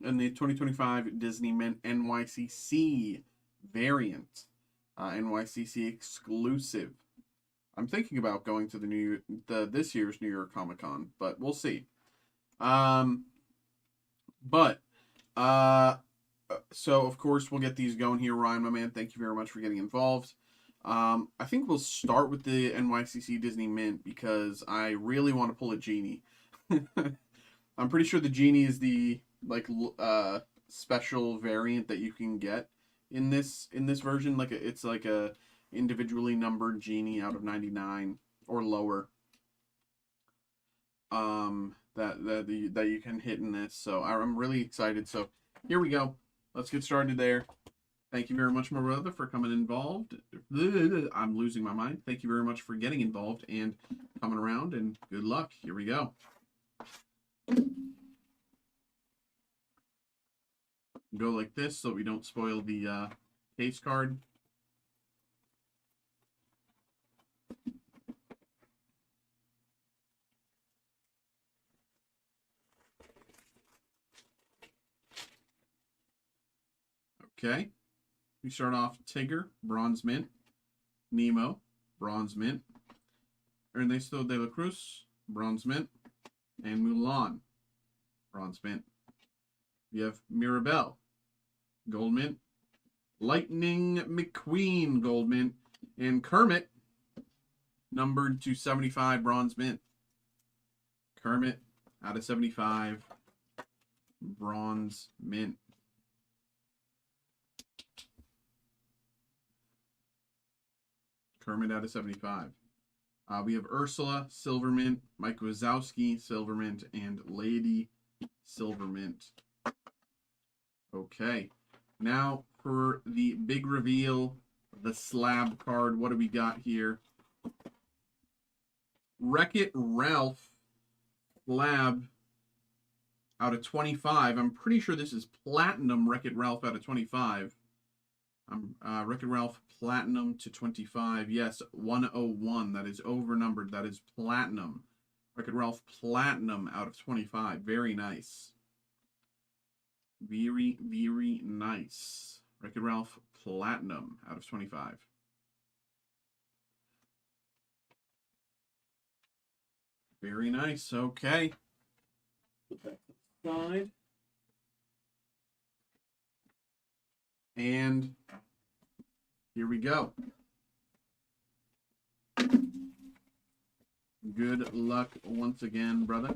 and the 2025 Disney Mint NYCC variant. NYCC exclusive. I'm thinking about going to this year's New York Comic Con, but we'll see. So, of course, we'll get these going here. Ryan, my man, thank you very much for getting involved. I think we'll start with the NYCC Disney Mint because I really want to pull a Genie. I'm pretty sure the Genie is the special variant that you can get in this version. It's like a individually numbered Genie out of 99 or lower. That you can hit in this. So I'm really excited. So here we go. Let's get started there. Thank you very much, my brother, for coming involved. I'm losing my mind. Thank you very much for getting involved and coming around, and good luck. Here we go. Go like this so we don't spoil the case card. Okay. We start off Tigger, Bronze Mint, Nemo, Bronze Mint, Ernesto de la Cruz, Bronze Mint, and Mulan, Bronze Mint. We have Mirabelle, Gold Mint, Lightning McQueen, Gold Mint, and Kermit, numbered to 75, Bronze Mint. Kermit out of 75, Bronze Mint. Kermit out of 75. We have Ursula, Silver Mint, Mike Wazowski, Silver Mint, and Lady Silver Mint. Okay. Now for the big reveal, the slab card. What do we got here? Wreck-It Ralph slab out of 25. I'm pretty sure this is Platinum Wreck-It Ralph out of 25. Wreck-It Ralph Platinum to 25. Yes, 101. That is overnumbered. That is Platinum. Wreck-It Ralph Platinum out of 25. Very nice. Very, very nice. Wreck-It Ralph Platinum out of 25. Very nice. Okay. Put that to the side. And here we go. Good luck once again, brother.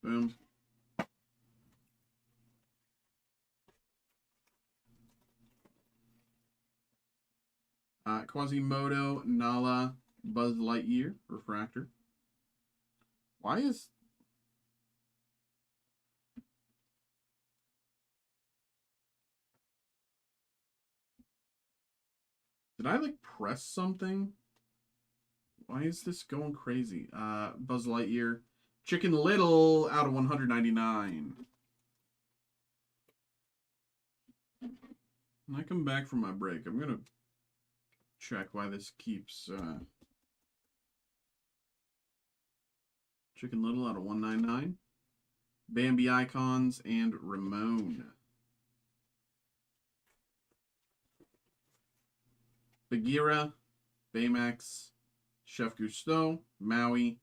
Boom. Quasimodo, Nala, Buzz Lightyear, Refractor. Why is... Did I, like, press something? Why is this going crazy? Buzz Lightyear. Chicken Little out of 199. When I come back from my break, I'm going to check why this keeps... Chicken Little out of 199. Bambi Icons and Ramon. Bagheera, Baymax, Chef Gusteau, Maui,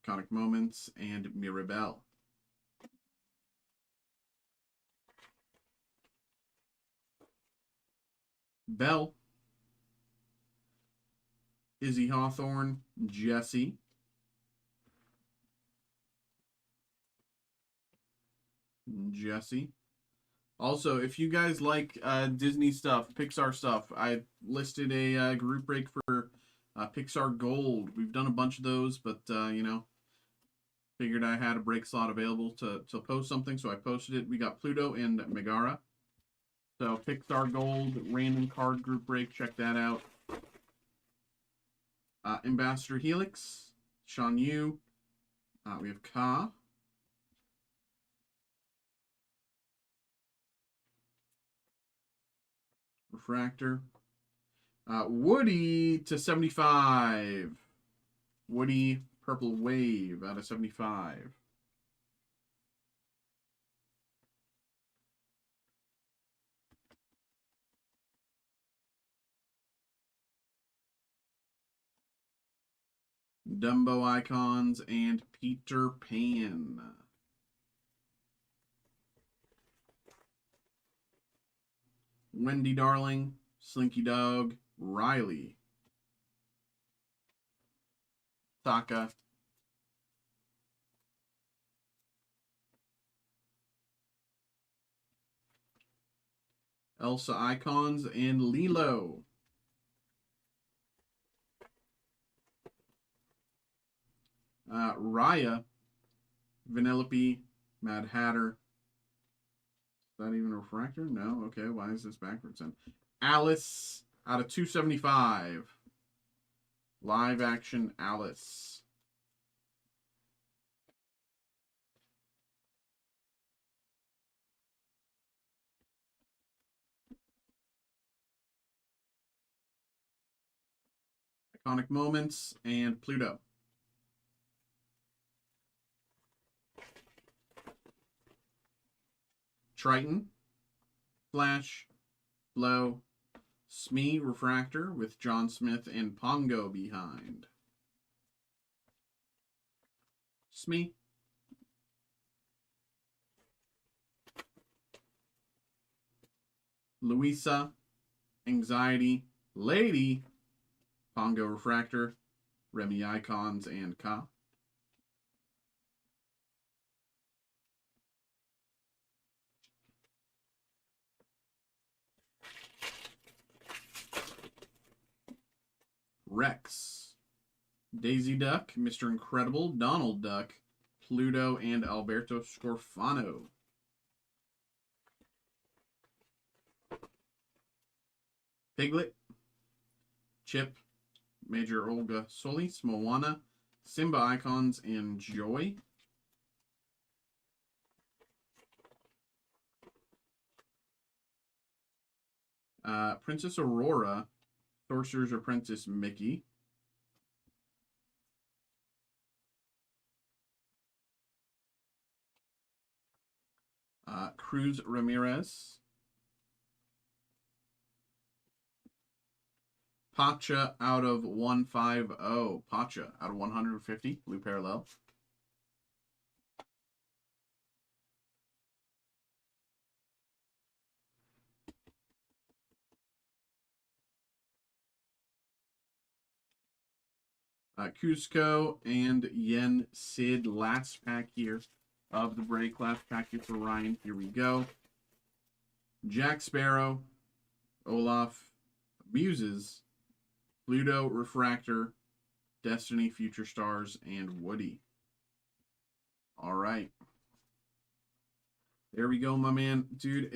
Iconic Moments, and Mirabelle. Belle, Izzy Hawthorne, Jesse, Also, if you guys like Disney stuff, Pixar stuff, I listed a group break for Pixar Gold. We've done a bunch of those, but, you know, figured I had a break slot available to post something, so I posted it. We got Pluto and Megara. So, Pixar Gold, random card group break. Check that out. Ambassador Helix, Shan Yu. We have Ka. Refractor. Woody to 75. Woody Purple Wave out of 75. Dumbo Icons and Peter Pan. Wendy Darling, Slinky Dog, Riley. Taka. Elsa Icons and Lilo. Raya, Vanellope, Mad Hatter. Is that even a refractor? No. Okay, why is this backwards then? Alice out of 275. Live action Alice. Iconic Moments and Pluto. Triton, Flash, Flow, Smee Refractor with John Smith and Pongo behind. Smee. Louisa, Anxiety, Lady, Pongo Refractor, Remy Icons, and Ka. Rex, Daisy Duck, Mr. Incredible, Donald Duck, Pluto, and Alberto Scorfano. Piglet, Chip, Major Olga Solis, Moana, Simba Icons, and Joy. Princess Aurora, Sorcerer's Apprentice Mickey. Cruz Ramirez. Pacha out of 150. Pacha out of 150. Blue Parallel. Cusco and Yen Sid. Last pack here of the break. Last pack here for Ryan. Here we go. Jack Sparrow. Olaf. Muses. Pluto, Refractor, Destiny, Future Stars, and Woody. All right. There we go, my man. Dude,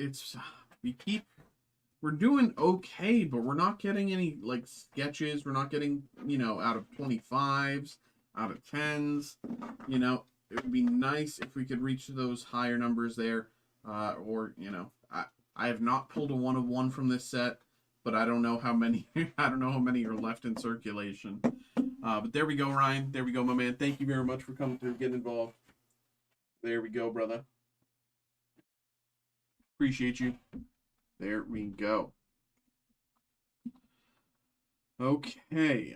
we're doing okay, but we're not getting any, like, sketches. We're not getting, out of 25s, out of 10s. It would be nice if we could reach those higher numbers there. I have not pulled a 1 of 1 from this set, but I don't know how many, I don't know how many are left in circulation. But there we go, Ryan. There we go, my man. Thank you very much for coming through, getting involved. There we go, brother. Appreciate you. There we go. Okay.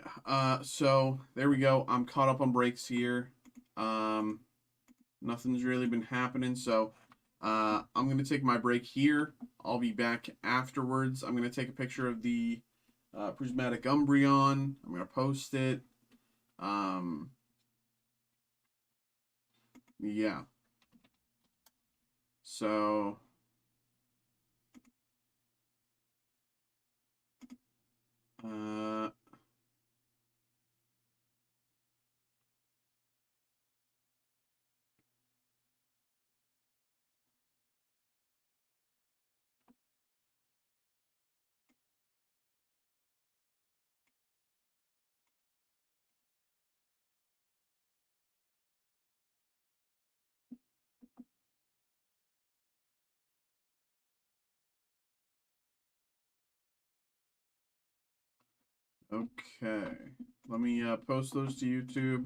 So there we go. I'm caught up on breaks here. Nothing's really been happening, so I'm gonna take my break here. I'll be back afterwards. I'm gonna take a picture of the prismatic Umbreon. I'm gonna post it. Yeah. So okay. Let me post those to YouTube.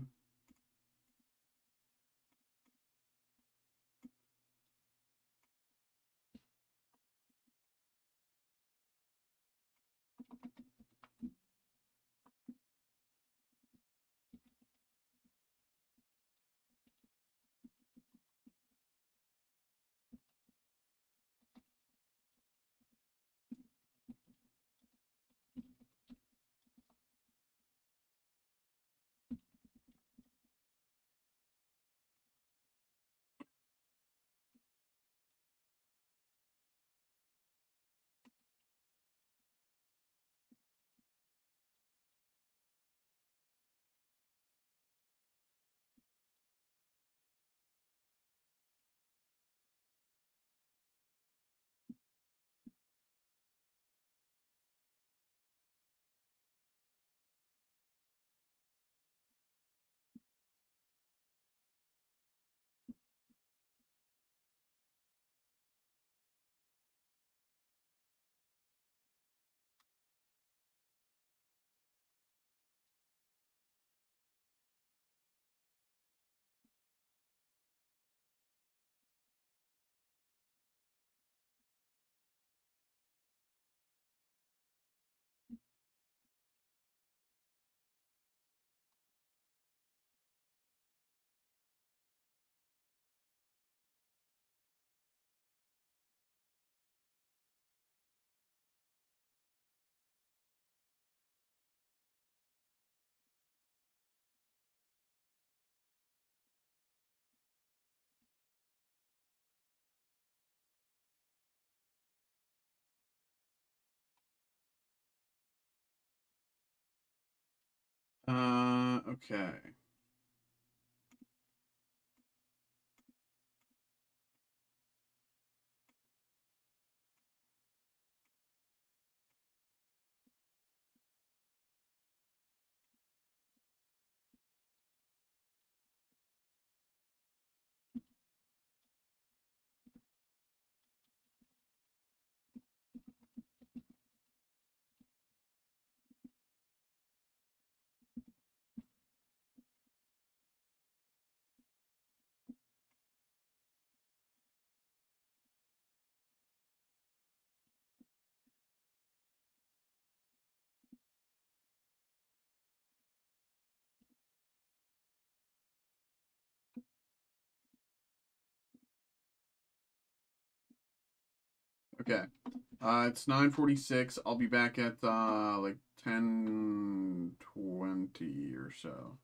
Okay. Okay. It's 9:46. I'll be back at like 10:20 or so.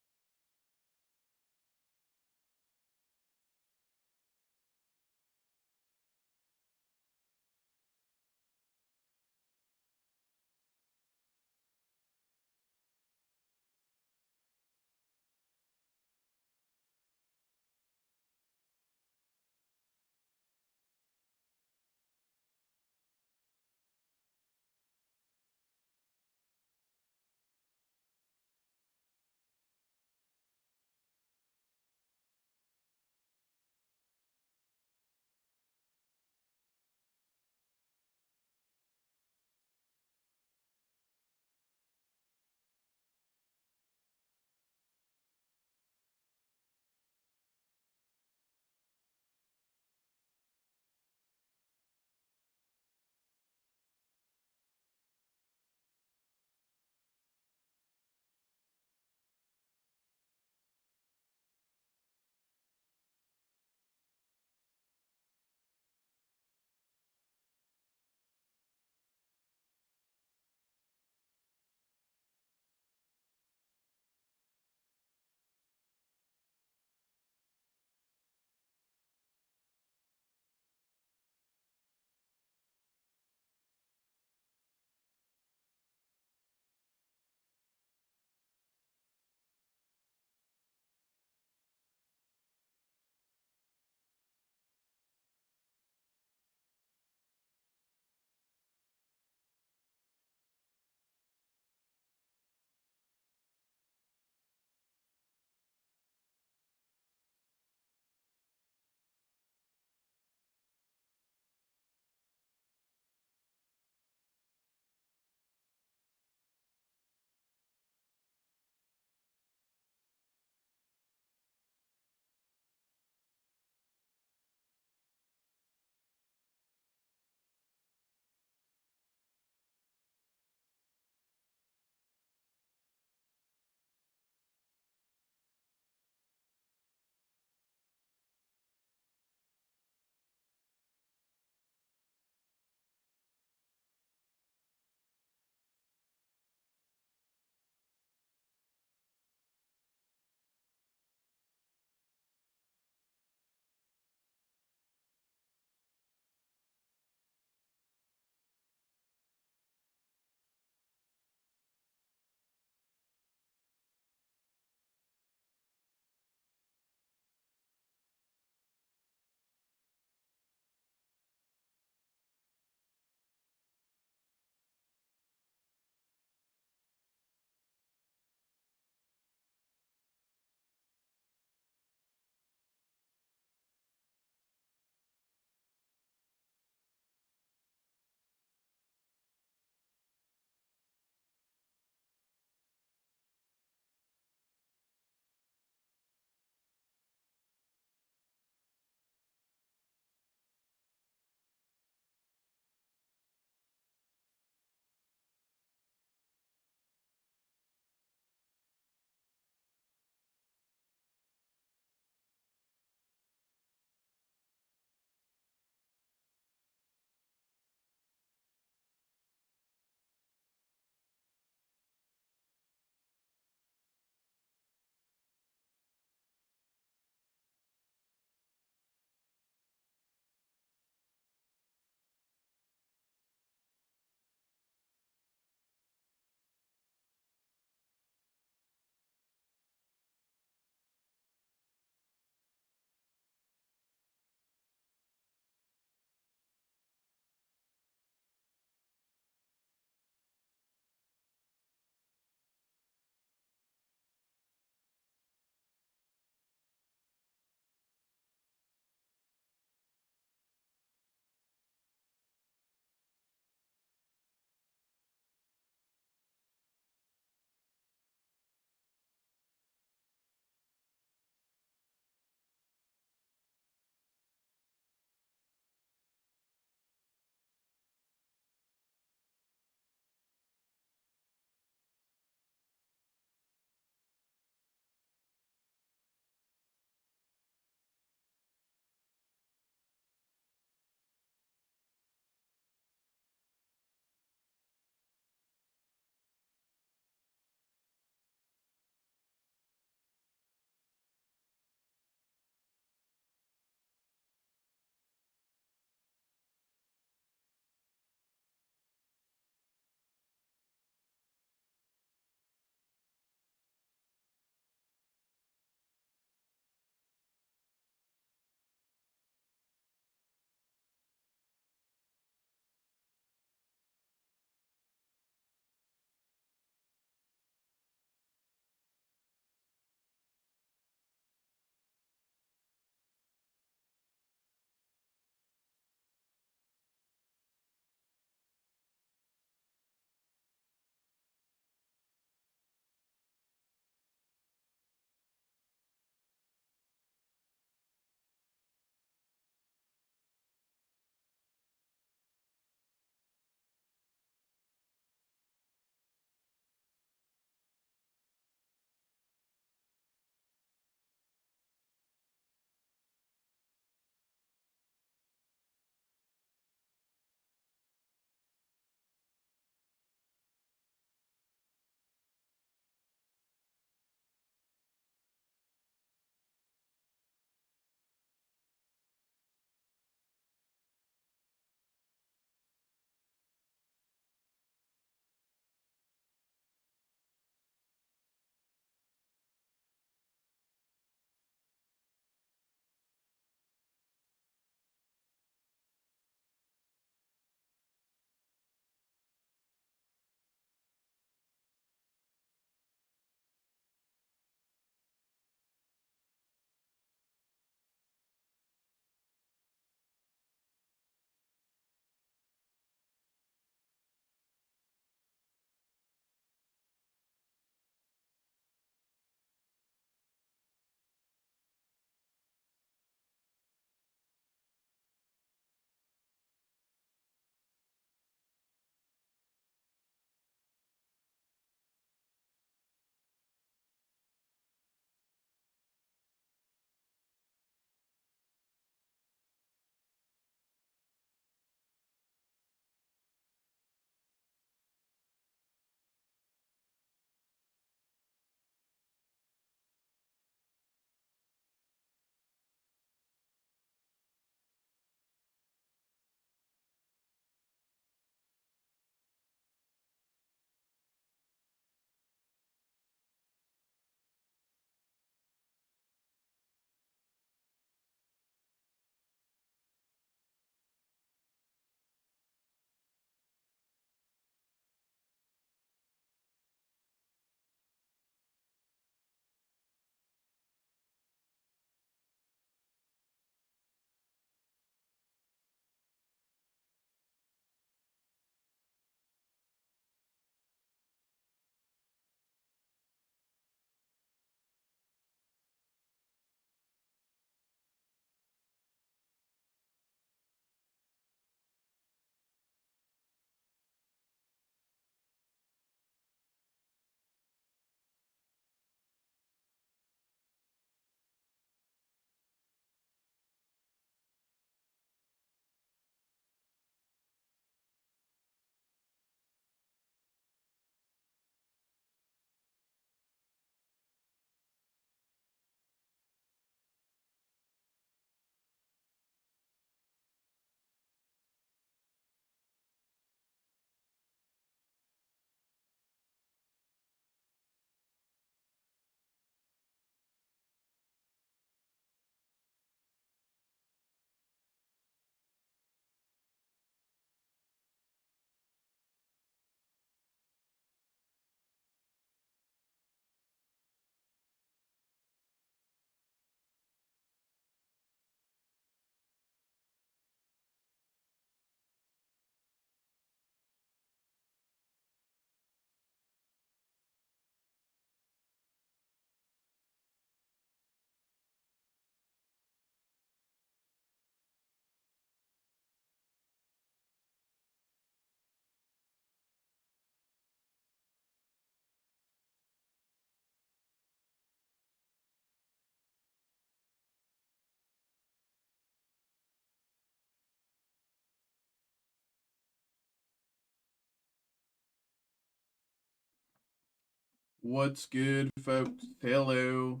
What's good, folks? Hello.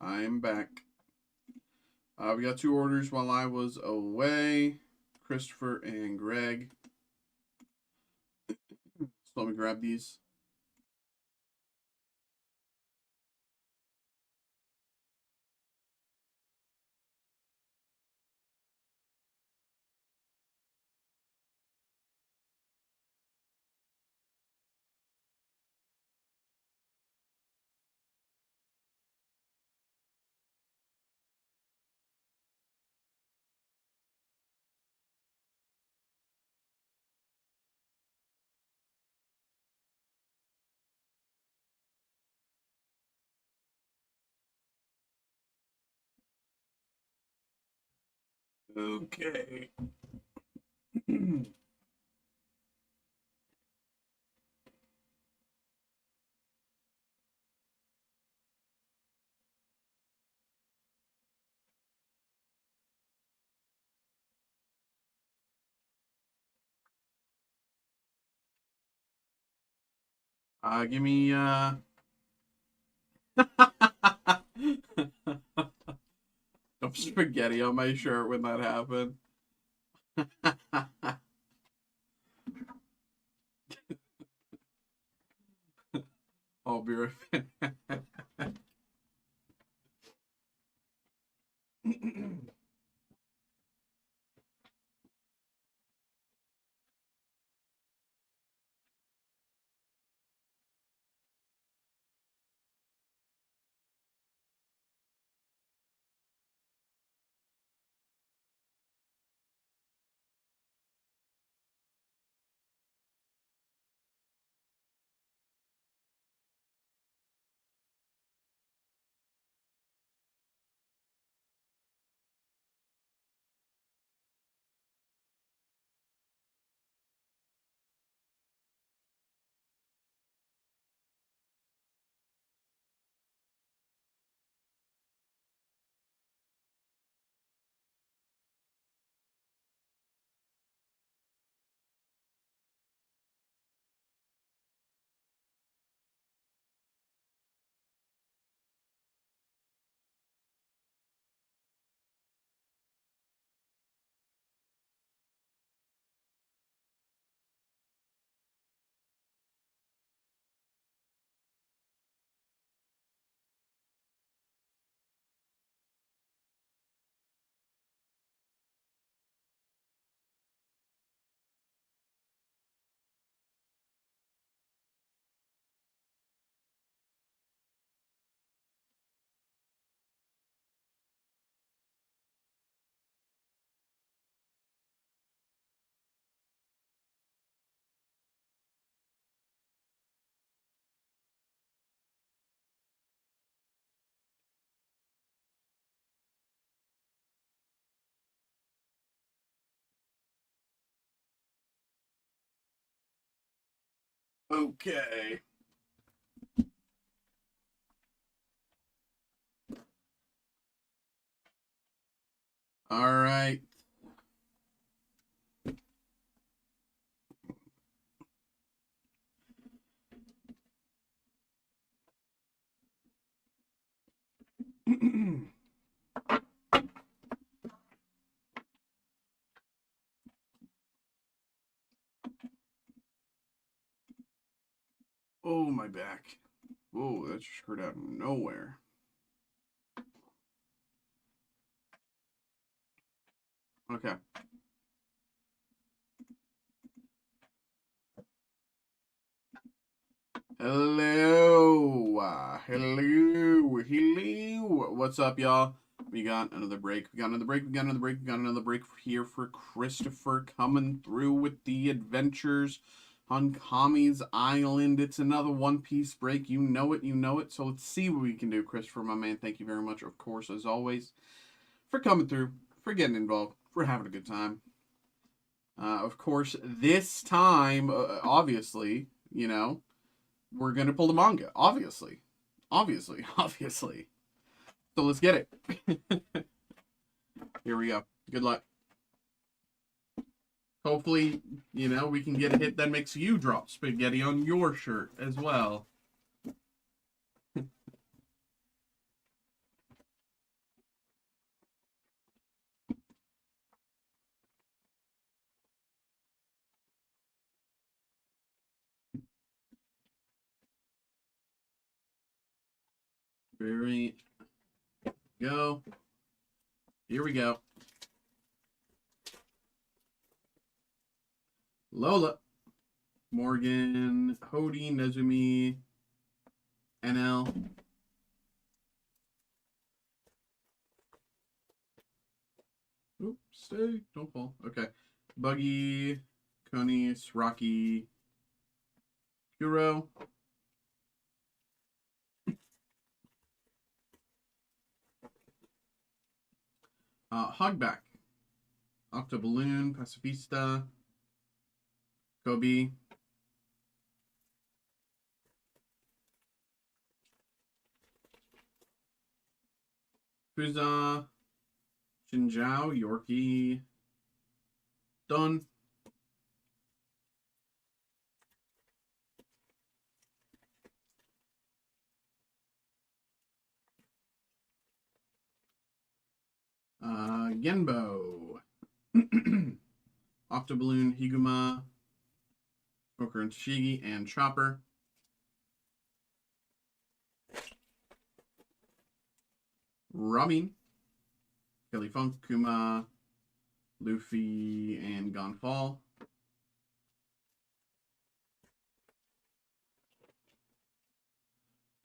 I'm back. We got 2 orders while I was away. Christopher and Greg. So let me grab these. Okay. Give me some spaghetti on my shirt when that happened. I'll be right back. Okay. All right. Oh, my back. Whoa, that just hurt out of nowhere. Okay. Hello. Hello. What's up, y'all? We got another break. We got another break. We got another break. We got another break here for Christopher coming through with the adventures on Kami's Island. It's another One Piece break. You know it. You know it. So let's see what we can do, Christopher, my man. Thank you very much, of course, as always, for coming through, for getting involved, for having a good time. Of course, this time, obviously, you know, we're gonna pull the manga. Obviously. Obviously. Obviously. So let's get it. Here we go. Good luck. Hopefully, you know, we can get a hit that makes you drop spaghetti on your shirt as well. Very go. Here we go. Lola, Morgan, Hody, Nezumi, NL. Oops, stay, don't fall. Okay. Buggy, Konis, Rocky, Kuro. Hogback, Octoballoon, Pacifista, Kobe, Fuza, Xinjiao, Yorkie, Done. Genbo, Octoballoon, Higuma, Smoker and Shigi, and Chopper. Robin, Kelly Funk, Kuma, Luffy, and Gonfall.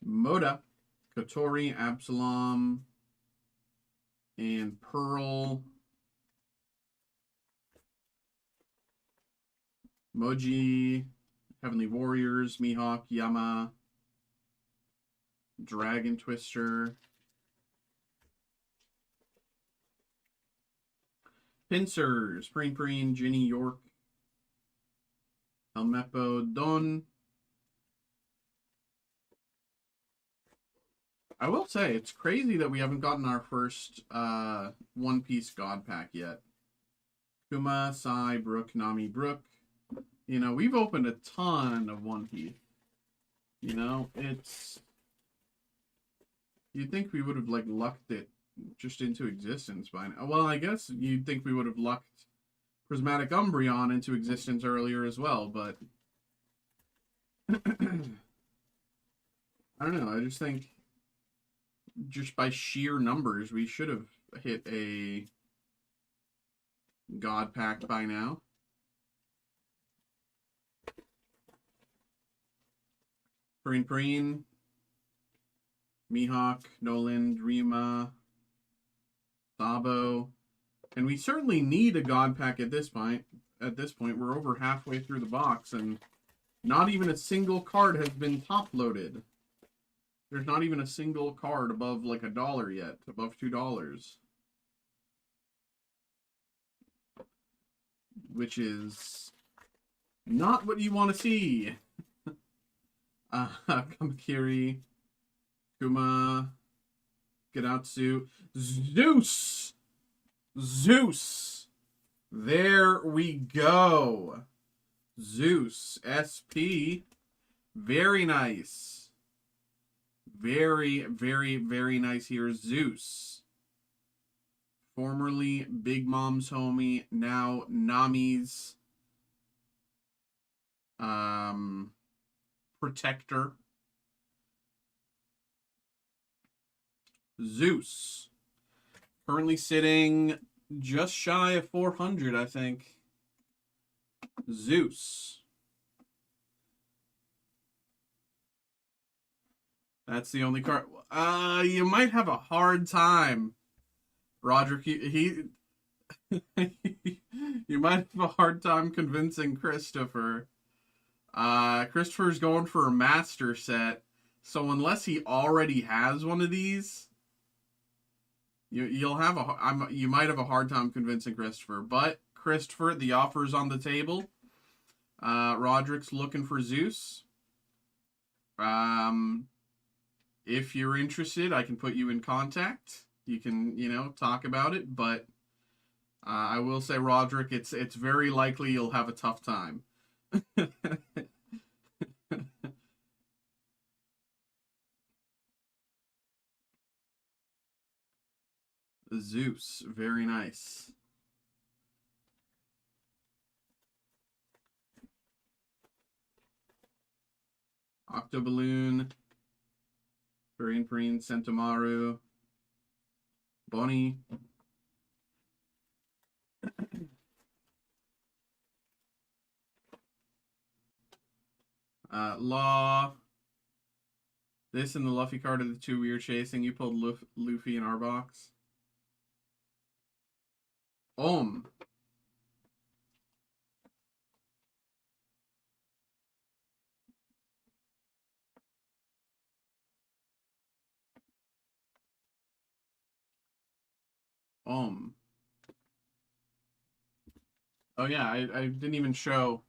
Moda, Kotori, Absalom, and Pearl. Moji, Heavenly Warriors, Mihawk, Yama, Dragon Twister. Pincers, Preen, Ginny York, Helmeppo, Don. I will say, it's crazy that we haven't gotten our first One Piece God Pack yet. Kuma, Sai, Brook, Nami, Brook. You know, we've opened a ton of One Piece. You know, it's... You'd think we would have, like, lucked it just into existence by now. Well, I guess you'd think we would have lucked Prismatic Umbreon into existence earlier as well, but... I don't know, I just think... Just by sheer numbers, we should have hit a God Pack by now. Preen, Mihawk, Nolan, Dreama, Sabo. And we certainly need a God Pack at this point. We're over halfway through the box, and not even a single card has been top-loaded. There's not even a single card above, like, $1 yet. Above $2. Which is not what you want to see. Kamakiri, Kuma, Ganatsu, Zeus. There we go. Zeus, SP. Very nice. Very, very, very nice here. Zeus. Formerly Big Mom's homie, now Nami's protector. Zeus. Currently sitting just shy of 400, I think. Zeus. That's the only card. You might have a hard time, Roderick. He you might have a hard time convincing Christopher. Christopher's going for a master set, so unless he already has one of these, you might have a hard time convincing Christopher. But Christopher, the offer's on the table. Roderick's looking for Zeus. If you're interested, I can put you in contact. You can, talk about it. But I will say, Roderick, it's very likely you'll have a tough time. Zeus, very nice. Octoballoon, Perine, Sentamaru, Bonnie. Law. This and the Luffy card are the two we were chasing. You pulled Luffy in our box. Om. Om. Oh yeah, I didn't even show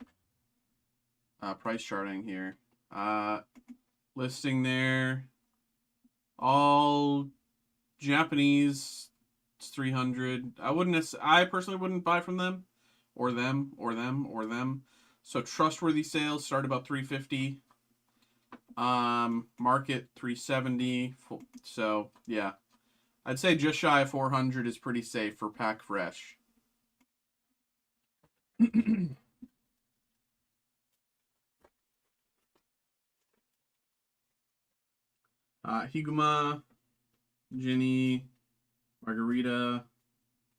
price charting here. Listing there. All Japanese. It's 300. I personally wouldn't buy from them, or them, or them, or them. So trustworthy sales start about 350. Market 370. So yeah, I'd say just shy of 400 is pretty safe for pack fresh. Higuma, Ginny, Margarita,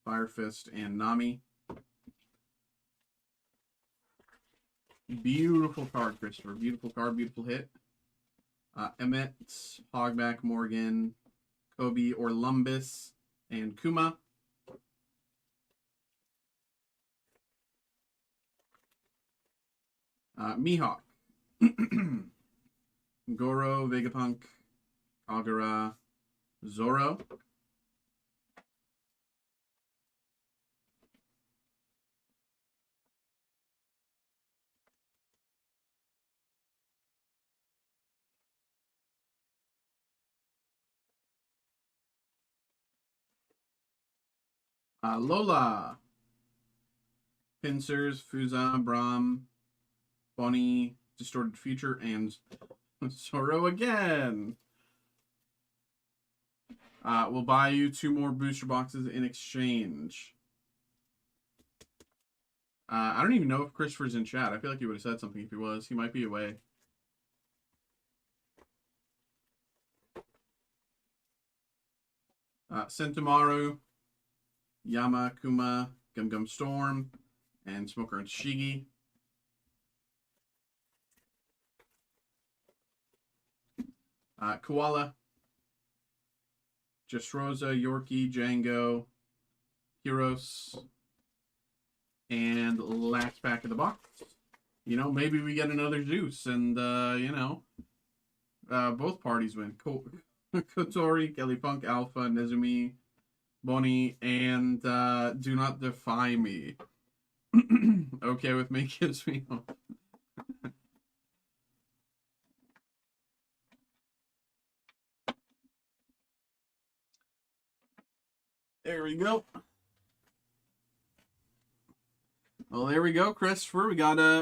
Fire Fist, and Nami. Beautiful card, Christopher. Beautiful card, beautiful hit. Emmett, Hogback, Morgan, Kobe, Orlumbus, and Kuma. Mihawk. Goro, Vegapunk, Kagura, Zoro. Lola. Pincers, Fuza, Braum, Bonnie, Distorted Future, and Zoro again. We'll buy you 2 more booster boxes in exchange. I don't even know if Christopher's in chat. I feel like he would have said something if he was. He might be away. Sentamaru, Yama, Kuma, Gum Gum Storm, and Smoker and Shigi. Koala, Just Rosa, Yorkie, Django, Heroes, and last pack of the box. You know, maybe we get another Zeus, and, you know, both parties win. Kotori, Kelly Punk, Alpha, Nezumi, Bonnie, and Do Not Defy Me. Okay with me, gives me hope. There we go. Well, there we go, Christopher.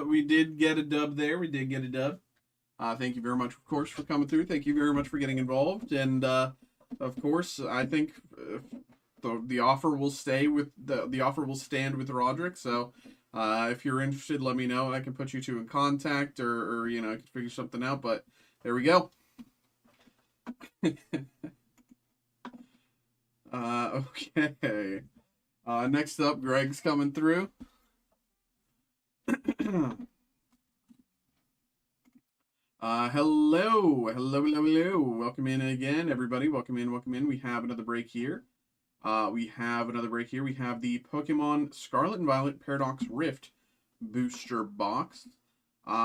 We did get a dub there. We did get a dub. Thank you very much, of course, for coming through. Thank you very much for getting involved. And of course, I think the offer will stay with the offer will stand with Roderick. So if you're interested, let me know. I can put you two in contact, or you know, I can figure something out. But there we go. Okay. Next up, Greg's coming through. Hello. Welcome in again, everybody. Welcome in. We have another break here. We have the Pokemon Scarlet and Violet Paradox Rift booster box.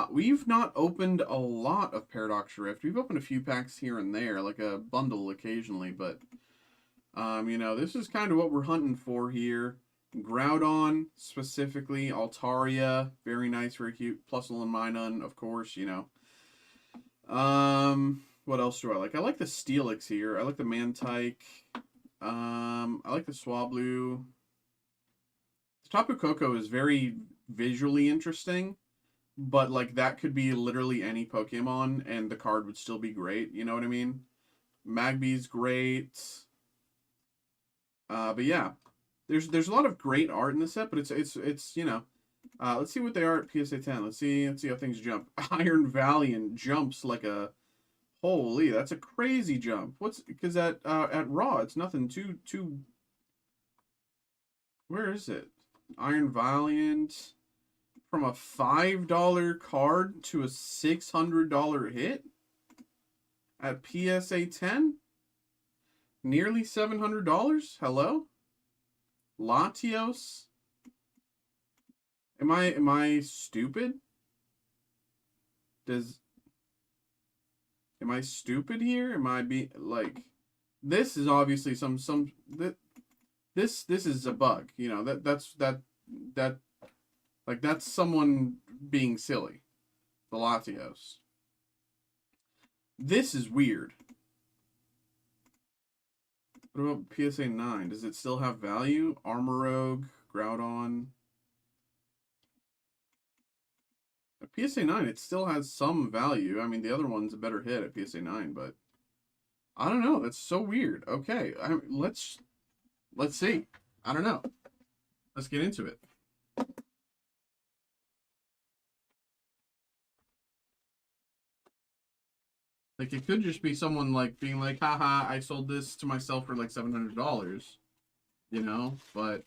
We've not opened a lot of Paradox Rift. We've opened a few packs here and there, like a bundle occasionally, but you know, this is kind of what we're hunting for here. Groudon, specifically, Altaria, very nice, very cute. Plusle and Minun, of course, you know. What else do I like? I like the Steelix here. I like the Mantike. I like the Swablu. The Tapu Koko is very visually interesting, but like that could be literally any Pokemon and the card would still be great, you know what I mean? Magby's great. But yeah. There's a lot of great art in this set, but it's you know, let's see what they are at PSA 10. Let's see how things jump. Iron Valiant jumps like a Holy, that's a crazy jump. What's because at Raw it's nothing too. Where is it? Iron Valiant from a $5 card to a $600 hit at PSA 10. Nearly $700. Hello, Latios. Am I stupid? Am I stupid here? Am I be like, this is obviously this is a bug. You know, that like that's someone being silly. The Latios. This is weird. What about PSA 9? Does it still have value? Armor Rogue, Groudon. At PSA 9, it still has some value. I mean, the other one's a better hit at PSA 9, but I don't know. That's so weird. Okay, let's see. I don't know. Let's get into it. Like, it could just be someone, like, being like, haha, I sold this to myself for, like, $700, you know? But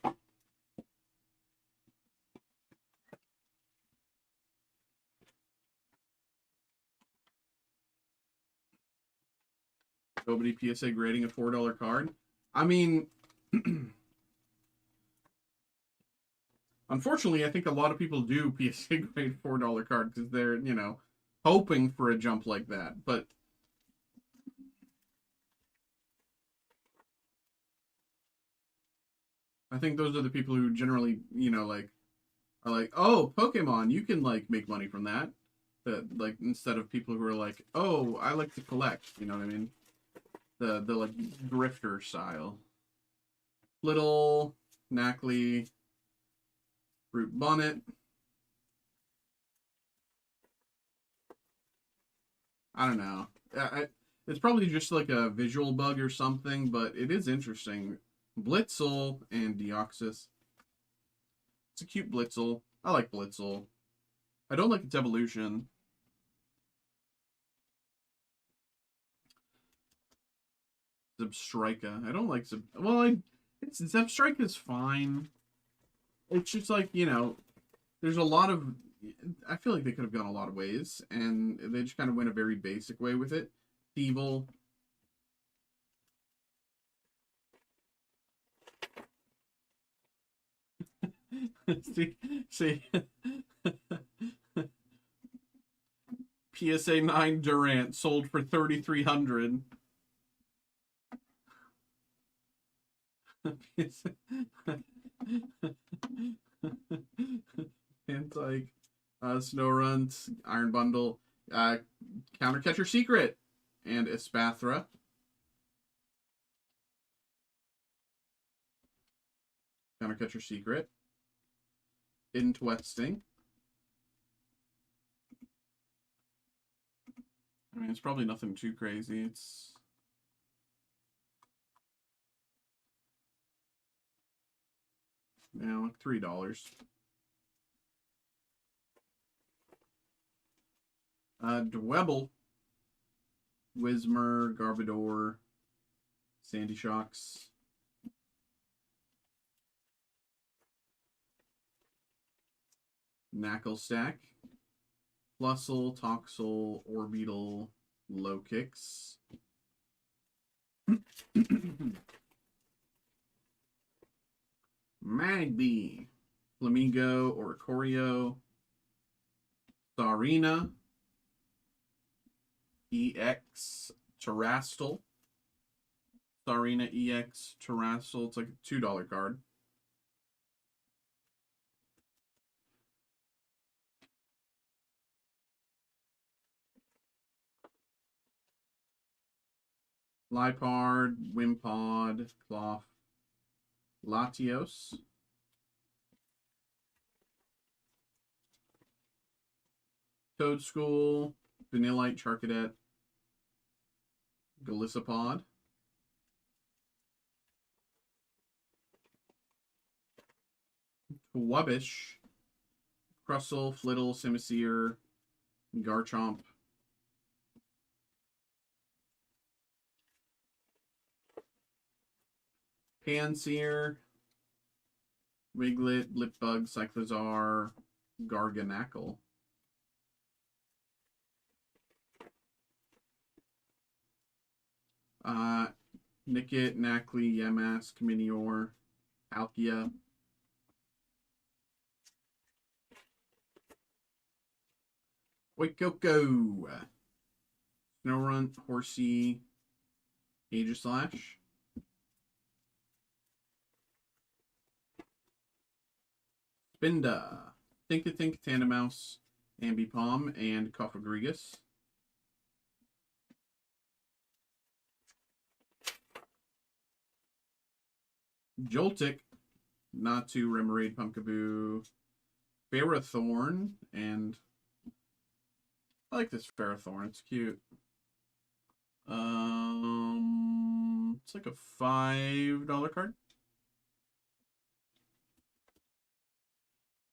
nobody PSA grading a $4 card. I mean, unfortunately, I think a lot of people do PSA grade $4 card because they're, you know, hoping for a jump like that. But I think those are the people who generally, you know, like, are like, oh, Pokemon, you can, like, make money from that. That, like, instead of people who are like, oh, I like to collect, you know what I mean? The like, grifter style. Little, Knackley, Root Bonnet. I don't know. It's probably just like a visual bug or something, but it is interesting. Blitzel and Deoxys. It's a cute Blitzel. I like Blitzel. I don't like its evolution. Zebstrika. I don't like Zebstrika is fine. It's just like, you know, there's a lot of, I feel like they could have gone a lot of ways, and they just kind of went a very basic way with it. Evil. see, PSA 9 Durant sold for $3,300. And like Snow Runt, Iron Bundle, Countercatcher Secret, and Espathra. Countercatcher Secret. Interesting. I mean, it's probably nothing too crazy. It's like $3. Dwebble, Whismur, Garbodor, Sandy Shocks. Knackle Stack, Plusle, Toxel, Orbeetle, Low Kicks. Magby, Flamingo or Corio, Sarina, EX, Terrastal. Sarina EX, Terrastal. It's like a $2 card. Lipard, Wimpod, Cloth, Latios. Toadschool, Vanillite, Charcadet, Golisopod. Wubbish, Crustle, Flittle, Simisear, Garchomp. Panseer, Wiglet, Blipbug, Cyclizar, Garganackle. Nickit, Knackley, Yamask, Minior, Palkia. Oikoko. Snorunt, Horsey, Aegislash. Spinda, Think-a-Think, Tandemaus, Ambipom, and Cofagrigus. Joltik, Natu, Remoraid, Pumpkaboo, Ferrothorn, and I like this Ferrothorn. It's cute. It's like a $5 card.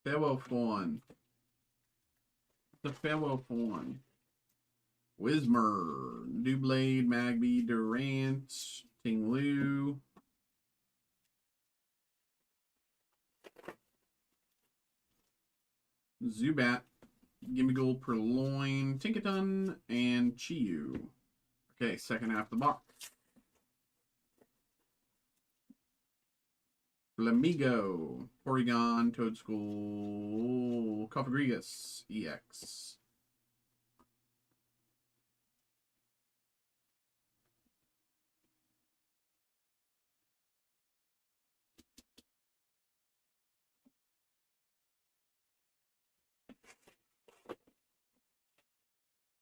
Ferrothorn. The Ferrothorn. Whismur, Doublade, Magby, Durant, Tinglu. Zubat, Gimmighoul, Purloin, Tinkaton, and Chiyu. Okay, second half of the box. Flamigo, Porygon, Toadschool, Cofagrigus, EX.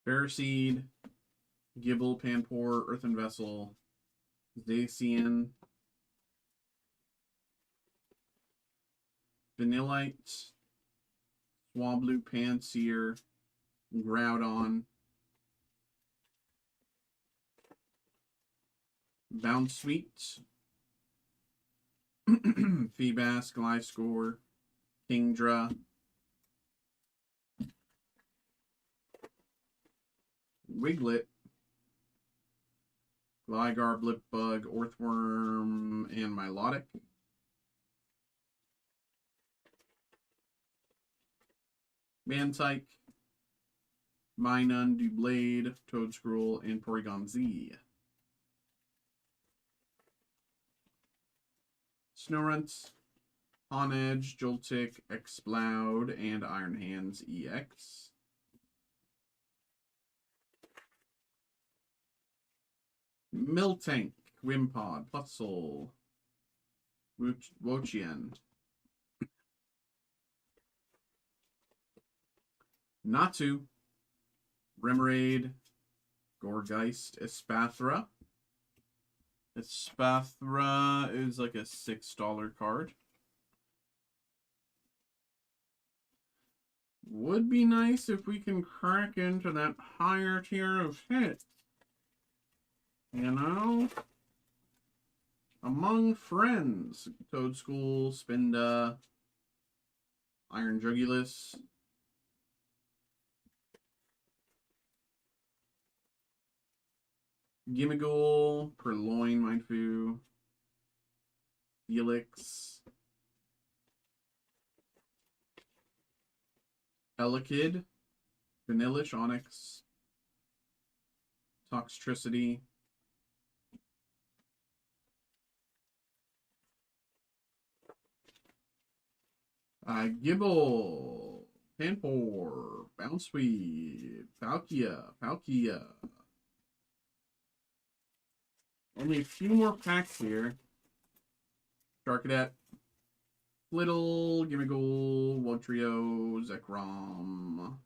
Ferroseed, Gibble, Panpour, Earthen Vessel, Zacian, Vanillite, Swablu, Panseer, Groudon, Bounsweet, Feebas, Gliscor, Kingdra, Wiglet, Gligar, Blipbug, Orthworm, and Milotic. Mantike, Minun, Doublade, Toadscroll, and Porygon Z. Snorunt, Honedge, Joltik, Exploud, and Iron Hands EX. Miltank, Wimpod, Plusle, Wochien. Natu, Remoraid, Gourgeist, Espathra. Espathra is like a $6 card. Would be nice if we can crack into that higher tier of hits. You know? Among Friends, Toadschool, Spinda, Iron Jugulus, Gimmighoul, Purloin, Mindfu, Felix, Elekid, Vanillish, Onyx, Toxtricity, Gibble, Panpour, Bounsweet, Palkia. Only a few more packs here. Sharkadet, Little, Gimmighoul, Wugtrio, Zekrom.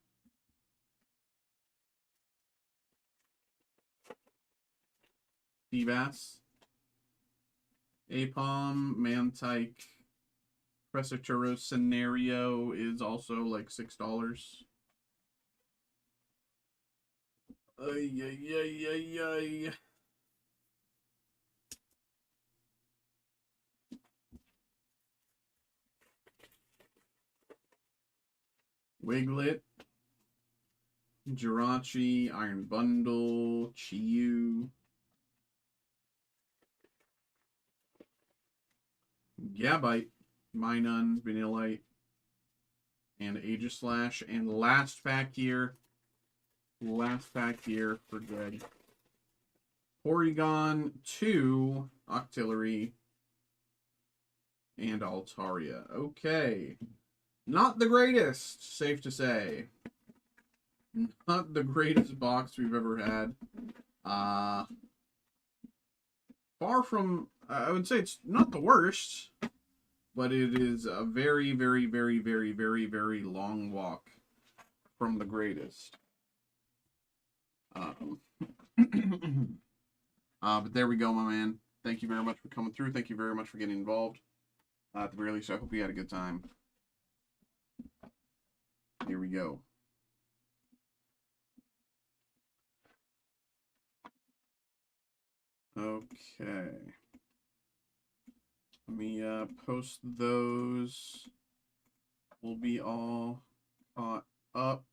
Feebas, Apom, Mantike. Presaturo Scenario is also like $6. Ay. Wiglet, Jirachi, Iron Bundle, Chiyu, Gabite, Minun, Vanillite, and Aegislash. And last pack here for good. Porygon 2, Octillery, and Altaria. Okay. Not the greatest, safe to say. Not the greatest box we've ever had. Far from, I would say it's not the worst, but it is a very, very, very, very, very, very long walk from the greatest. But there we go, my man. Thank you very much for coming through. Thank you very much for getting involved. At the very least, I hope you had a good time. Here we go. Okay. Let me post those. We'll be all caught up.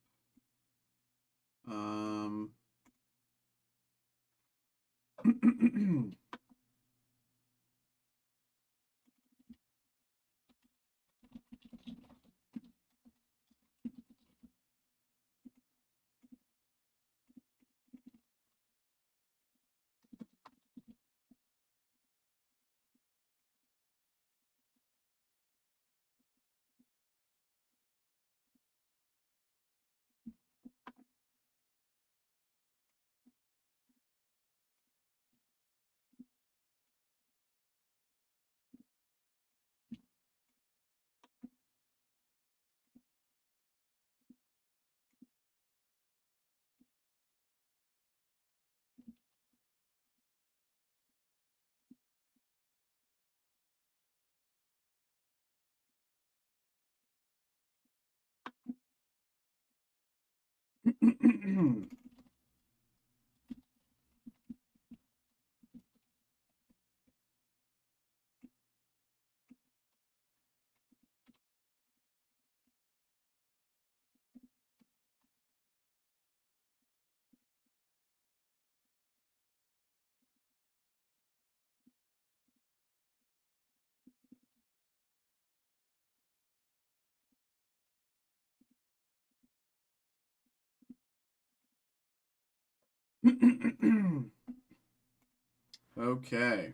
Okay.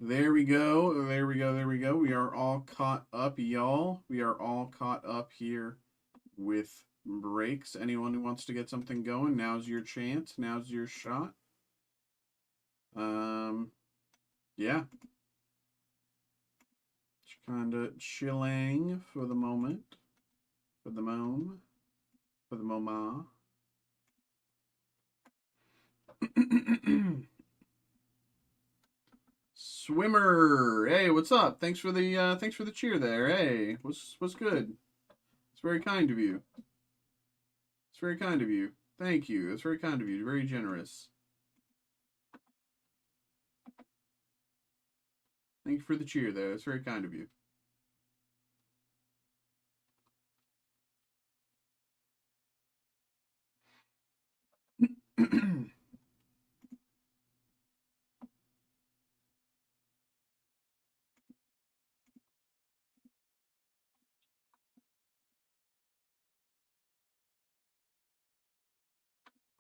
There we go. There we go. There we go. We are all caught up, y'all. We are all caught up here with breaks. Anyone who wants to get something going, now's your chance. Now's your shot. Yeah. Just kind of chilling for the moment. For the moment. For the moment. Swimmer, hey, what's up? Thanks for the cheer there. Hey, what's good? It's very kind of you. It's very kind of you. Thank you. It's very kind of you. Very generous. Thank you for the cheer there. That's very kind of you.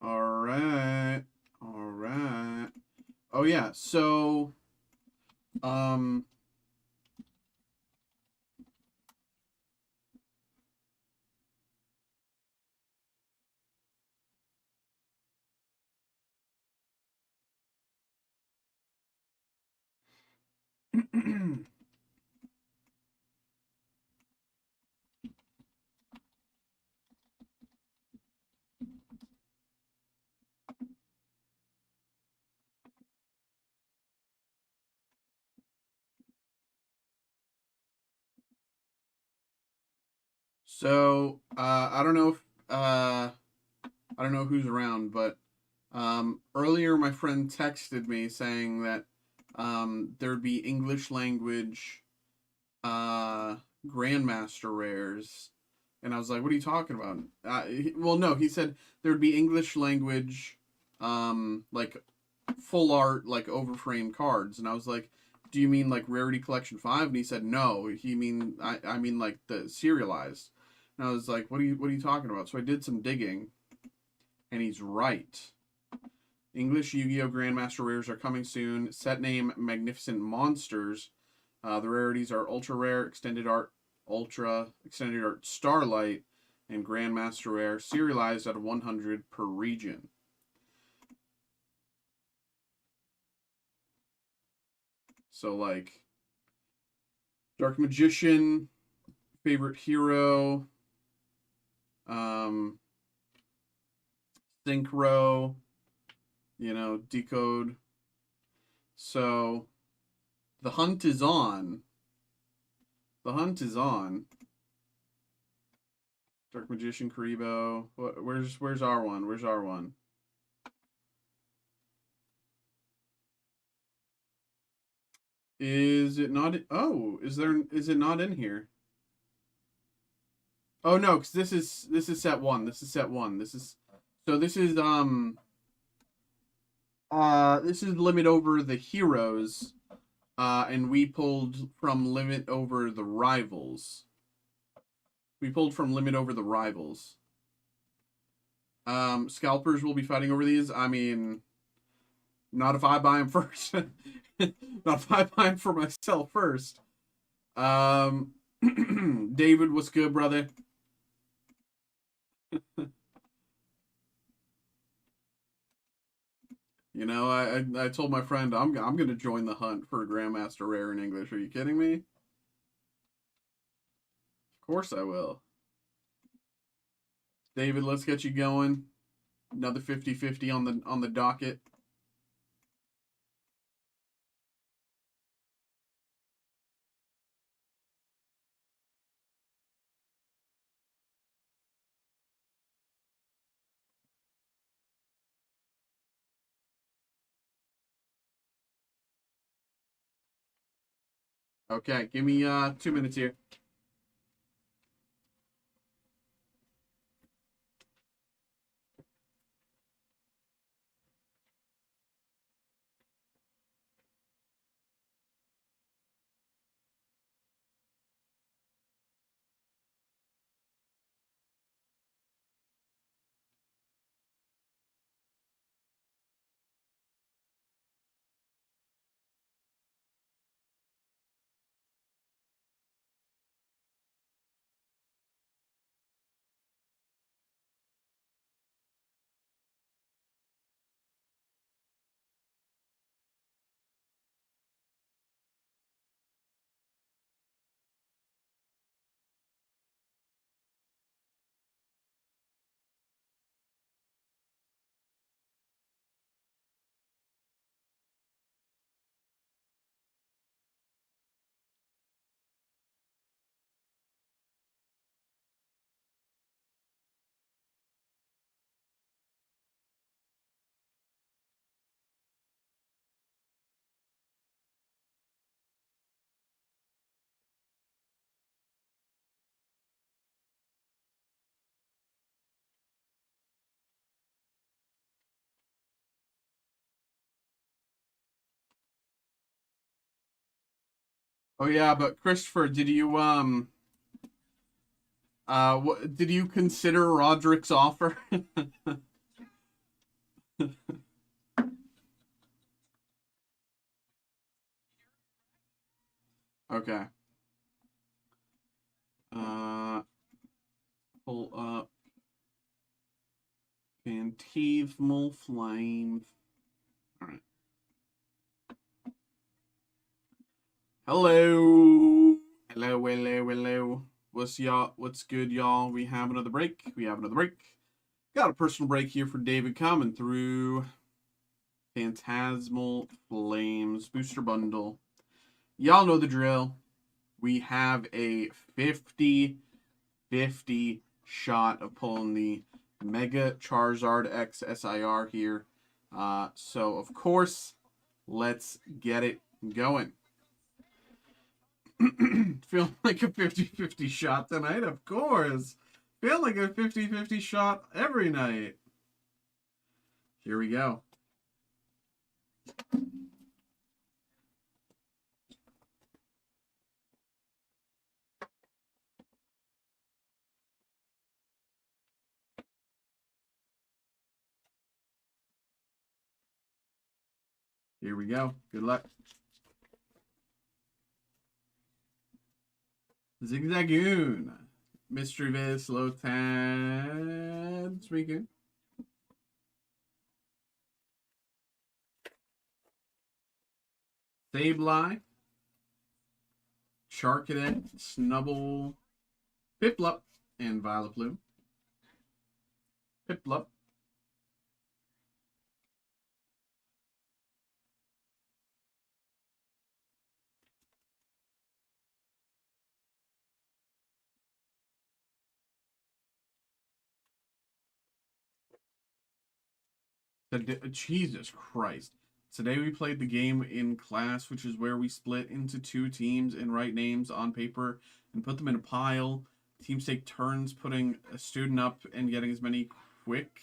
All right. All right. Oh yeah. So So I don't know if I don't know who's around, but earlier my friend texted me saying that there'd be English language Grandmaster rares, and I was like, "What are you talking about?" Well, no, he said there'd be English language like full art like overframe cards, and I was like, do you mean like Rarity Collection 5? And he said, no, I mean like the serialized. And I was like, what are you talking about? So I did some digging, and he's right. English Yu-Gi-Oh! Grandmaster Rares are coming soon. Set name Magnificent Monsters. The rarities are Ultra Rare, Extended Art Ultra, Extended Art Starlight, and Grandmaster Rare, serialized out of 100 per region. So, like, Dark Magician, Favorite Hero, Synchro, you know, Decode. So, the hunt is on. The hunt is on. Dark Magician, Karibo. Where's our one? Where's our one? Is it not? Oh, is it not in here? Oh no, because this is set one. This is set one. This is Limit Over the Heroes, and we pulled from Limit Over the Rivals. We pulled from Limit Over the Rivals. Scalpers will be fighting over these. I mean, not if I buy them first. Not if I buy them for myself first. David, what's good, brother? You know, I told my friend I'm gonna join the hunt for a Grandmaster Rare in English. Are you kidding me? Of course I will. David, let's get you going. Another 50-50 on the docket. Okay, give me 2 minutes here. Oh yeah, but Christopher, did you consider Roderick's offer? Okay. Uh, pull up Phantasmal Flames. All right. Hello. Hello, hello, hello. What's good, y'all? We have another break. Got a personal break here for David coming through. Phantasmal Flames Booster Bundle. Y'all know the drill. We have a 50-50 shot of pulling the Mega Charizard X SIR here. So, of course, let's get it going. Feeling like a 50-50 shot tonight, of course. Feeling like a 50-50 shot every night. Here we go. Here we go. Good luck. Zigzagoon. Mystery Viz, Lotad, Suicune. Sableye. Charcadet, Snubble, Piplup, and Vileplume. Piplup. Jesus Christ. Today we played the game in class, which is where we split into 2 teams and write names on paper and put them in a pile. Teams take turns putting a student up and getting as many quick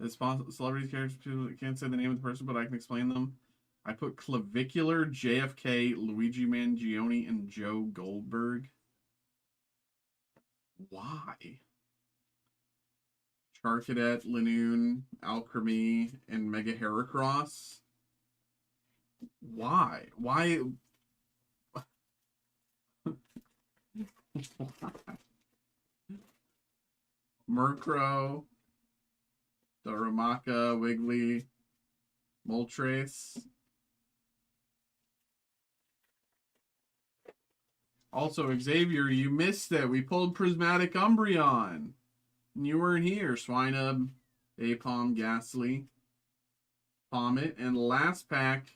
as possible. Celebrity characters, people can't say the name of the person, but I can explain them. I put Clavicular, JFK, Luigi Mangione, and Joe Goldberg. Why? Charcadet, Linoon, Alchemy, and Mega Heracross. Why? Why? Murkrow, Darumaka, Wiggly, Moltres. Also, Xavier, you missed it. We pulled Prismatic Umbreon. You weren't here. Swinub, Apom, Ghastly, Comet, and last pack.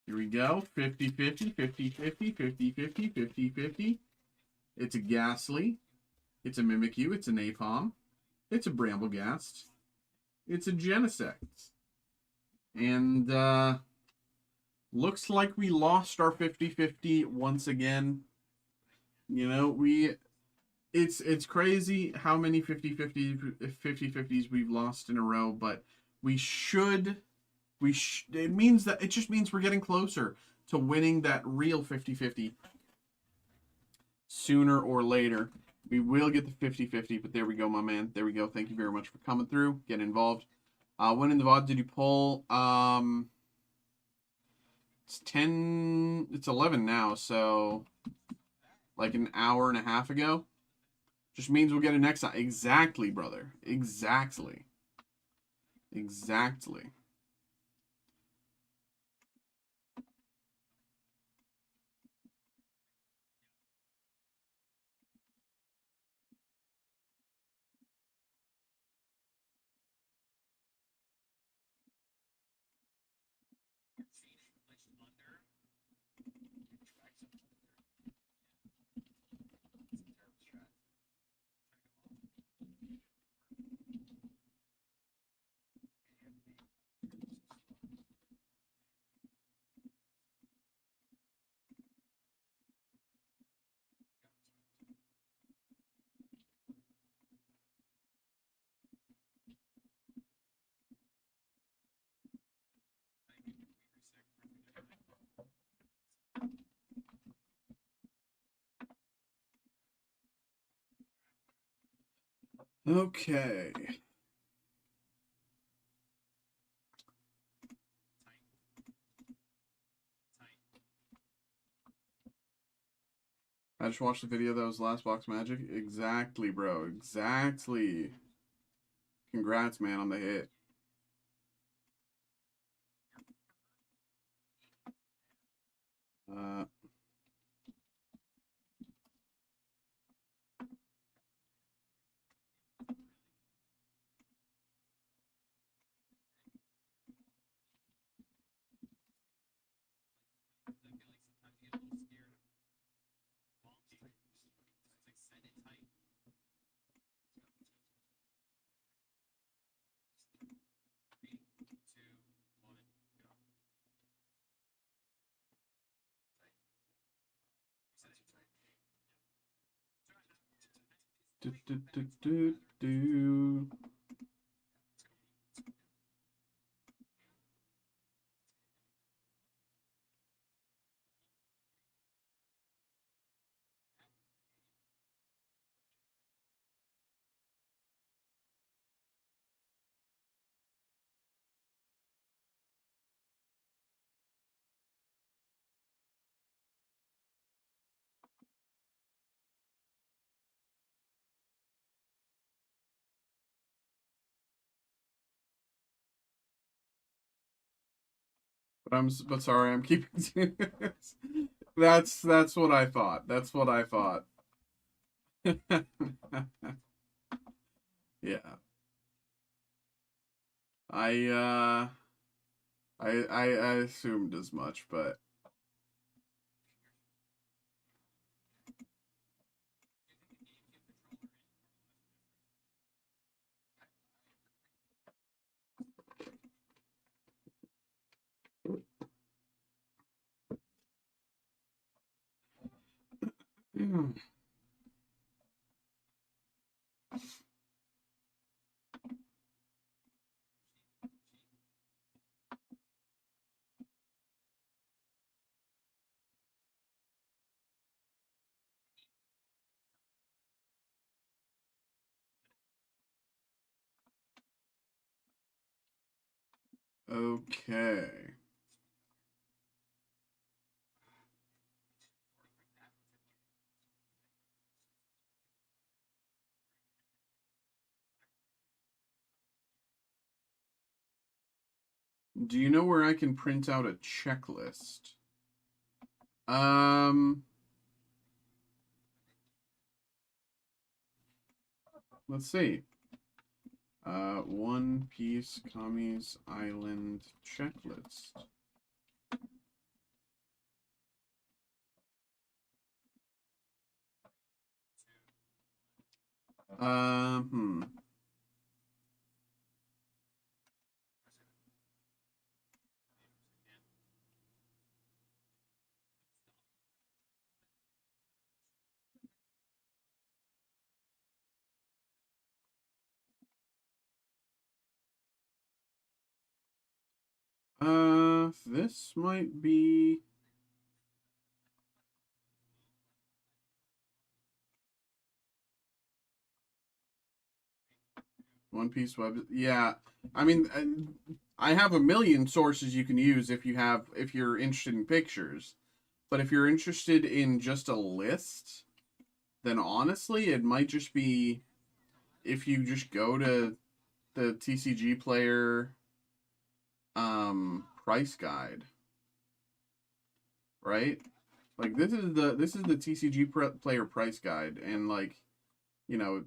Here we go. 50-50, 50-50, 50-50, 50-50. It's a Ghastly. It's a Mimikyu. It's an Apom. It's a Brambleghast. It's a Genesect. And looks like we lost our 50-50 once again. You know, it's crazy how many 50-50s we've lost in a row, but it just means we're getting closer to winning that real 50-50 sooner or later. We will get the 50-50, but there we go, my man. There we go. Thank you very much for coming through, getting involved. When in the VOD did you pull? It's 11 now, so like an hour and a half ago. Just means we'll get it next time. Exactly, brother. Exactly. Exactly. Okay. I just watched the video that was last box magic. Exactly, bro. Exactly. Congrats, man, on the hit. Do, do, do, do, do. but sorry, I'm keeping. That's what I thought. That's what I thought. Yeah. I I assumed as much, but okay. Do you know where I can print out a checklist? Um, let's see. One Piece Kami's Island checklist. Hmm. This might be One Piece web. Yeah, I mean, I have a million sources you can use if you're interested in pictures. But if you're interested in just a list, then honestly, it might just be if you just go to the TCG player price guide, right? Like this is the TCG player price guide, and like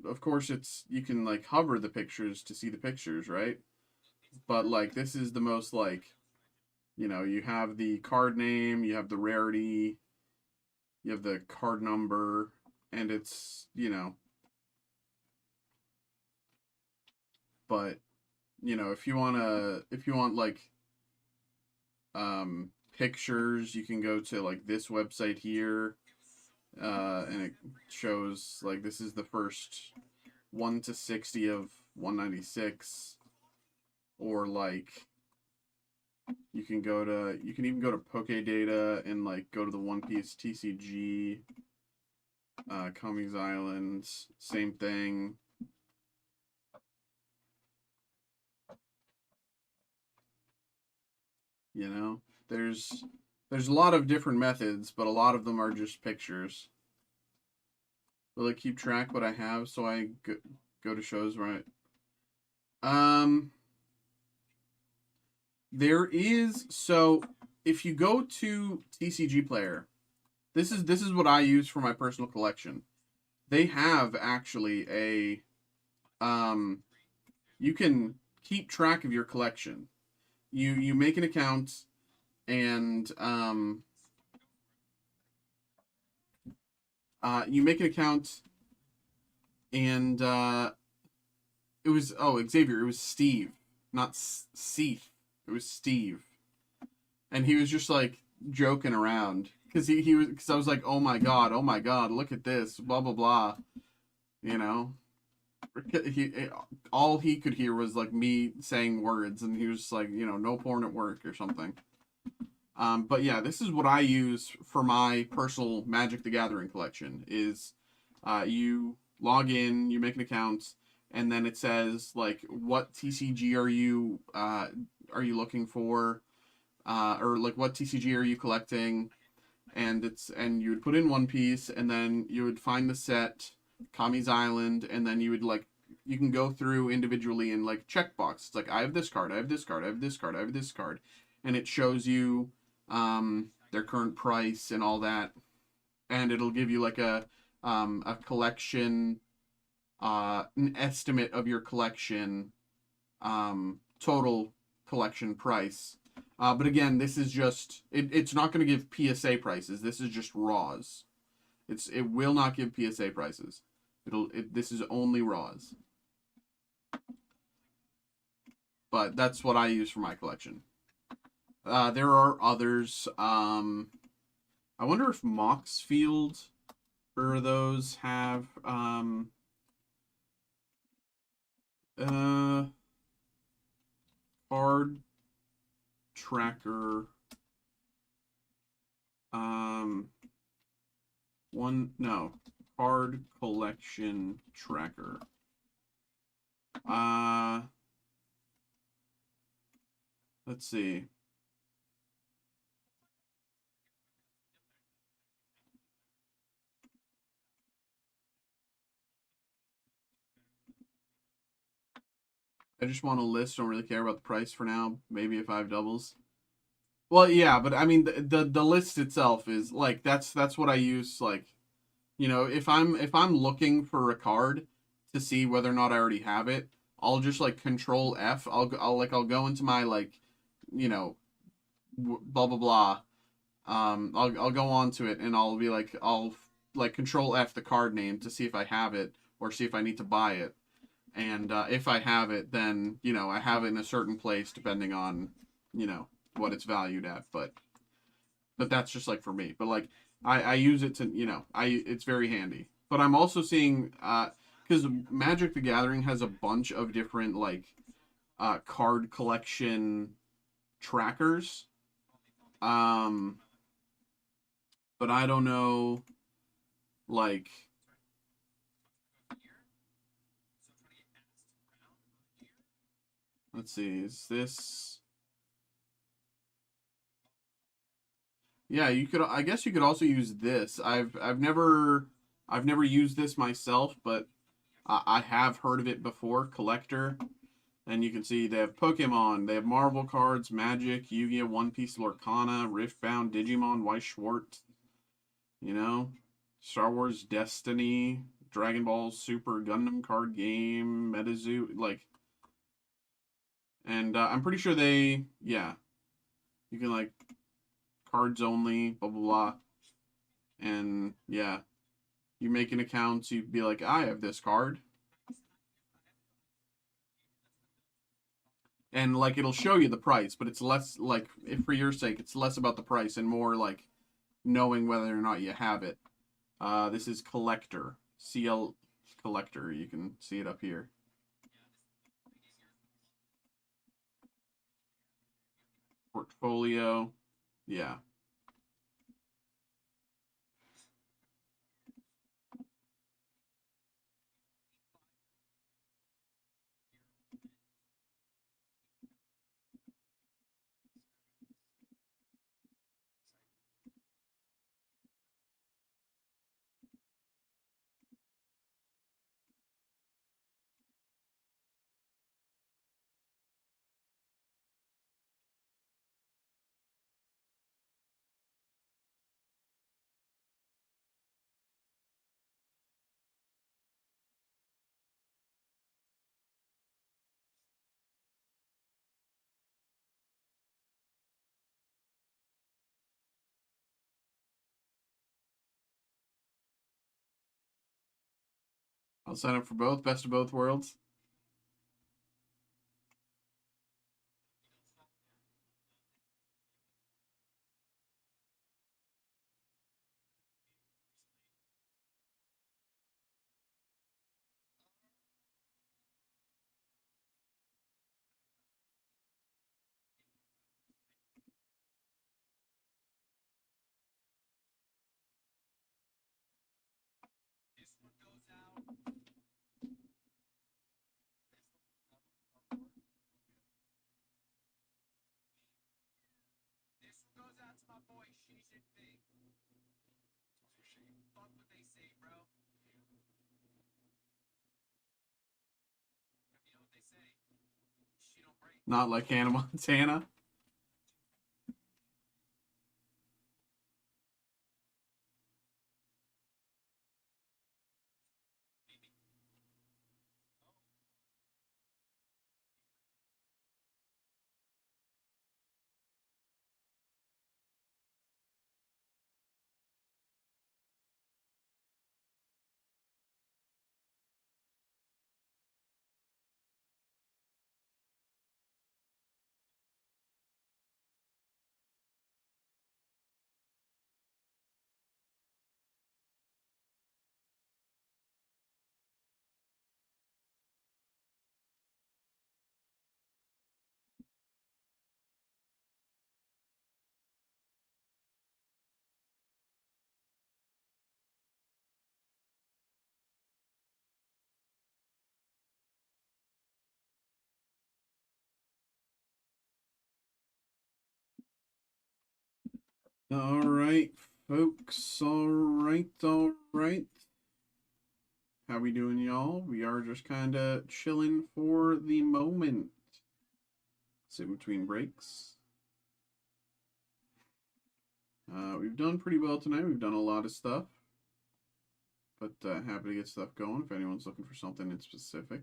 of course you can like hover the pictures to see the pictures, right? But like this is the most like you have the card name, you have the rarity, you have the card number, and it's but if you want like pictures, you can go to like this website here, and it shows like this is the first 1 to 60 of 196, or like you can even go to Poke Data and like go to the One Piece TCG, Kami's Island, same thing. You know, there's a lot of different methods, but a lot of them are just pictures. Will it keep track what I have so I go to shows right? Um, there is so if you go to TCG Player, this is what I use for my personal collection. They have actually a you can keep track of your collection. You make an account and you make an account and it was Xavier. It was Steve, not Seath. It was Steve, and he was just like joking around because he was because I was like, oh my god, look at this, blah blah blah. You know, he all he could hear was like me saying words, and he was just like, no porn at work or something. But yeah, this is what I use for my personal Magic the Gathering collection. Is you log in, you make an account, and then it says like what TCG are you looking for, or like what TCG are you collecting, and you would put in One Piece, and then you would find the set, Kami's Island, and then you would like you can go through individually and like checkbox. It's like I have this card, I have this card, I have this card, I have this card, and it shows you their current price and all that, and it'll give you like a collection, an estimate of your collection, total collection price. But again, this is just it's not going to give PSA prices. This is just raws. It will not give PSA prices. This is only raws. But that's what I use for my collection. There are others. I wonder if Moxfield or those have card tracker. Card collection tracker. Let's see. I just want a list. Don't really care about the price for now. Maybe if I have doubles. Well, yeah, but I mean the list itself is like that's what I use. Like, you know, if I'm looking for a card to see whether or not I already have it, I'll just like Control F. I'll go into my like, you know, blah blah blah. I'll go on to it and I'll like Control F the card name to see if I have it or see if I need to buy it. And if I have it, then, you know, I have it in a certain place depending on, you know, what it's valued at. But that's just like for me. But like I use it to, you know, it's very handy. But I'm also seeing because Magic the Gathering has a bunch of different like card collection trackers. But I don't know, like, let's see, is this? Yeah, you could. I guess you could also use this. I've never used this myself, but I have heard of it before. Collector, and you can see they have Pokemon, they have Marvel cards, Magic, Yu-Gi-Oh, One Piece, Lorcana, Riftbound, Digimon, Weiss Schwartz. You know, Star Wars Destiny, Dragon Ball Super, Gundam card game, MetaZoo, like, and I'm pretty sure yeah, you can like cards only, blah blah blah, and yeah, you make an account, you'd be like, I have this card, and like it'll show you the price, but it's less like if for your sake, it's less about the price and more like knowing whether or not you have it. This is Collector, CL Collector. You can see it up here. Portfolio, yeah. I'll sign up for both. Best of both worlds. Not like Hannah Montana. All right, folks. All right, all right. How we doing, y'all? We are just kind of chilling for the moment. Sit between breaks. We've done pretty well tonight. We've done a lot of stuff, but happy to get stuff going if anyone's looking for something in specific.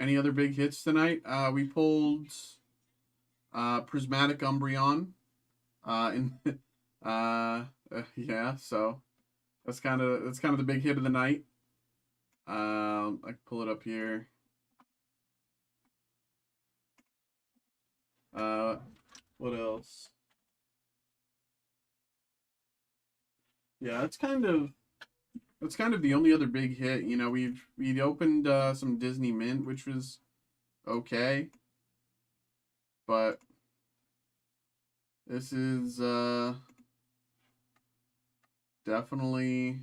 Any other big hits tonight? We pulled Prismatic Umbreon. In yeah, so that's kind of the big hit of the night. I can pull it up here. Uh, what else? Yeah, that's kind of the only other big hit. You know, we opened some Disney Mint, which was okay, but this is definitely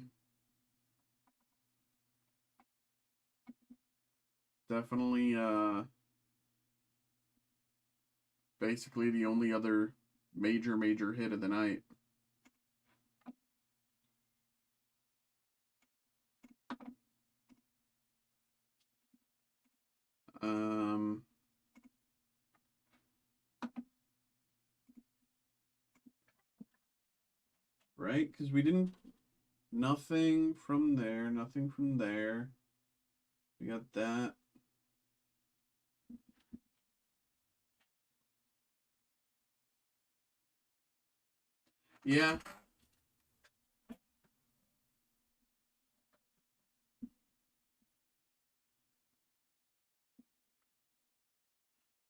basically the only other major hit of the night. Um, right? Because we didn't. Nothing from there. Nothing from there. We got that. Yeah.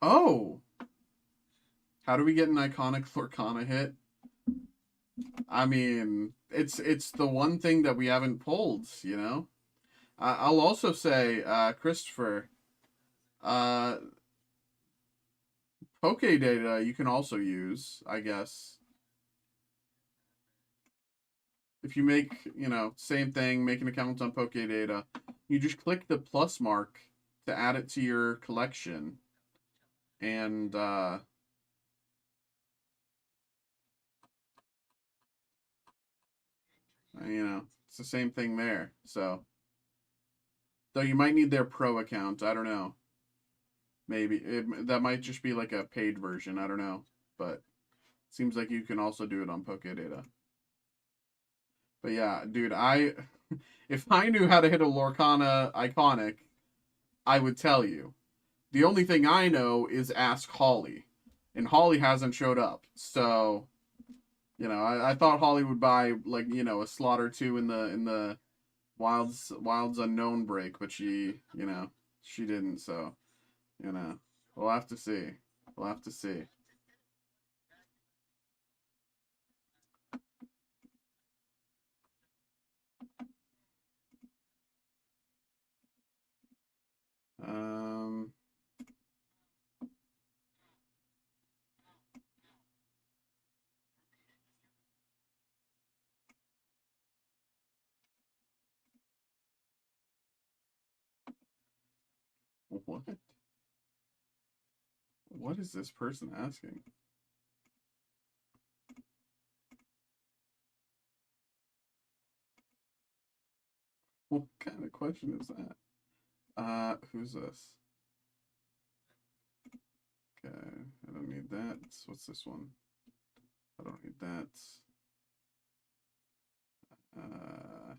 Oh, how do we get an iconic Lorcana hit? I mean, it's the one thing that we haven't pulled. You know. I'll also say, Christopher, uh, Poke data you can also use, I guess. If you make, same thing, make an account on Poke data, you just click the plus mark to add it to your collection, and it's the same thing there. So, though you might need their pro account, I don't know. Maybe that might just be like a paid version. I don't know, but seems like you can also do it on Poke data. But yeah, dude, if I knew how to hit a Lorcana iconic, I would tell you. The only thing I know is ask Holly, and Holly hasn't showed up. So, I thought Holly would buy like a slot or two in the Wilds Unknown break, but she didn't. So, we'll have to see. We'll have to see. Um, what? What is this person asking? What kind of question is that? Who's this? Okay, I don't need that. What's this one? I don't need that. Uh,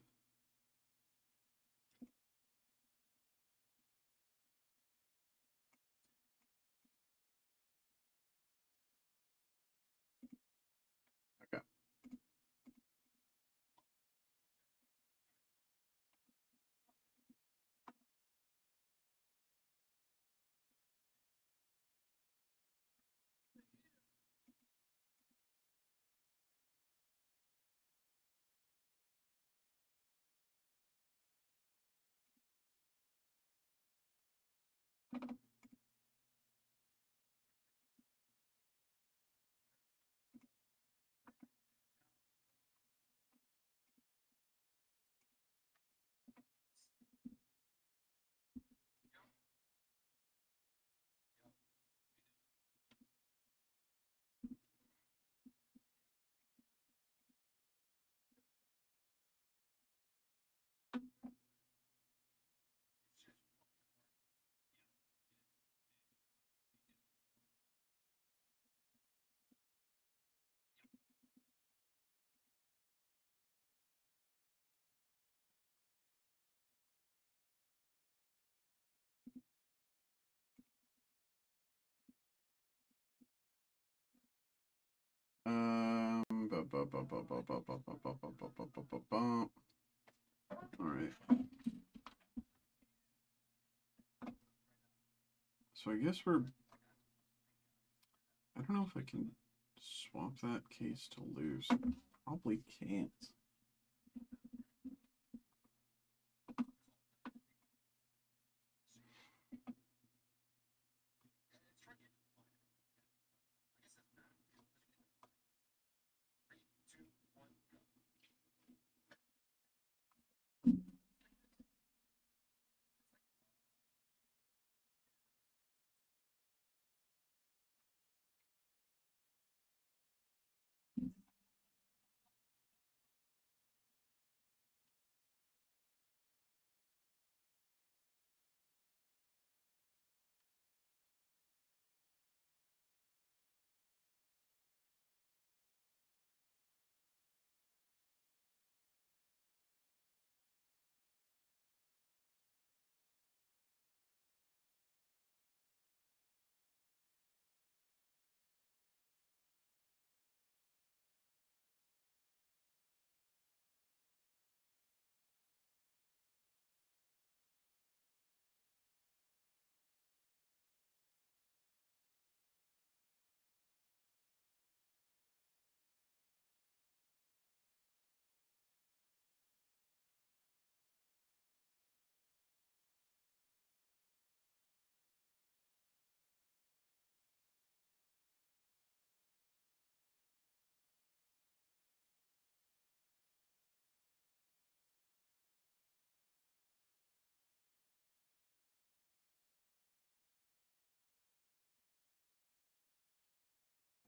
okay. Alright. So I guess we're... I don't know if I can swap that case to loose. Probably can't.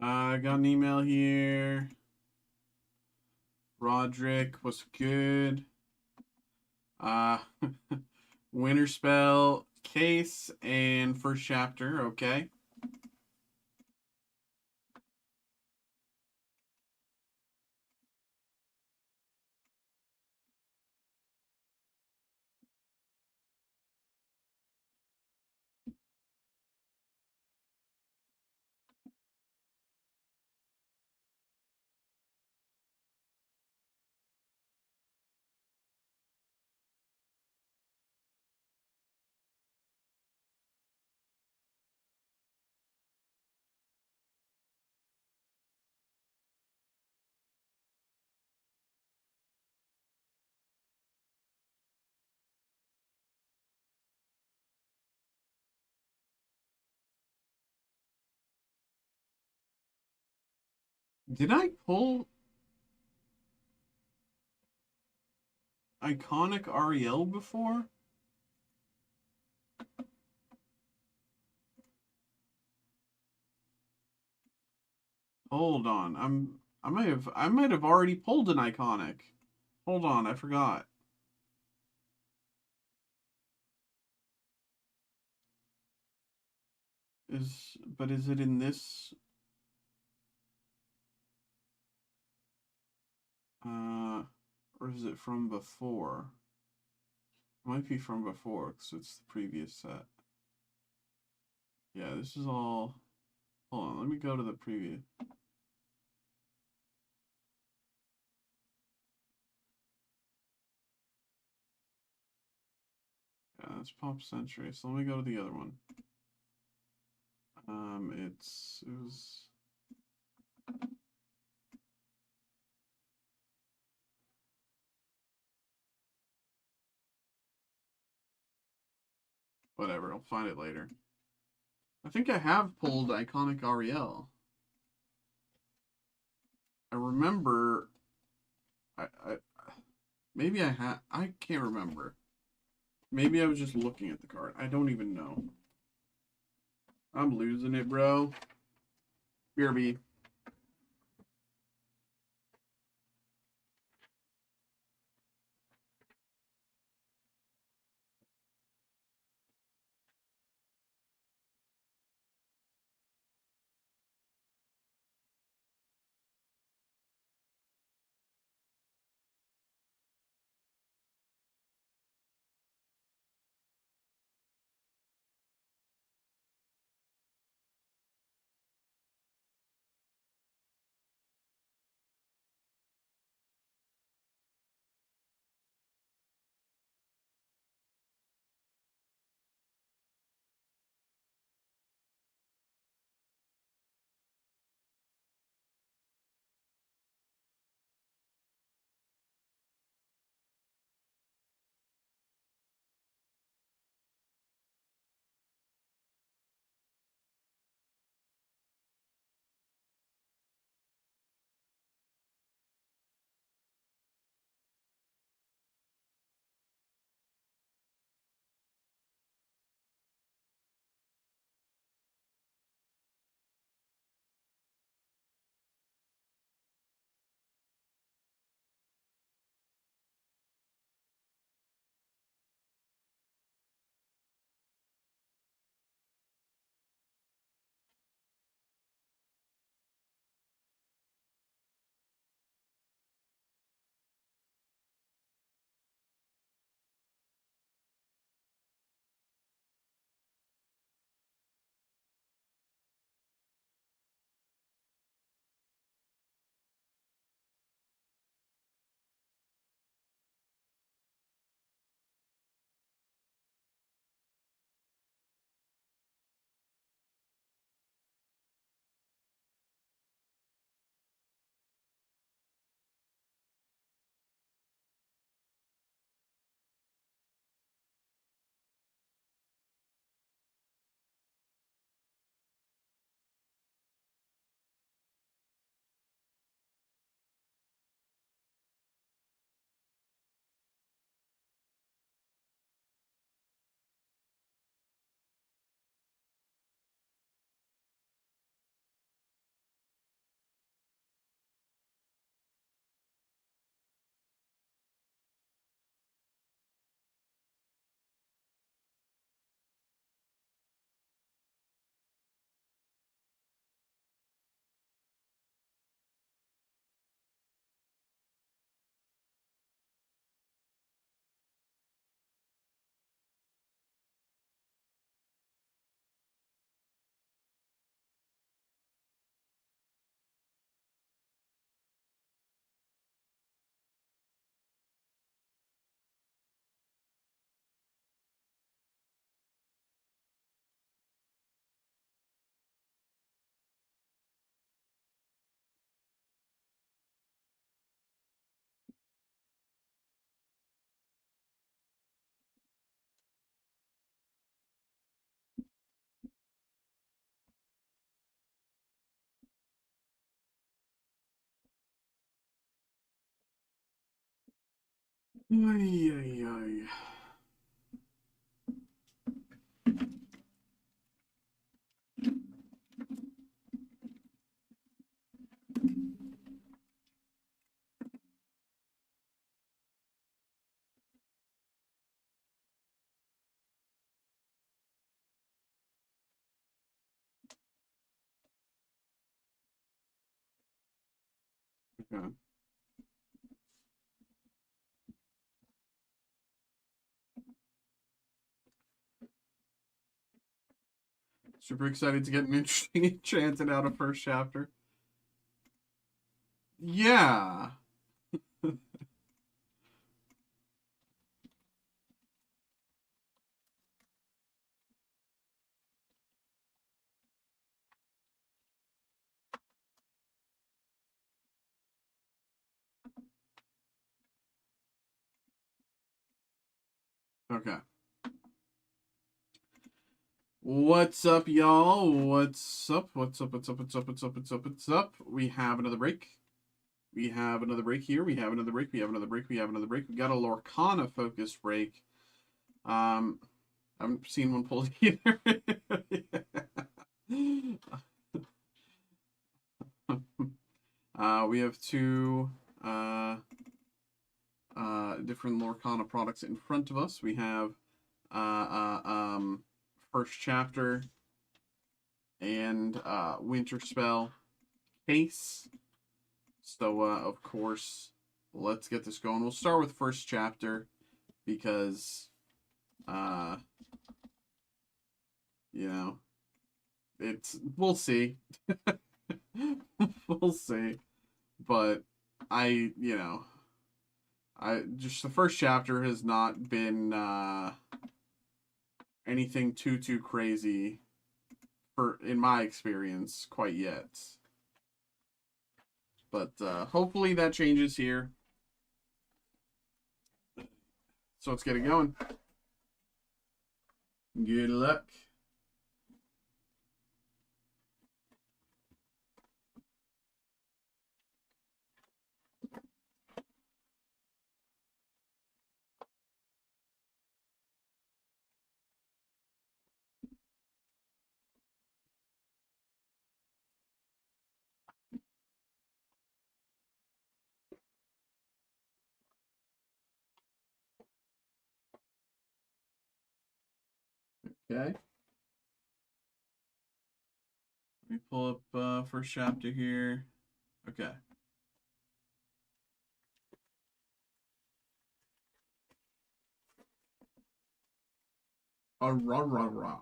I got an email here. Roderick, what's good? Winter Spell case and first chapter, okay. Did I pull iconic Ariel before? Hold on. I might have already pulled an iconic. Hold on, I forgot. Is it in this or is it from before? It might be from before because it's the previous set. Yeah, this is all. Hold on, let me go to the previous. Yeah, that's Pop Century. So let me go to the other one. It was. Whatever, I'll find it later. I think I have pulled iconic Ariel. I remember. I maybe I had. I can't remember. Maybe I was just looking at the card. I don't even know. I'm losing it, bro. BRB. Ay, ay, ay. Okay. Super excited to get an interesting enchanted out of first chapter. Yeah. Okay. What's up, y'all? What's up? What's up? What's up? What's up? What's up? What's up? What's up? We have another break. We have another break here. We have another break. We have another break. We have another break. We got a Lorcana focus break. I haven't seen one pulled either. We have two different Lorcana products in front of us. We have first chapter and winter spell case. So of course, let's get this going. We'll start with first chapter because you know, we'll see. We'll see. But I just the first chapter has not been anything too crazy in my experience quite yet. But hopefully that changes here. So let's get it going. Good luck. Okay. Let me pull up first chapter here. Okay. Rah.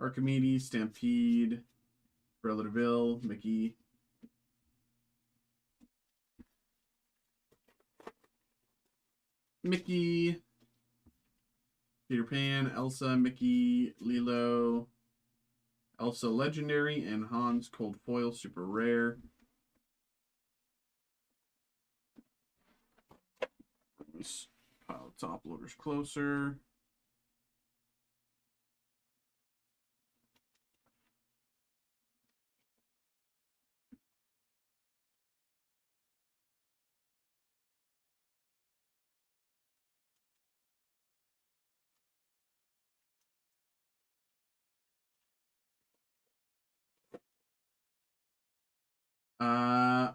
Archimedes, Stampede, Relativille, Mickey. Mickey, Peter Pan, Elsa, Mickey, Lilo, Elsa Legendary, and Hans Cold Foil Super Rare. Let's pile top loaders closer.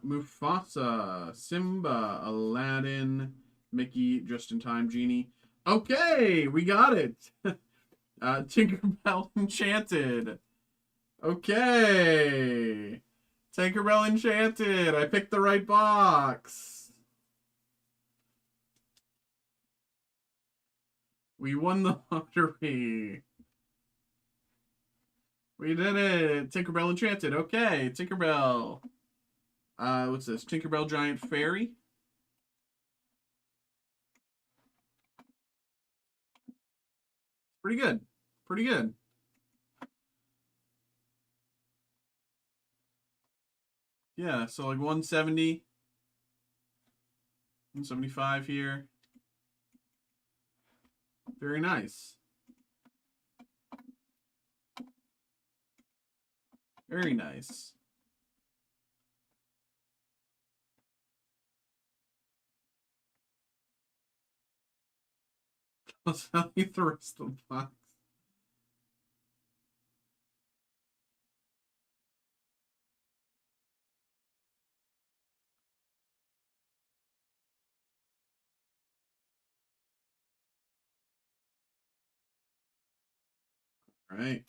Mufasa, Simba, Aladdin, Mickey, Just in Time, Genie. Okay, we got it. Tinkerbell Enchanted. Okay. Tinkerbell Enchanted. I picked the right box. We won the lottery. We did it. Tinkerbell Enchanted. Okay, Tinkerbell. What's this? Tinkerbell Giant Fairy. Pretty good. Pretty good. Yeah, so like 170. 175 here. Very nice. Very nice. I'll tell you the rest of the box. All right.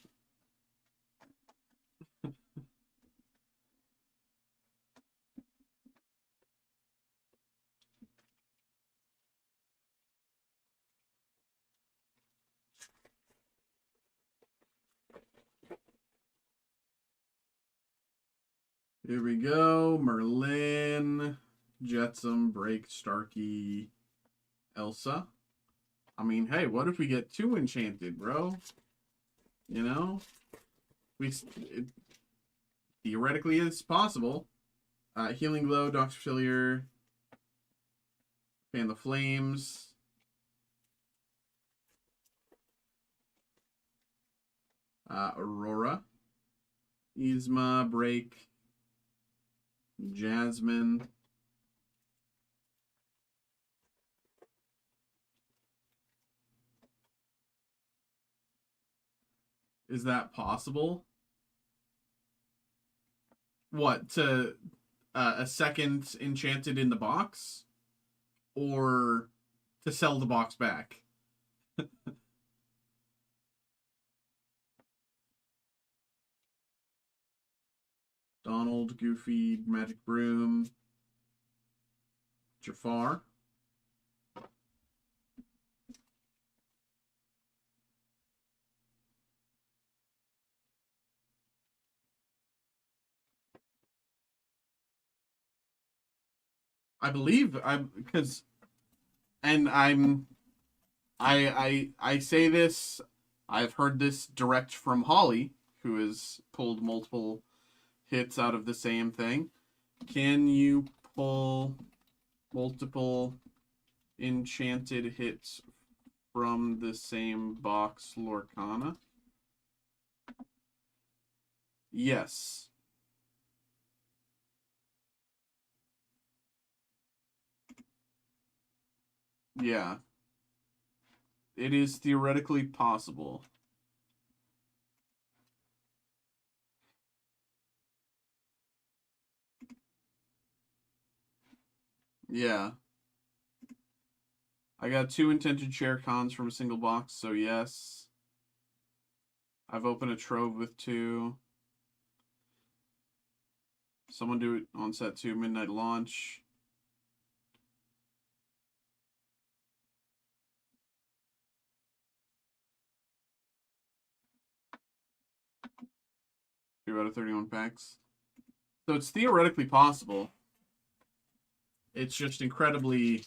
Here we go. Merlin, Jetsam, Break, Starkey, Elsa. I mean, hey, what if we get 2 enchanted, bro? You know? It theoretically is possible. Healing Glow, Dr. Facilier, Fan the Flames. Aurora. Yzma, Break, Jasmine. Is that possible? What, to a second enchanted in the box? Or to sell the box back? Donald, Goofy, Magic Broom, Jafar. I believe because, and I say this, I've heard this direct from Holly, who has pulled multiple hits out of the same thing. Can you pull multiple enchanted hits from the same box, Lorcana? Yes. Yeah. It is theoretically possible. Yeah. I got 2 intended share cons from a single box, so yes. I've opened a trove with 2. Someone do it on set 2, midnight launch. Two out of 31 packs. So it's theoretically possible. It's just incredibly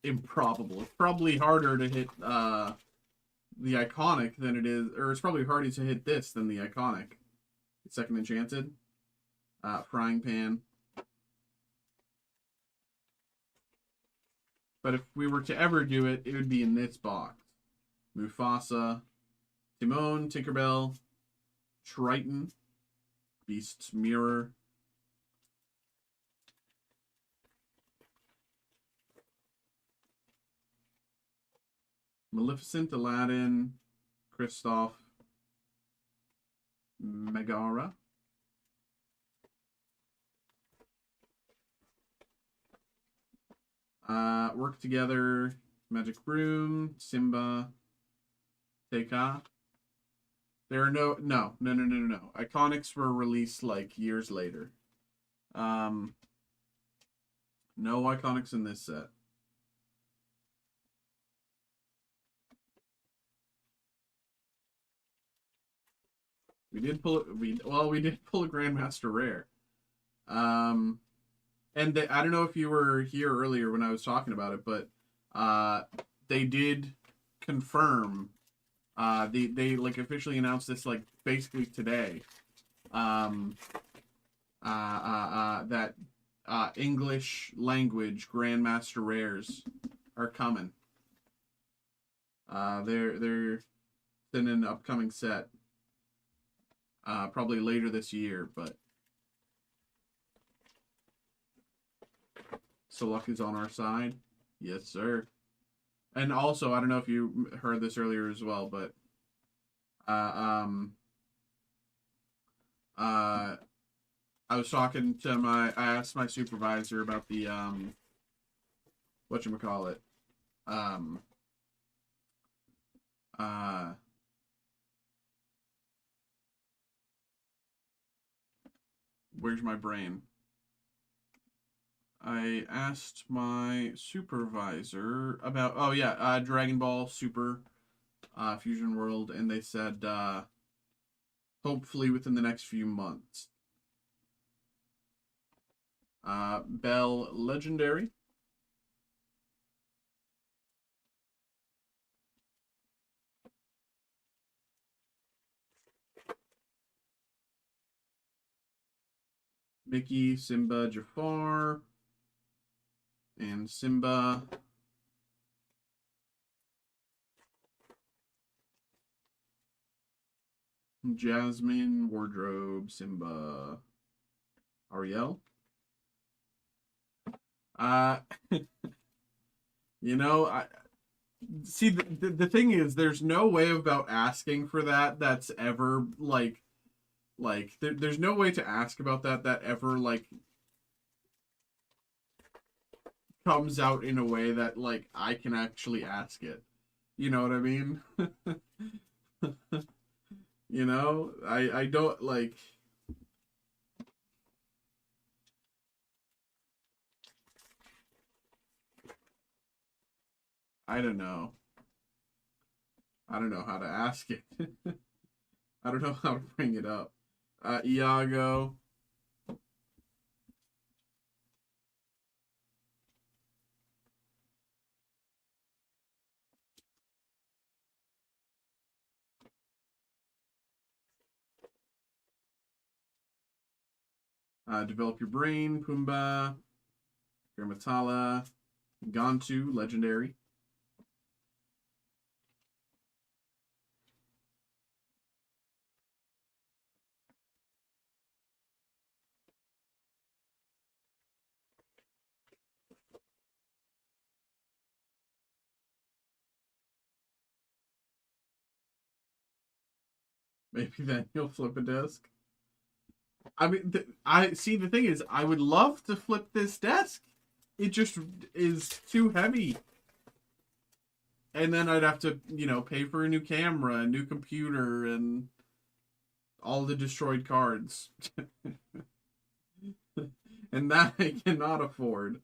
improbable. It's probably harder to hit the iconic than it is, or it's probably harder to hit this than the iconic. Second enchanted. Frying pan. But if we were to ever do it, it would be in this box. Mufasa, Timon, Tinkerbell, Triton, Beast's Mirror, Maleficent, Aladdin, Kristoff, Megara, Work Together, Magic Broom, Simba, Teika. There are no. Iconics were released like years later. No iconics in this set. We did pull it. We did pull a Grandmaster Rare. And I don't know if you were here earlier when I was talking about it, but they did confirm. They like officially announced this like basically today. That English language Grandmaster Rares are coming. They're in an upcoming set. Probably later this year, but so luck is on our side. Yes, sir. And also, I don't know if you heard this earlier as well, but uh, um, uh, I was talking to I asked my supervisor about the whatchamacallit, um, uh, where's my brain? I asked my supervisor about, oh yeah, Dragon Ball Super Fusion World, and they said hopefully within the next few months. Bell Legendary. Mickey, Simba, Jafar, and Simba. Jasmine, Wardrobe, Simba, Ariel. Uh, you know, I see the thing is, there's no way about asking for that that's ever there's no way to ask about that ever like comes out in a way that like I can actually ask it. You know what I mean? You know, I don't like. I don't know. I don't know how to ask it. I don't know how to bring it up. Iago. Develop Your Brain, Pumbaa, Garamatala, Gantu, Legendary. Maybe then you'll flip a disc. I mean, I see. The thing is, I would love to flip this desk. It just is too heavy, and then I'd have to, pay for a new camera, a new computer, and all the destroyed cards, and that I cannot afford.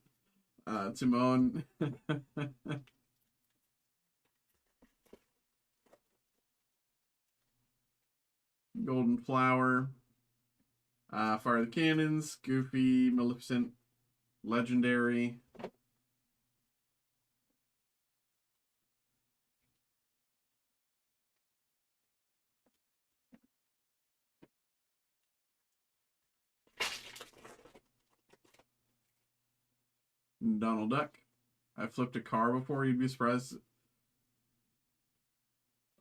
Timon. Golden Flower. Fire the Cannons, Goofy, Maleficent, Legendary. Donald Duck. I flipped a car before, you'd be surprised.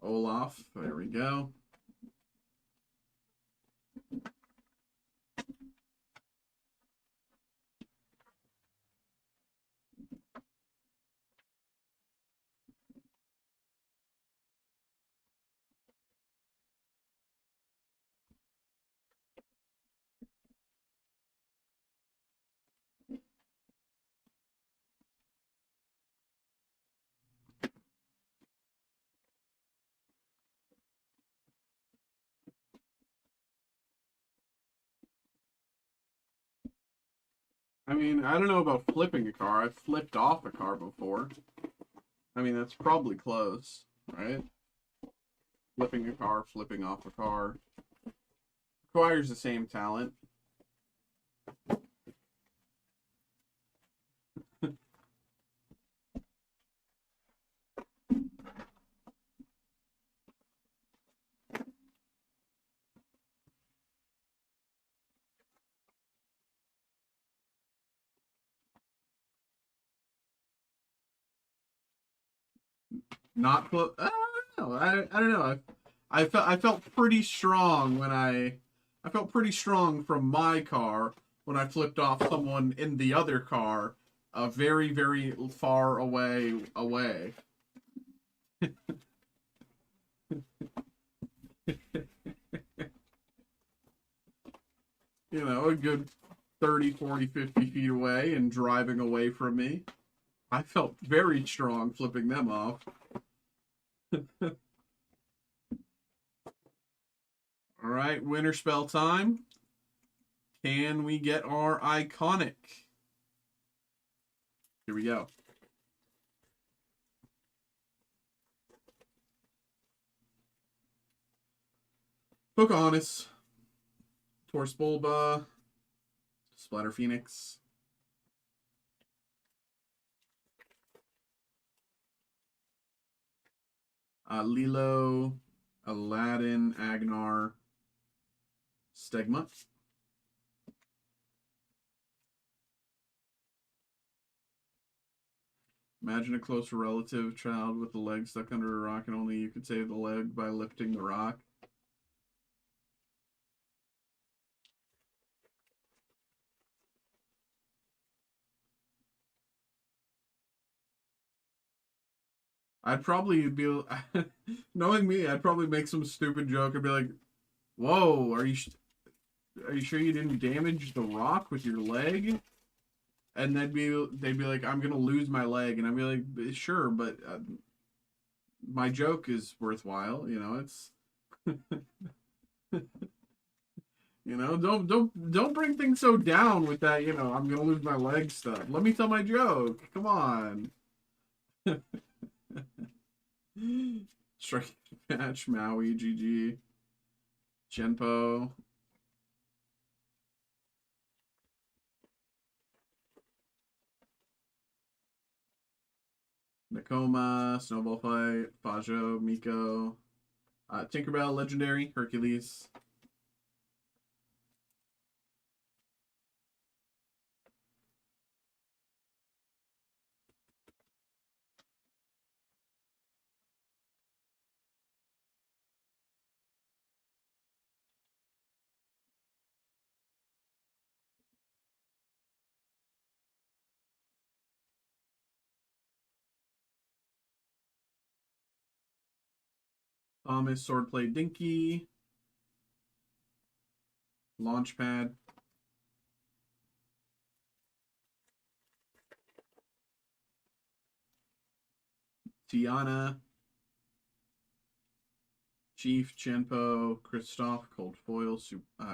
Olaf, there we go. I mean, I don't know about flipping a car. I've flipped off a car before. I mean, that's probably close, right? Flipping a car, flipping off a car. Requires the same talent. Not flip. I don't know. I don't know. I felt pretty strong when I felt pretty strong from my car when I flipped off someone in the other car, very very far away. You know, a good 30, 40, 50 feet away and driving away from me. I felt very strong flipping them off. All right, winter spell time. Can we get our iconic? Here we go. Pocahontas, Taurus Bulba, Splatter Phoenix, Lilo, Aladdin, Agnar, Stegma. Imagine a close relative child with a leg stuck under a rock and only you could save the leg by lifting the rock. I'd probably be, knowing me, I'd probably make some stupid joke and be like, "Whoa, are you sure you didn't damage the rock with your leg?" And they'd be like, "I'm gonna lose my leg," and I'd be like, "Sure, but my joke is worthwhile, you know. It's, you know, don't bring things so down with that. You know, I'm gonna lose my leg stuff. Let me tell my joke. Come on." Strike match, Maui, GG, Genpo. Nakoma, Snowball Fight, Fajo, Miko, Tinkerbell, Legendary, Hercules. Thomas, Swordplay, Dinky, Launchpad, Tiana, Chief, Chenpo, Kristoff, Cold Foil,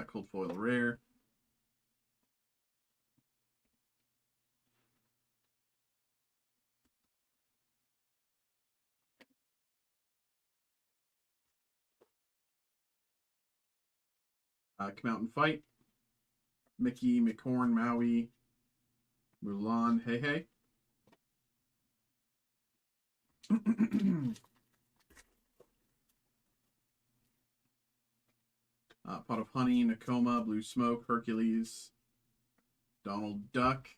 Cold Foil Rare. Come out and fight. Mickey, McHorn, Maui, Mulan, Hey Hey. Pot of Honey, Nakoma, Blue Smoke, Hercules, Donald Duck.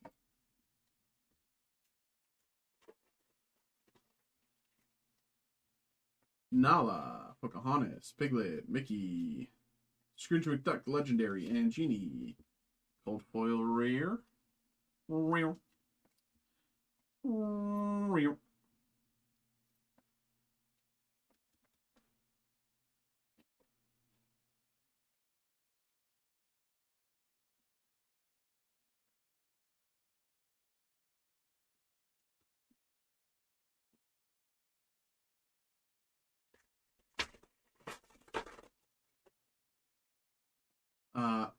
Nala, Pocahontas, Piglet, Mickey, Scrooge McDuck, Legendary, and Genie. Cold Foil Rare. Real. Real.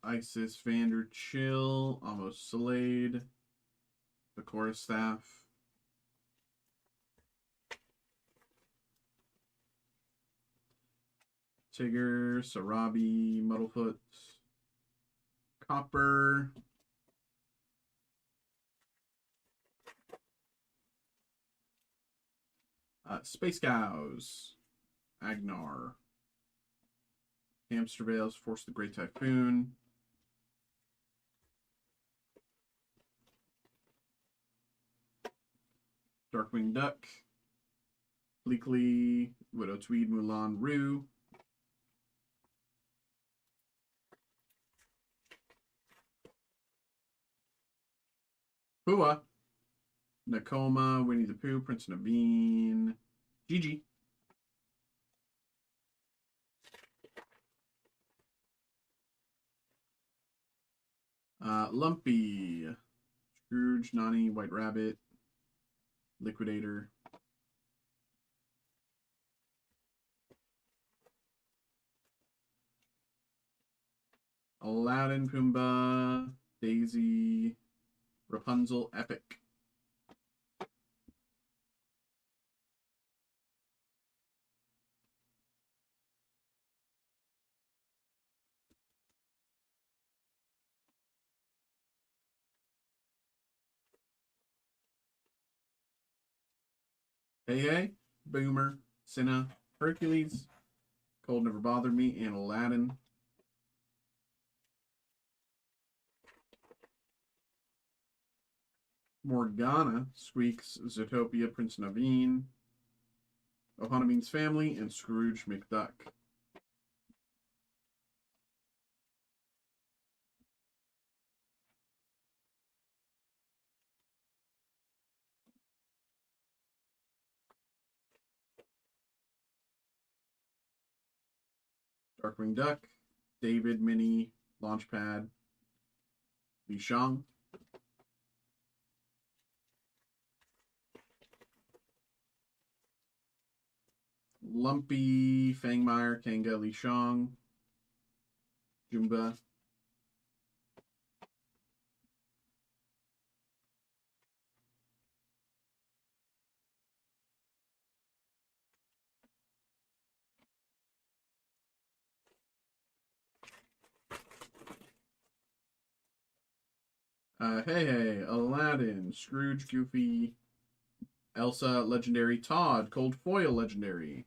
Isis Vander Chill, Almost Slade, the Chorus Staff. Tigger, Sarabi, Muddlefoot, Copper, Space Cows, Agnar, Hamster Bales, Force the Great Typhoon, Darkwing Duck, Bleakley, Widow Tweed, Mulan, Rue, Pua, Nakoma, Winnie the Pooh, Prince Naveen, GG. Lumpy, Scrooge, Nani, White Rabbit, Liquidator. Aladdin, Pumbaa, Daisy, Rapunzel, Epic. Hey Hey, Boomer, Cinna, Hercules, Cold Never Bothered Me, and Aladdin. Morgana, Squeaks, Zootopia, Prince Naveen, Ohana Bean's Family, and Scrooge McDuck. Darkwing Duck, David, Minnie, Launchpad, Li Shang. Lumpy, Fangmire, Kanga, Li Shang, Jumba. Hey Hey, Aladdin, Scrooge, Goofy, Elsa, Legendary, Todd, Cold Foil, Legendary.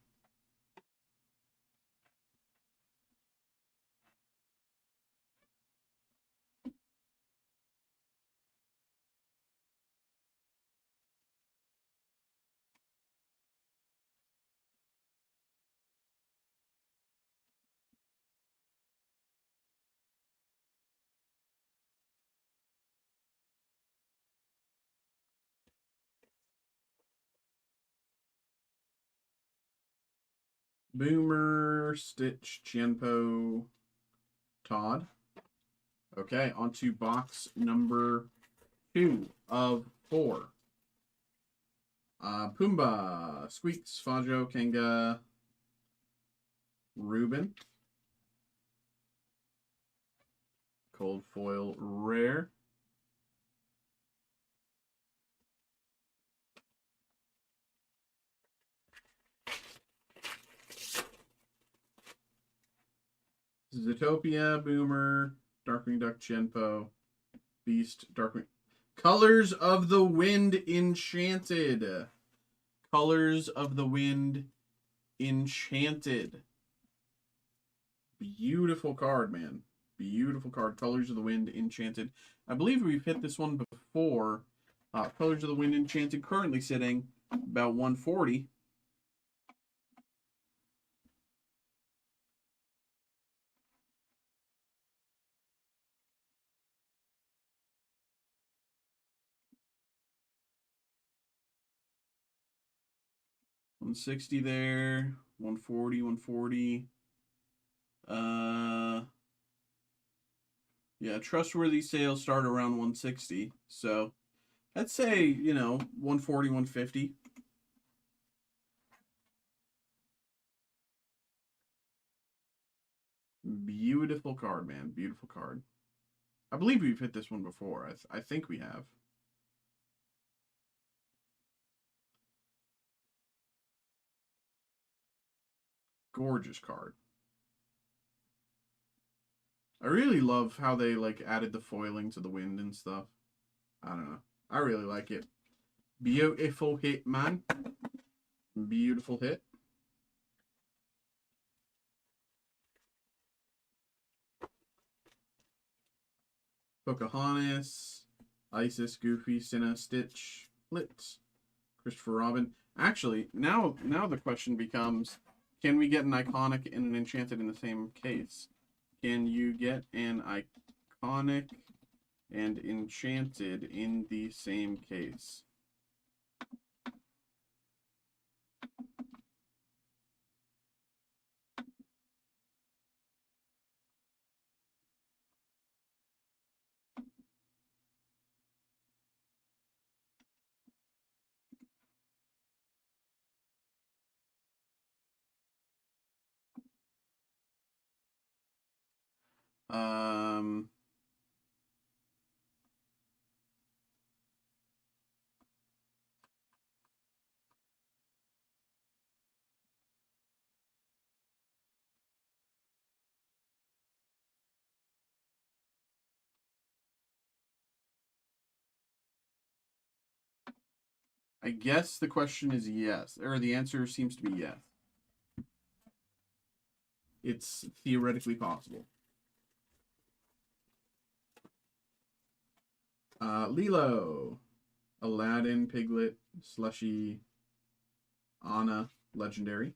Boomer, Stitch, Genpo, Todd. Okay, on to box number 2 of 4. Pumbaa, Squeaks, Fajo, Kanga, Ruben. Cold foil rare. Zootopia, Boomer, Darkwing Duck, Genpo, Beast, Darkwing. Colors of the Wind Enchanted. Colors of the Wind Enchanted. Beautiful card, man. Beautiful card. Colors of the Wind Enchanted. I believe we've hit this one before. Colors of the Wind Enchanted currently sitting about 140. $160 there, 140, 140. Yeah, trustworthy sales start around 160. So I'd say, 140, 150. Beautiful card, man. Beautiful card. I believe we've hit this one before. I think we have. Gorgeous card. I really love how they added the foiling to the wind and stuff. I don't know. I really like it. Beautiful hit, man. Beautiful hit. Pocahontas, Isis, Goofy, Cinna, Stitch, Blitz, Christopher Robin. Actually, now the question becomes, can we get an iconic and an enchanted in the same case? Can you get an iconic and enchanted in the same case? Um, I guess the question is yes, or the answer seems to be yes. It's theoretically possible. Lilo, Aladdin, Piglet, Slushy, Anna, Legendary.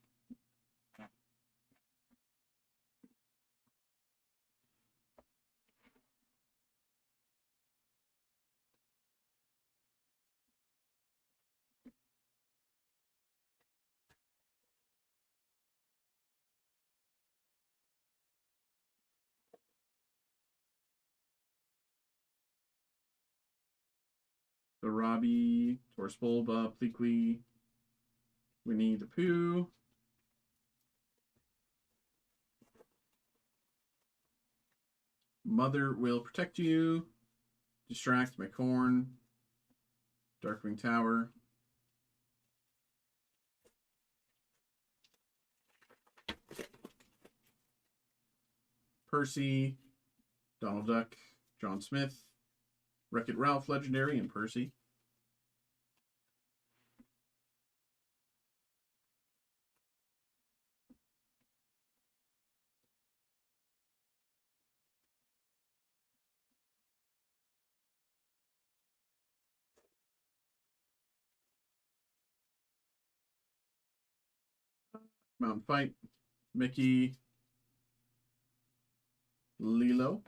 The Robbie, Torspolba, Pleakley, Winnie the Pooh. Mother will protect you. Distract McHorn. Darkwing Tower. Percy. Donald Duck. John Smith. Wreck-It Ralph, Legendary, and Percy. Mountain Fight. Mickey. Lilo.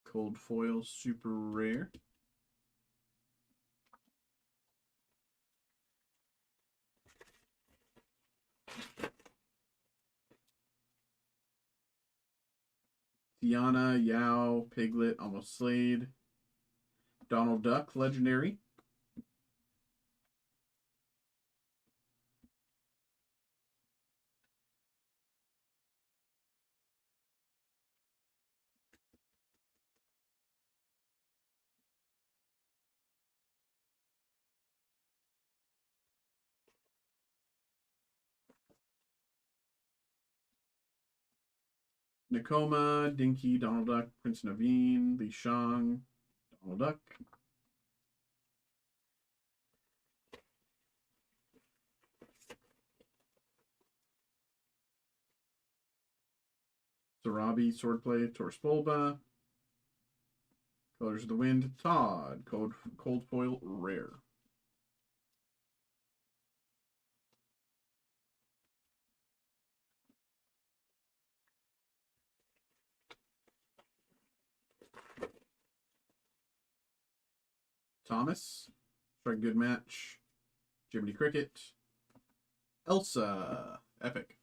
Cold Foil, Super Rare. Tiana, Yao, Piglet, Almost Slade. Donald Duck, Legendary. Nakoma, Dinky, Donald Duck, Prince Naveen, Li Shang, Donald Duck. Sarabi, Swordplay, Torspolba. Colors of the Wind, Todd, Cold Foil, Rare. Thomas, Strike Good Match, Jiminy Cricket, Elsa, Epic.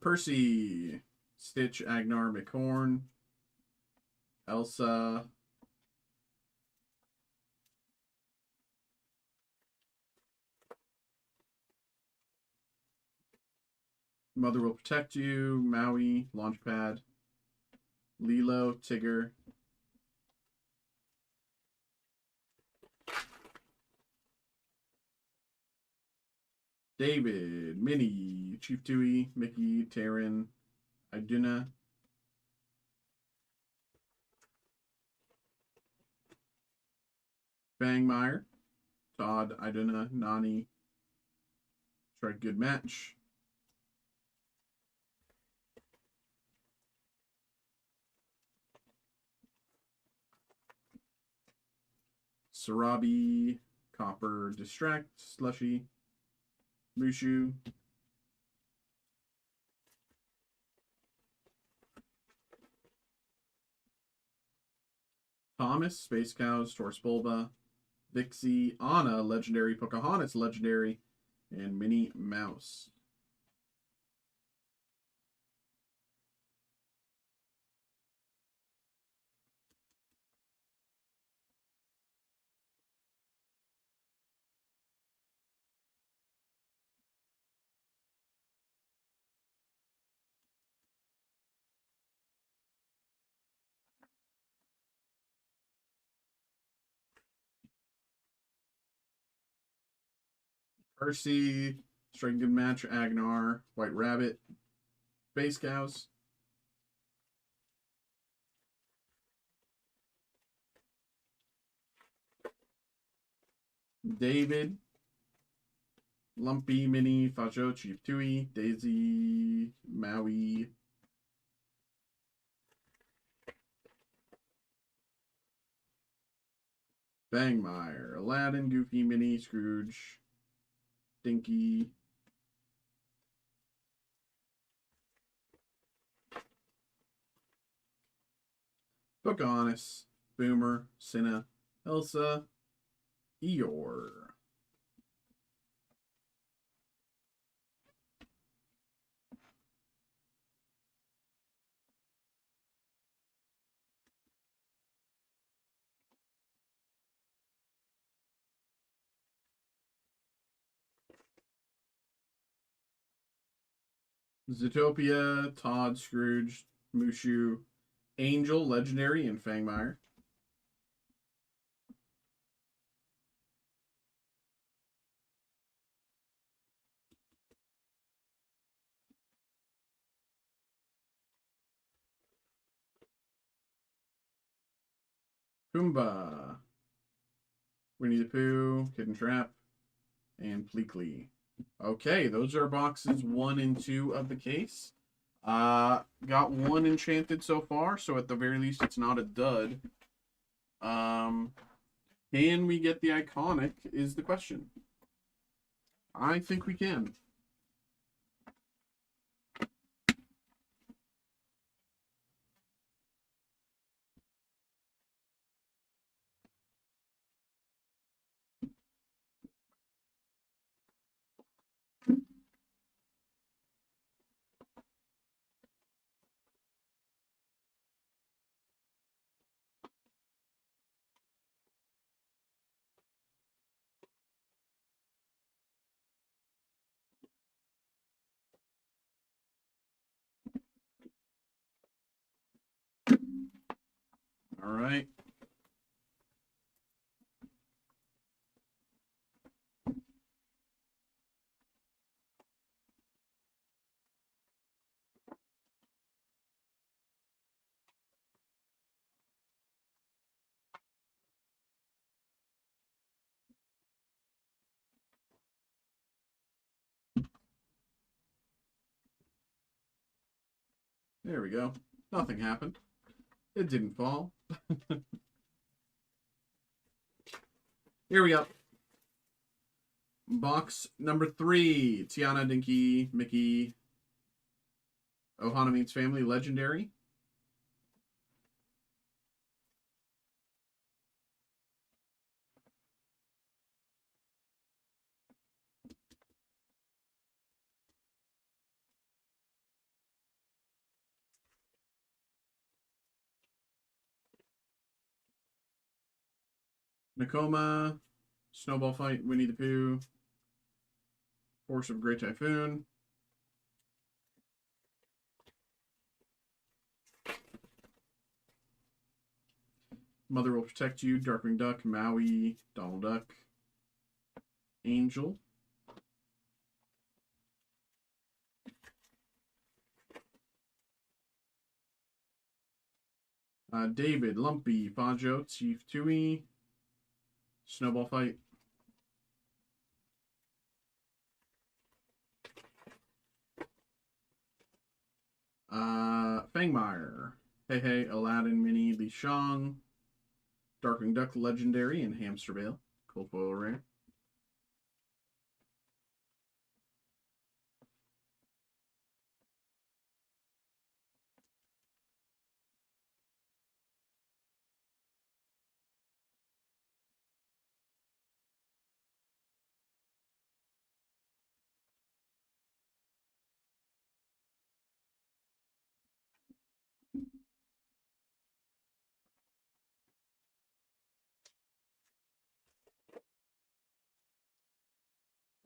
Percy, Stitch, Agnar, McHorn, Elsa, Mother Will Protect You, Maui, Launchpad, Lilo, Tigger, David, Minnie, Chief Tui, Mickey, Taryn, Iduna, Bangmeyer, Todd, Iduna, Nani, Strike Good Match, Sarabi, Copper, Distract, Slushy, Mushu, Thomas, Space Cows, Torspolba, Vixie, Anna, legendary, Pocahontas, legendary, and Minnie Mouse. Percy, Striking Good Match, Agnar, White Rabbit, Space Cows. David, Lumpy, Mini, Fajo, Chief Tui, Daisy, Maui. Bangmire, Aladdin, Goofy, Minnie, Scrooge, Dinky. Pocahontas, Boomer, Cinna, Elsa, Eeyore. Zootopia, Todd, Scrooge, Mushu, Angel, Legendary, and Fangmire. Pumbaa, Winnie the Pooh, Hidden Trap, and Pleakley. Okay, those are boxes 1 and 2 of the case. Got one enchanted so far, so at the very least it's not a dud. Can we get the iconic is the question. I think we can. All right. There we go. Nothing happened. It didn't fall. Here we go. Box number 3. Tiana, Dinky, Mickey, Ohana Meets Family, Legendary. Nakoma, Snowball Fight, Winnie the Pooh, Force of Great Typhoon. Mother Will Protect You, Darkwing Duck, Maui, Donald Duck, Angel. David, Lumpy, Fajo, Chief Tui, Snowball Fight. Fangmire, Hey Hey, Aladdin, Mini, Li Shang, Darkwing Duck, Legendary, and Hamster Bale. Cool foil rare.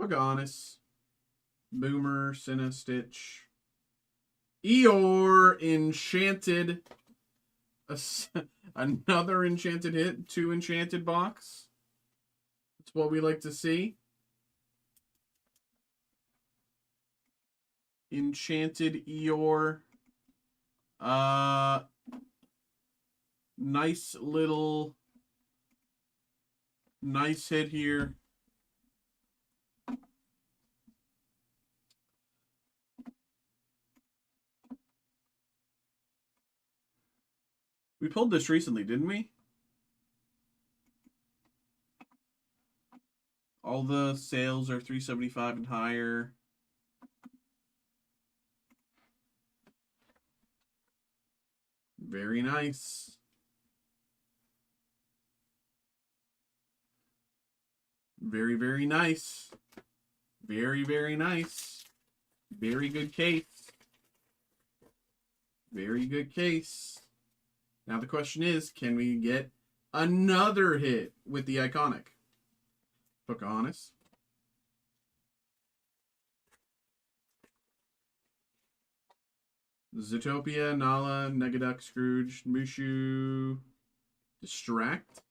Pocahontas, Boomer, Cinna, Stitch, Eeyore, Enchanted, another Enchanted hit, 2 Enchanted box. That's what we like to see. Enchanted Eeyore. Nice little, nice hit here. We pulled this recently, didn't we? All the sales are $375 and higher. Very nice. Very, very nice. Very, very nice. Very good case. Very good case. Now the question is, can we get another hit with the iconic? Pocahontas. Zootopia, Nala, Negaduck, Scrooge, Mushu, Distract.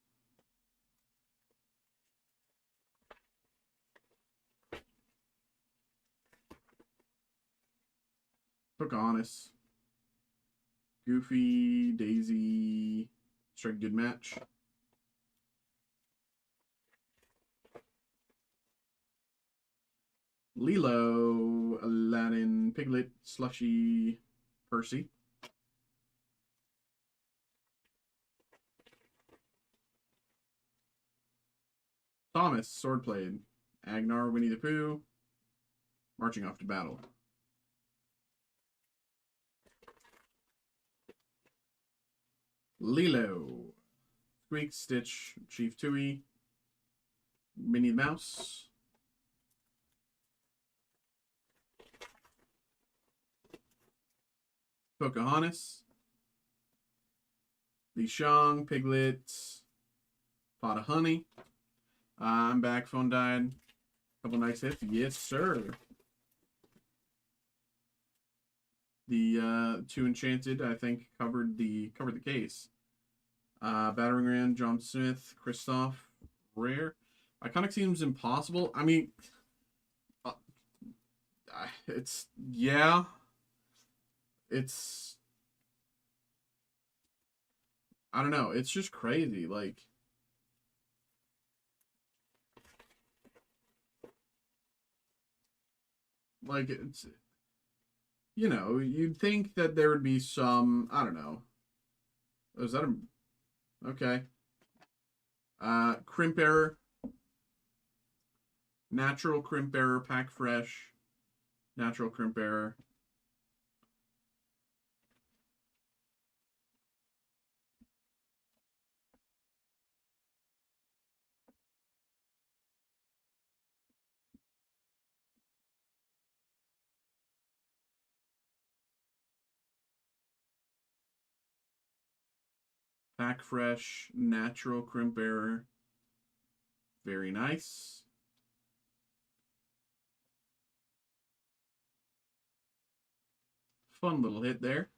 Pocahontas. Goofy, Daisy, Strike Good Match. Lilo, Aladdin, Piglet, Slushy, Percy. Thomas, Swordblade, Agnar, Winnie the Pooh, marching off to battle. Lilo, Squeak, Stitch, Chief Tui, Minnie the Mouse. Pocahontas, Li Shang, Piglet, Pot of Honey. I'm back, phone died. Couple nice hits. Yes, sir. The 2 Enchanted, I think, covered the case. Battering Ram, John Smith, Kristoff, rare. Iconic seems impossible. I mean, it's, yeah. It's, I don't know. It's just crazy. Like, it's, you know, you'd think that there would be some, I don't know. Oh, is that a, okay. Crimp Error. Natural Crimp Error, Pack Fresh. Natural Crimp Error. Pack Fresh, Natural Crimp Error. Very nice. Fun little hit there.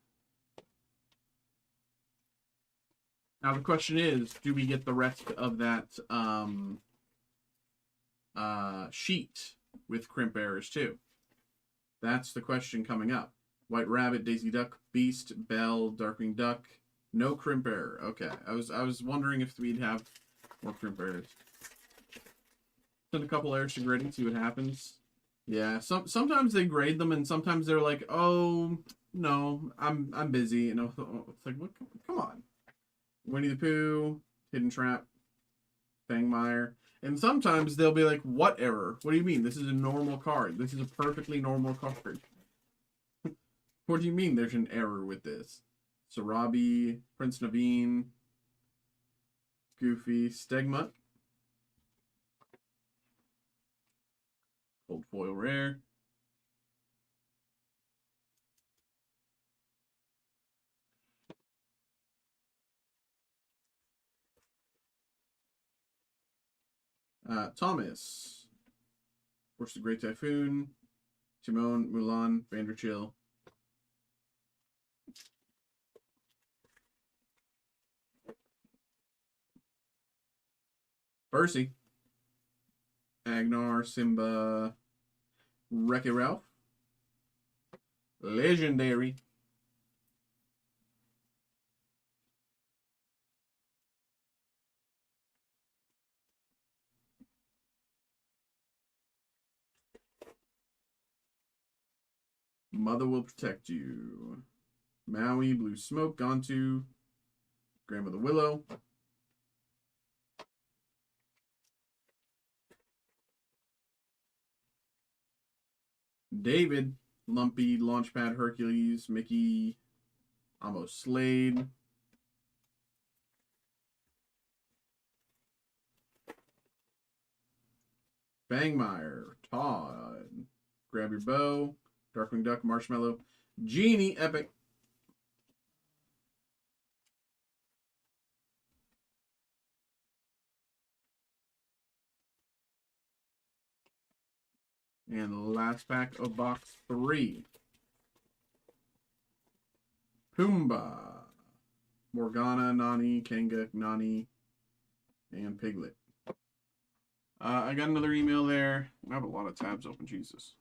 Now the question is, do we get the rest of that sheet with crimp errors too? That's the question coming up. White Rabbit, Daisy Duck, Beast, Belle, Darkwing Duck. No crimp error. Okay, I was wondering if we'd have more crimp errors. Send a couple errors to grading, see what happens. Yeah, sometimes they grade them, and sometimes they're like, "Oh no, I'm busy." You know, it's like, what? Come on. Winnie the Pooh, Hidden Trap, Fangmire. And sometimes they'll be like, what error? What do you mean? This is a normal card. This is a perfectly normal card. What do you mean there's an error with this? Sarabi, Prince Naveen, Goofy, Stegmutt, Gold Foil Rare. Thomas, Course, the Great Typhoon, Timon, Mulan, Vanderchill. Percy, Agnar, Simba, Wreck-It Ralph, Legendary, Mother Will Protect You, Maui, Blue Smoke, Gontu, Grandmother Willow, David, Lumpy, Launchpad, Hercules, Mickey, Almost Slade, Bangmire, Todd, Grab Your Bow, Darkwing Duck, Marshmallow, Genie, Epic, and the last pack of box 3. Pumbaa, Morgana, Nani, Kanga, Nani, and Piglet. I got another email there. I have a lot of tabs open, Jesus.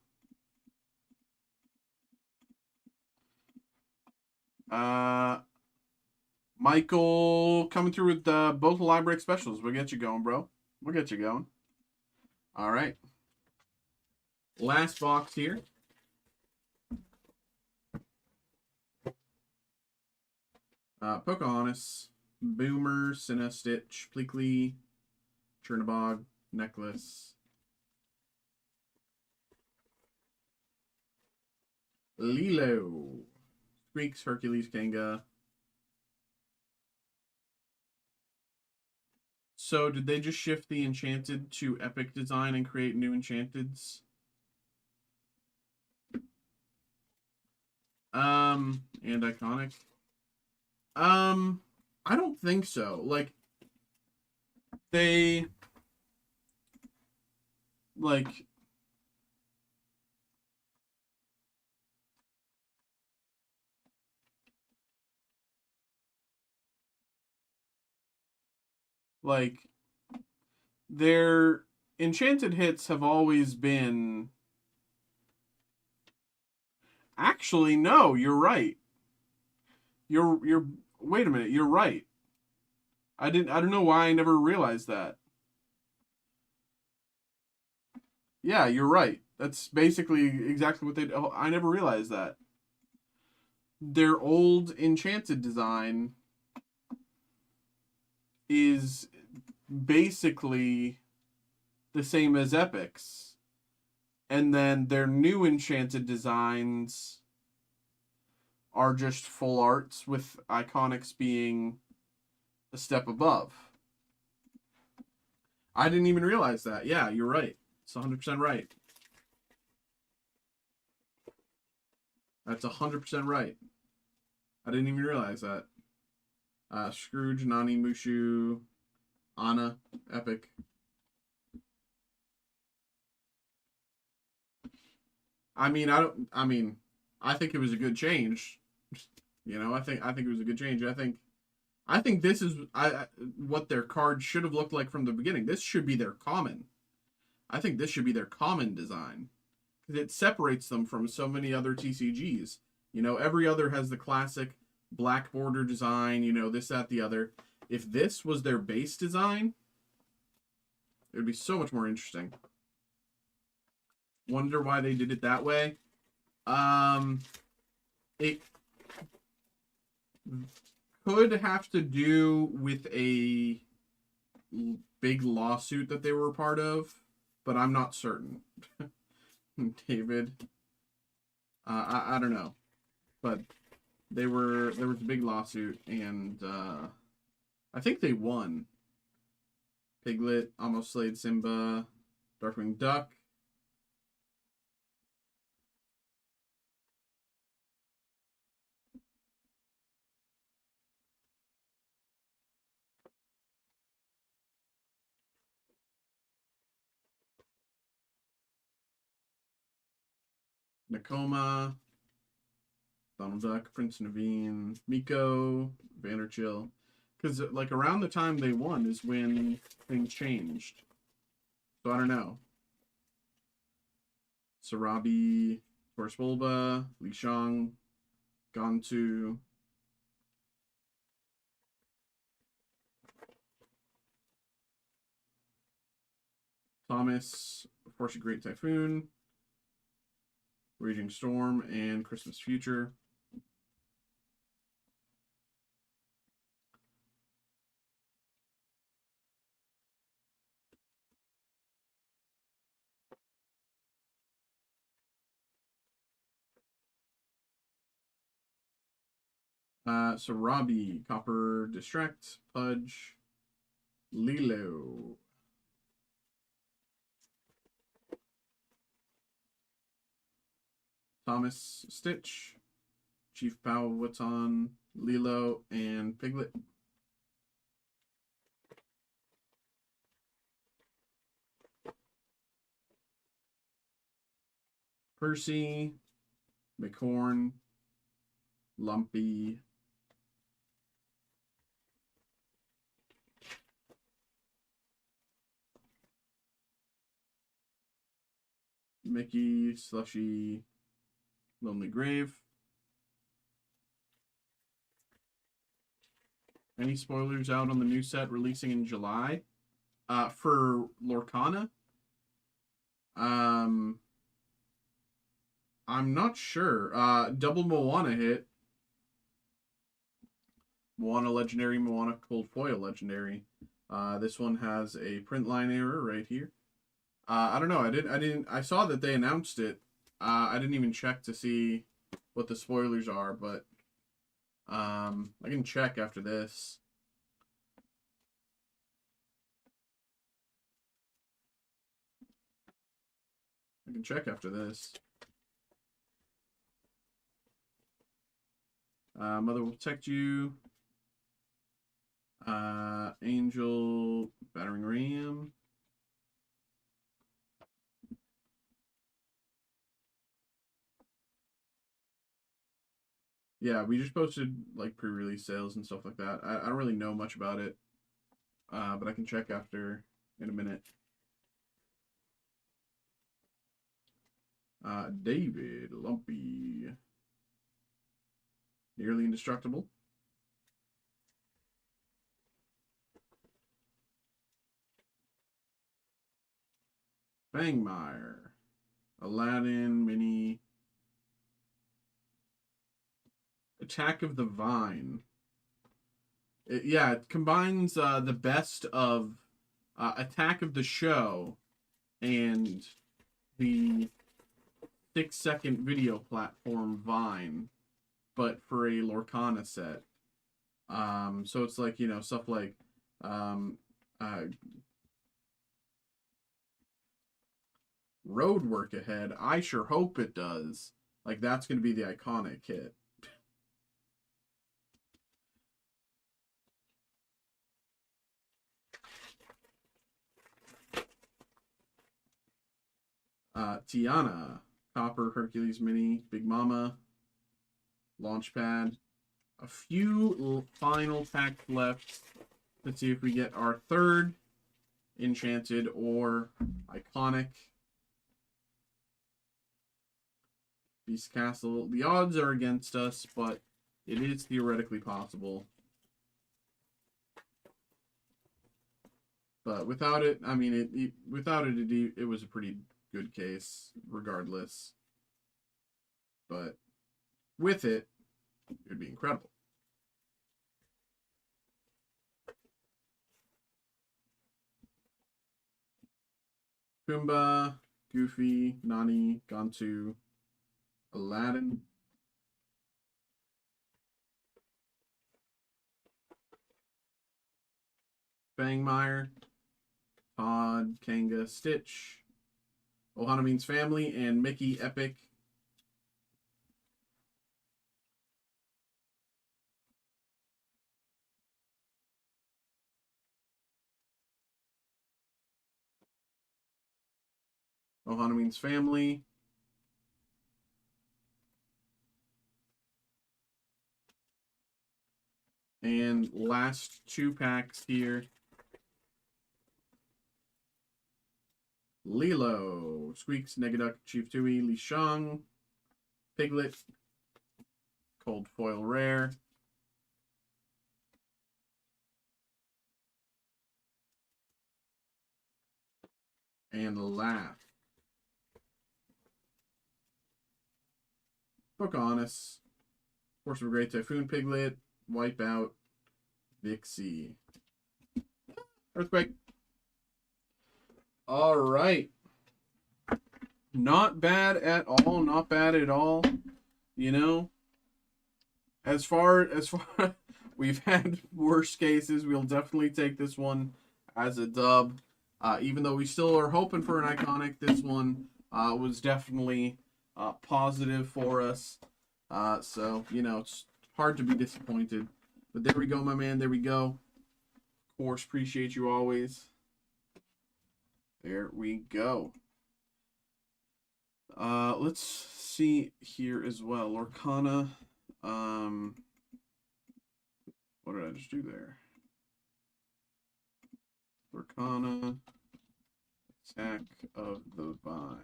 Michael coming through with both library specials. We'll get you going, bro. We'll get you going. All right. Last box here. Pocahontas, Boomer, Cinna, Stitch, Pleakley, Chernabog, Necklace, Lilo, Squeaks, Hercules, Kanga. So did they just shift the Enchanted to Epic design and create new Enchanteds? And Iconic. I don't think so. Like, they, like, their Enchanted hits have always been... Actually, no, you're right. You're wait a minute, you're right. I don't know why I never realized that. Yeah, you're right. That's basically exactly what they... Oh, I never realized that. Their old Enchanted design is basically the same as Epic's. And then their new Enchanted designs are just full arts, with Iconics being a step above. I didn't even realize that. Yeah, you're right. It's 100% right. That's 100% right. I didn't even realize that. Scrooge, Nani, Mushu, Anna, Epic. I think it was a good change. You know, I think it was a good change. I think this is what their card should have looked like from the beginning. This should be their common. I think this should be their common design. Because it separates them from so many other TCGs. You know, every other has the classic black border design, you know, this, that, the other. If this was their base design, it would be so much more interesting. Wonder why they did it that way. It could have to do with a big lawsuit that they were a part of, but I'm not certain. David, I don't know, but there was a big lawsuit, and I think they won. Piglet, Almost Slayed Simba, Darkwing Duck. Nakoma, Donald Duck, Prince Naveen, Miko, Vanderchill. Because, like, around the time they won is when things changed. So, I don't know. Sarabi, Torspolba, Li Shang, Gantu. Thomas, Force a Great Typhoon, Raging Storm, and Christmas Future. So Robbie, Copper, Distract, Pudge, Lilo. Thomas, Stitch, Chief Powhatan, Lilo, and Piglet. Percy, McHorn, Lumpy, Mickey, Slushy, Lonely Grave. Any spoilers out on the new set releasing in July? For Lorcana? I'm not sure. Double Moana hit. Moana Legendary, Moana Cold Foil Legendary. This one has a print line error right here. I don't know. I saw that they announced it. I didn't even check to see what the spoilers are, but I can check after this. I can check after this. Mother will protect you. Angel, Battering Ram. Yeah, we just posted like pre-release sales and stuff like that. I don't really know much about it, but I can check after in a minute. David, Lumpy, Nearly Indestructible. Fangmire, Aladdin, Mini, Attack of the Vine. It combines the best of Attack of the Show and the 6-second video platform Vine, but for a Lorcana set. So it's like, stuff like Road Work Ahead. I sure hope it does. Like, that's going to be the iconic hit. Tiana, Copper, Hercules Mini, Big Mama, Launchpad. A few final packs left. Let's see if we get our third Enchanted or Iconic. Beast Castle. The odds are against us, but it is theoretically possible. But without it, I mean, without it, it was a pretty good case, regardless. But with it, it would be incredible. Pumbaa, Goofy, Nani, Gantu, Aladdin. Fangmire, Todd, Kanga, Stitch, Ohana Means Family, and Mickey Epic. Ohana Means Family. And last 2 packs here. Lilo, Squeaks, Negaduck, Chief Tui, Li Shang, Piglet, Cold Foil Rare, and Laugh. Pocahontas, Force of a Great Typhoon, Piglet, Wipeout, Vixie. Earthquake. All right. Not bad at all. Not bad at all. You know, as far we've had worse cases, we'll definitely take this one as a dub. Even though we still are hoping for an iconic, this one was definitely positive for us. So, you know, it's hard to be disappointed. But there we go, my man. There we go. Of course, appreciate you always. There we go. Let's see here as well. Lorcana. What did I just do there? Lorcana. Attack of the Vine.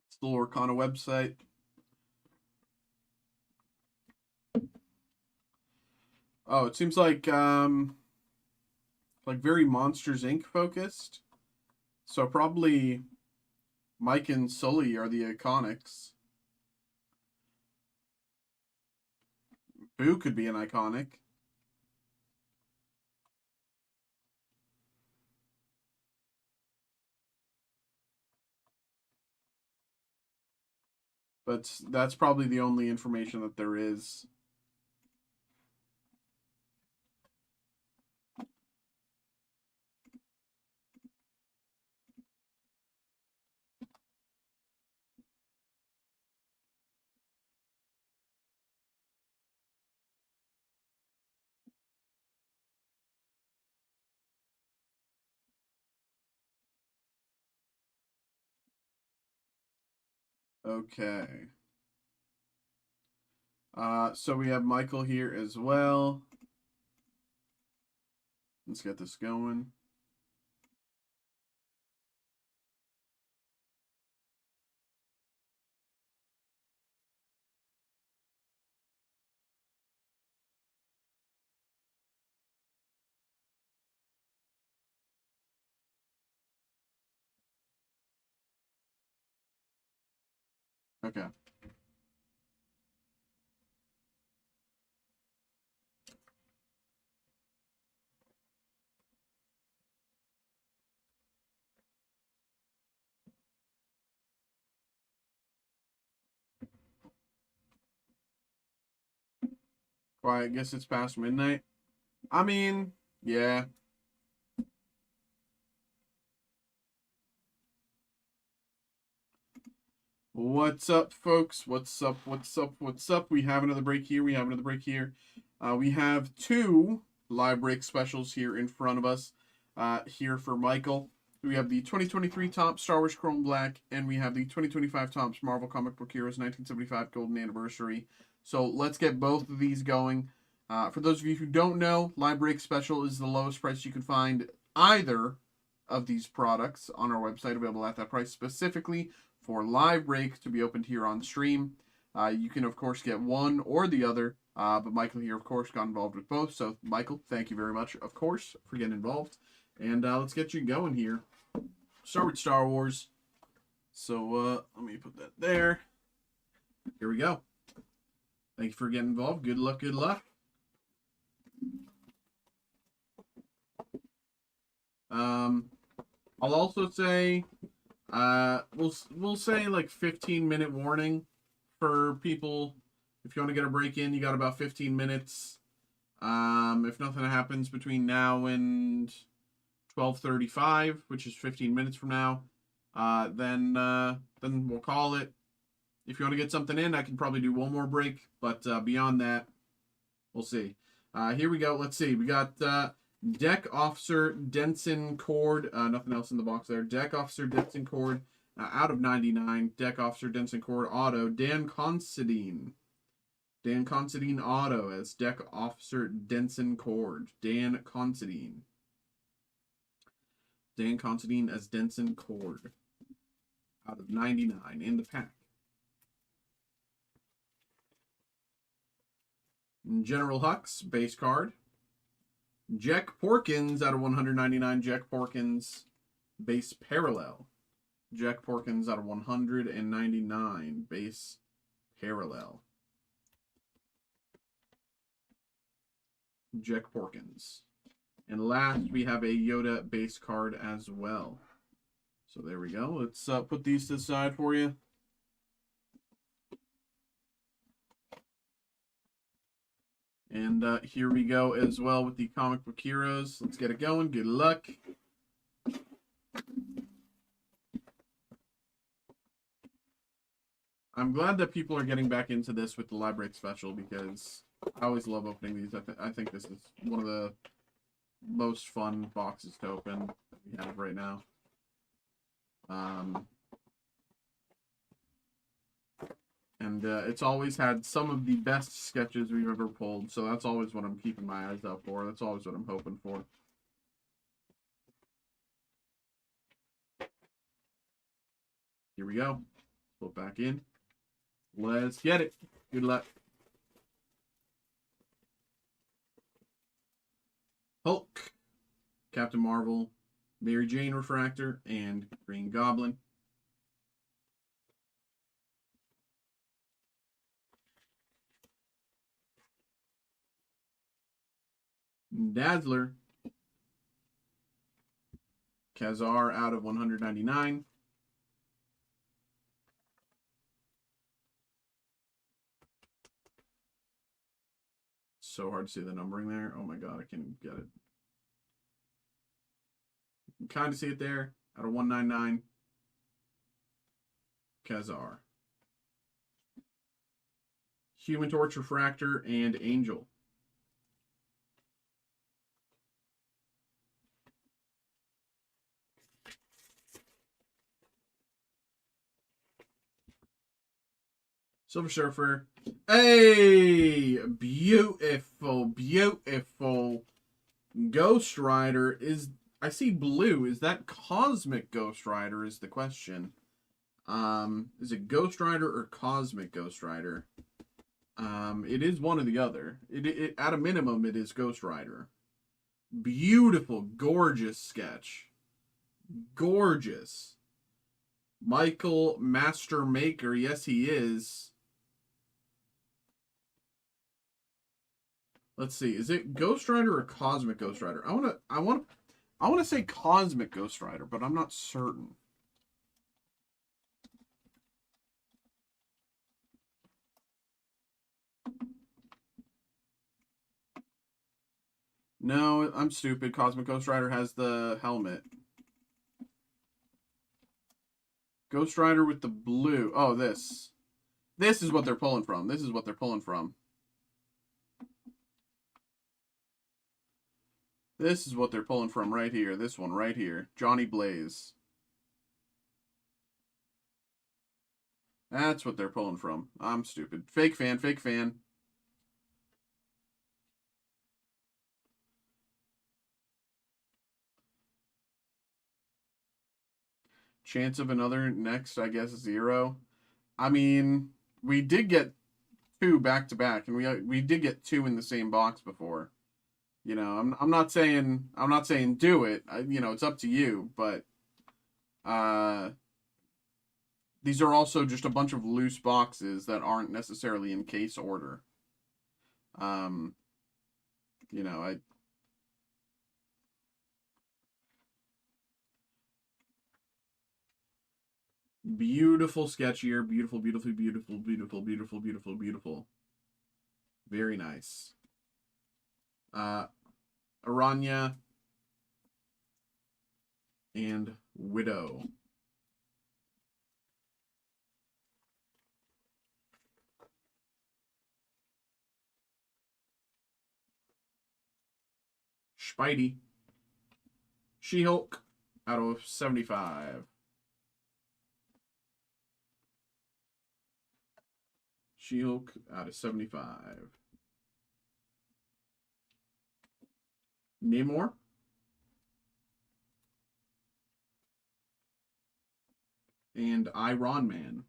It's the Lorcana website. Oh, it seems like very Monsters Inc. focused. So probably Mike and Sully are the iconics. Boo could be an iconic. But that's probably the only information that there is. Okay. So we have Michael here as well. Let's get this going. Okay. Well, I guess it's past midnight. I mean, yeah. What's up, folks? What's up? What's up? What's up? We have another break here. We have another break here. We have 2 live break specials here in front of us. Here for Michael. We have the 2023 Topps Star Wars Chrome Black, and we have the 2025 Topps Marvel Comic Book Heroes 1975 Golden Anniversary. So let's get both of these going. For those of you who don't know, live break special is the lowest price you can find either of these products on our website, available at that price specifically for live break to be opened here on stream. You can, of course, get one or the other, but Michael here, of course, got involved with both. So, Michael, thank you very much, of course, for getting involved. And let's get you going here. Start with Star Wars. So, let me put that there. Here we go. Thank you for getting involved. Good luck, good luck. I'll also say, we'll say like 15-minute warning for people. If you want to get a break in, you got about 15 minutes. If nothing happens between now and 12:35, which is 15 minutes from now, then we'll call it. If you want to get something in, I can probably do one more break, but beyond that, we'll see. Here we go. Let's see. We got Deck Officer Denson Cord. Nothing else in the box there. Deck Officer Denson Cord out of 99. Deck Officer Denson Cord auto. Dan Considine. Dan Considine auto as Deck Officer Denson Cord. Dan Considine. Dan Considine as Denson Cord out of 99 in the pack. General Hux, base card. Jack Porkins out of 199. Jack Porkins, base parallel. Jack Porkins out of 199. Base parallel. Jack Porkins. And last, we have a Yoda base card as well. So there we go. Let's put these to the side for you. And here we go as well with the comic book heroes. Let's get it going. Good luck. I'm glad that people are getting back into this with the library special because I always love opening these. I think this is one of the most fun boxes to open that we have right now. And it's always had some of the best sketches we've ever pulled, so that's always what I'm keeping my eyes out for. That's always what I'm hoping for. Here we go. Flip back in. Let's get it. Good luck. Hulk, Captain Marvel, Mary Jane Refractor, and Green Goblin. Dazzler, Kazar out of 199. So hard to see the numbering there. Oh my god, I can't even get it. You can kind of see it there. Out of 199. Kazar. Human Torch Refractor and Angel. Silver Surfer. Hey! Beautiful, beautiful. Ghost Rider is... I see blue. Is that Cosmic Ghost Rider is the question. Is it Ghost Rider or Cosmic Ghost Rider? It is one or the other. At a minimum, it is Ghost Rider. Beautiful, gorgeous sketch. Gorgeous. Michael Master Maker, yes he is. Let's see. Is it Ghost Rider or Cosmic Ghost Rider? I want to say Cosmic Ghost Rider, but I'm not certain. No, I'm stupid. Cosmic Ghost Rider has the helmet. Ghost Rider with the blue. Oh, this. This is what they're pulling from. This is what they're pulling from. This is what they're pulling from right here. This one right here. Johnny Blaze. That's what they're pulling from. I'm stupid. Fake fan, fake fan. Chance of another next, I guess, 0. I mean, we did get 2 back-to-back, and we did get 2 in the same box before. You know, I'm not saying do it. You know, it's up to you, but these are also just a bunch of loose boxes that aren't necessarily in case order. You know, beautiful sketch here. Beautiful, beautiful, beautiful, beautiful, beautiful, beautiful, beautiful. Very nice. Aranya and Widow. Spidey. She-Hulk out of 75. She-Hulk out of 75. Namor. And Iron Man.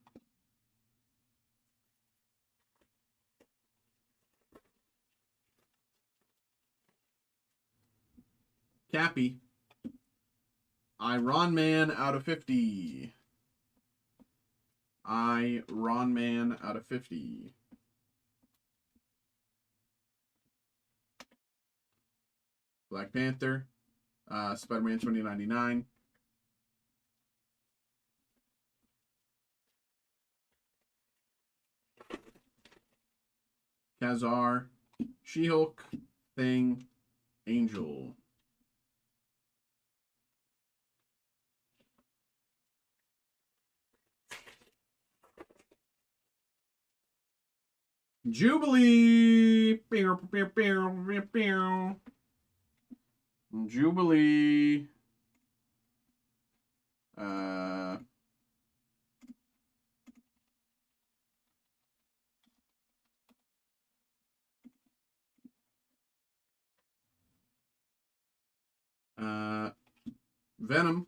Cappy. Iron Man out of 50. Iron Man out of 50. Black Panther. Spider-Man 2099. Kazar. She-Hulk. Thing. Angel. Jubilee. Jubilee. Venom.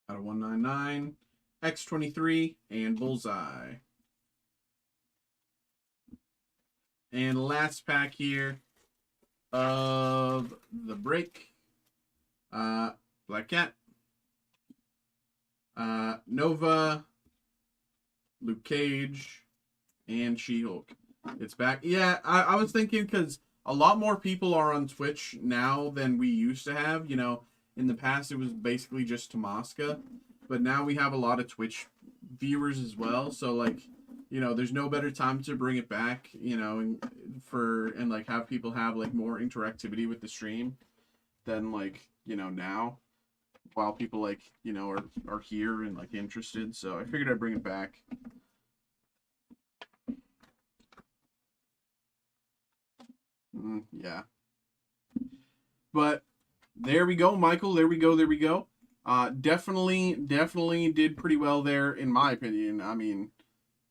Out of 199. X-23 and Bullseye. And last pack here of the break. Black Cat. Nova. Luke Cage. And She-Hulk. It's back. Yeah, I was thinking because a lot more people are on Twitch now than we used to have. You know, in the past it was basically just Tomaska. But now we have a lot of Twitch viewers as well. So, like, you know, there's no better time to bring it back, you know, and like have people have like more interactivity with the stream than like, you know, now while people like, you know, are here and like interested. So I figured I'd bring it back. Yeah. But there we go, Michael. There we go. There we go. Definitely did pretty well there, in my opinion. I mean,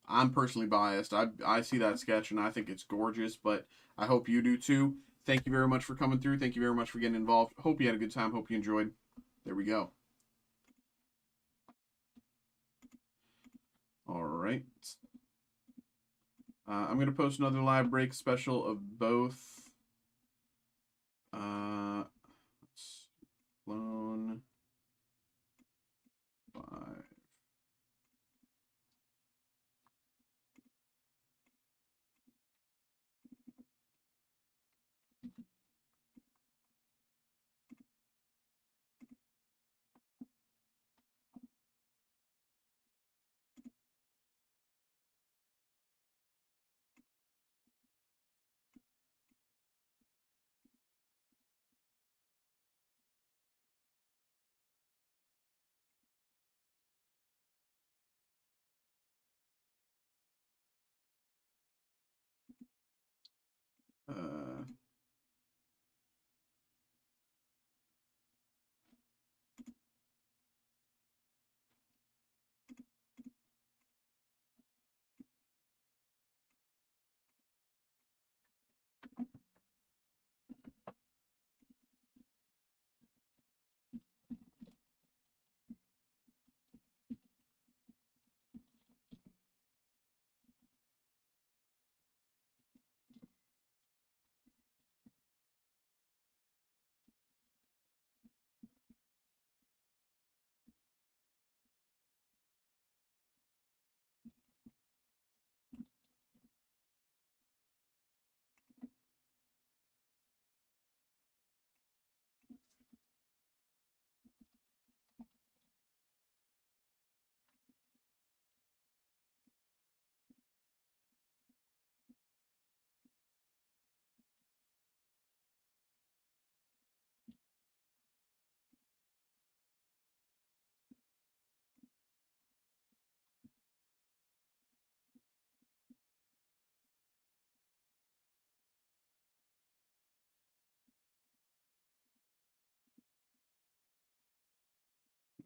I'm personally biased. I see that sketch and I think it's gorgeous, but I hope you do too. Thank you very much for coming through. Thank you very much for getting involved. Hope you had a good time. Hope you enjoyed. There we go. All right. I'm going to post another live break special of both. Clone 5.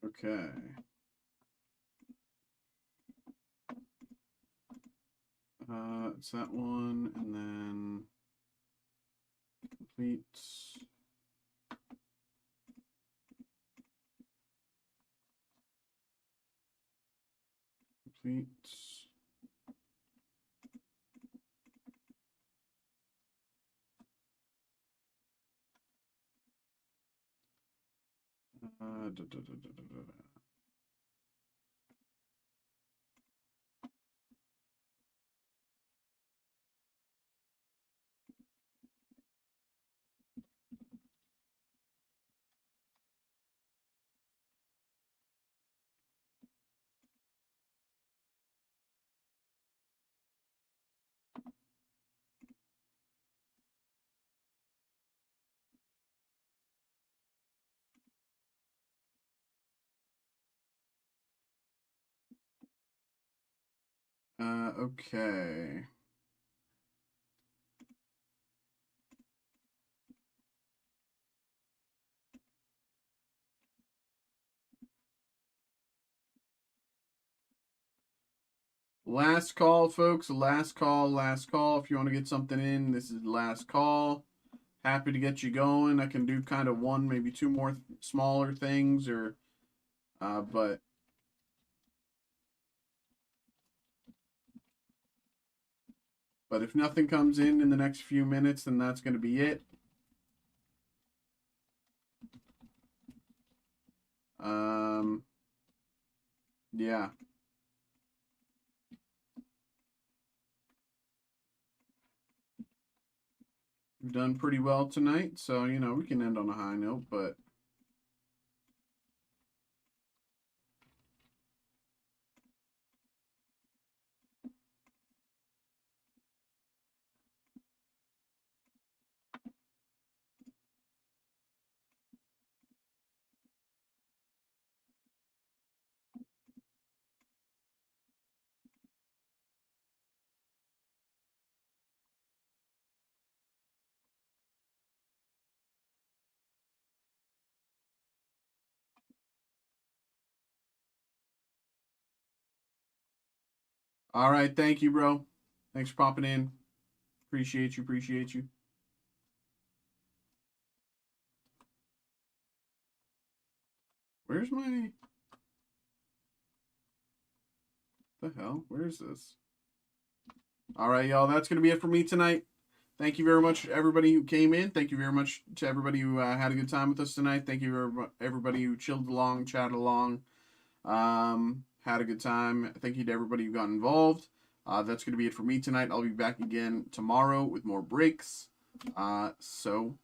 Okay. It's that one, and then complete. Complete. Da, da, da, da, da, da. Okay. Last call, folks. Last call, last call. If you want to get something in, this is the last call. Happy to get you going. I can do kind of one, maybe two more smaller things, or but if nothing comes in the next few minutes, then that's going to be it. Yeah. We've done pretty well tonight, so you know we can end on a high note, but all right. Thank you, bro. Thanks for popping in. Appreciate you. Appreciate you. Where's my the hell? Where's this? All right, y'all. That's gonna be it for me tonight. Thank you very much, everybody who came in. Thank you very much to everybody who had a good time with us tonight. Thank you, everybody who chilled along, chatted along, had a good time. Thank you to everybody who got involved. That's going to be it for me tonight. I'll be back again tomorrow with more breaks. So